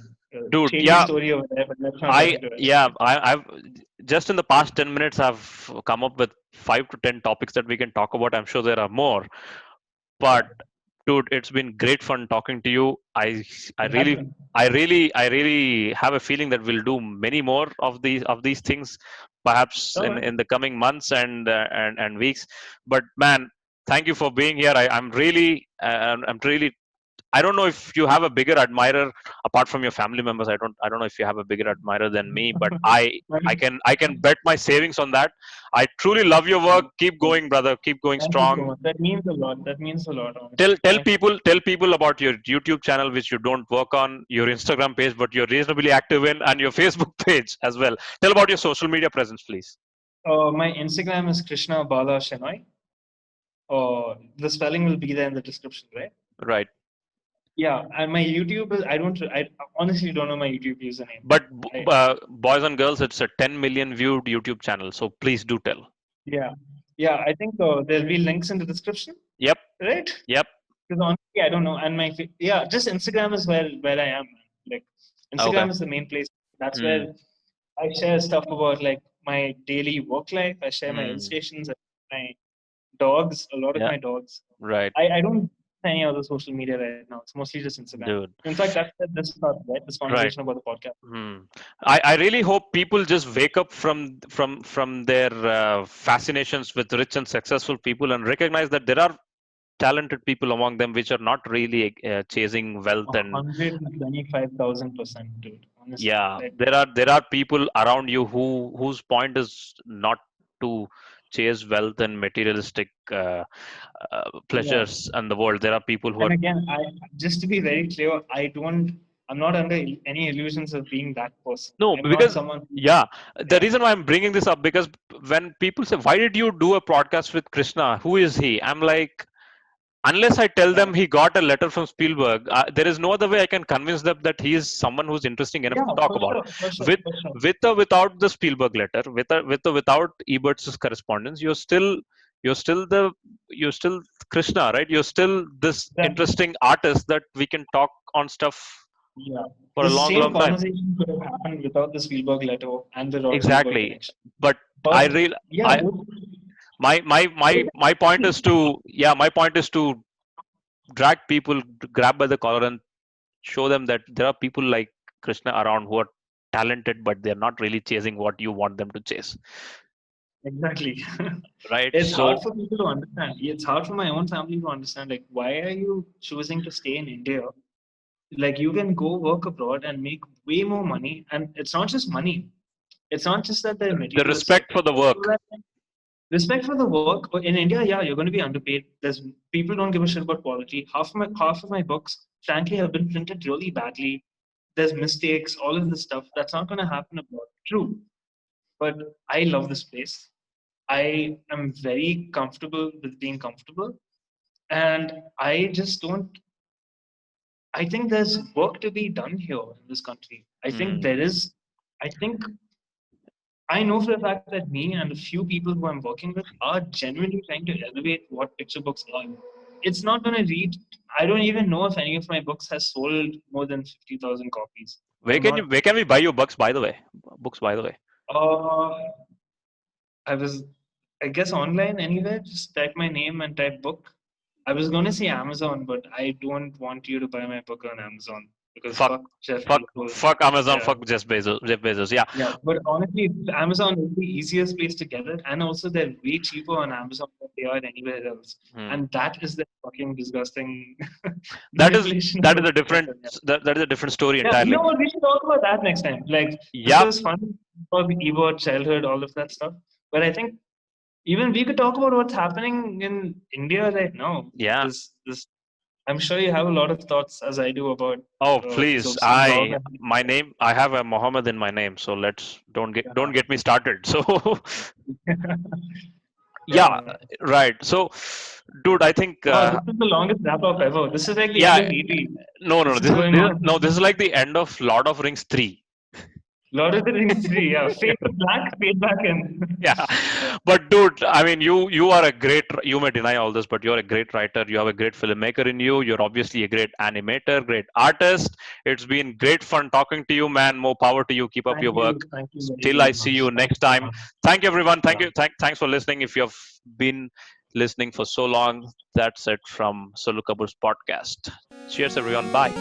Dude. Shady Yeah. story over there, but let's not get into it. I've just in the past 10 minutes I've come up with 5 to 10 topics that we can talk about. I'm sure there are more, Yeah. but dude, it's been great fun talking to you. I It has really been. I really have a feeling that we'll do many more of these things, perhaps All right. in the coming months and weeks. But man, thank you for being here. I'm really. I don't know if you have a bigger admirer apart from your family members. I don't know if you have a bigger admirer than me, but I can bet my savings on that. I truly love your work. Keep going, brother. Keep going Thank you so strong. much. That means a lot. That means a lot, tell honestly. tell Thank you. people tell people about your YouTube channel, which you don't work on, your Instagram page but you're reasonably active in, and your Facebook page as well. Tell about your social media presence, please. My Instagram is Krishna Bala Shenoi. The spelling will be there in the description, right? Right. Yeah, and my YouTube is I honestly don't know my YouTube username. But I, boys and girls, it's a 10 million viewed YouTube channel, so please do tell. yeah, yeah. I think there'll be links in the description, Yep. right? Yep. Because honestly, I don't know. And yeah, just Instagram is where I am. Like, Okay. Instagram is the main place. That's where Hmm. I share stuff about like my daily work life. I share my hill Hmm. stations, my dogs, a lot of Yeah. my dogs. Right. I don't use any other social media right now. It's mostly just Instagram. Dude. In fact, that's this part, right? This Right. conversation about the podcast. Hmm. I really hope people just wake up from their fascinations with rich and successful people and recognize that there are talented people among them which are not really chasing wealth and 125,000%, dude. Honestly, yeah, like, there are people around you whose point is not to chase wealth and materialistic yeah. pleasures in the world. There are people who And are again, I just to be very clear, I'm not under any illusions of being that person. no, I'm not because someone who, yeah, the yeah. reason why I'm bringing this up, because when people say, why did you do a podcast with Krishna, who is he? I'm like, unless I tell Yeah. them he got a letter from Spielberg, there is no other way I can convince them that he is someone who's interesting enough Yeah, to talk for about. sure, for sure, With for sure. or without the Spielberg letter, with or without Ebert's correspondence, you're still the you're still Krishna, right? You're still this Exactly. interesting artist that we can talk on stuff Yeah. for a The long, same long time. conversation could have happened without the Spielberg letter and the Roger Ebert Exactly. connection. But I But real yeah, I my point is to my point is to drag people, grab by the collar and show them that there are people like Krishna around who are talented, but they're not really chasing what you want them to chase, exactly. right? It's hard So for people to understand. It's hard for my own family to understand. Like, why are you choosing to stay in India? Like, you can go work abroad and make way more money. And it's not just money. It's not just that they're the materialistic. respect for It's the also work. that respect for the work. In India, yeah, you're going to be underpaid. There's people don't give a shit about quality. Half of my books, frankly, have been printed really badly. There's mistakes, all of this stuff. That's not going to happen abroad. True, but I love this place. I am very comfortable with being comfortable, and I just don't. I think there's work to be done here in this country. I think Hmm. there is. I think I know for a fact that me and a few people who I'm working with are genuinely trying to elevate what picture books are. It's not going to read. I don't even know if any of my books has sold more than 50,000 copies. I'm not. Where can we buy your books? By the way, books. By the way, Uh, I was, I guess, online anywhere. Just type my name and type book. I was going to say Amazon, but I don't want you to buy my book on Amazon because fuck, fuck Jeff fuck, Bezos. fuck Amazon, Yeah. fuck Jeff Bezos. Jeff Bezos. Yeah, Yeah, but honestly, Amazon is the easiest place to get it, and also they're way cheaper on Amazon than they are anywhere else. hmm. And that is the fucking disgusting that is manipulation of that a is a different person. Yeah. that is a different story Yeah, you entirely. know what? We should talk about that next time. Like this Yep. was fun for Ebert, childhood, all of that stuff. But I think even we could talk about what's happening in India right now. Yeah. This. I'm sure you have a lot of thoughts, as I do, about Oh, this please. blog. My name, I have a Mohammed in my name, so let's don't get me started. So, yeah, Yeah. right. So, dude, I think, Wow, this is the longest wrap up ever. This is like the end yeah, of ET. no, no, This no. is going No, on. this is like the end of Lord of Rings 3. Lord of the Rings 3, yeah. Fade to black, fade back in. Yeah, Yeah. but dude, I mean, you are a great. You may deny all this, but you're a great writer. You have a great filmmaker in you. You're obviously a great animator, great artist. It's been great fun talking to you, man. More power to you. Keep up your work. Thank you very, Till I very see much. you Thank next you so time. much. Thank you, everyone. Thank Yeah. you. Thanks for listening. If you've been listening for so long, that's it from Sollu Kaburz podcast. Cheers, everyone. Bye.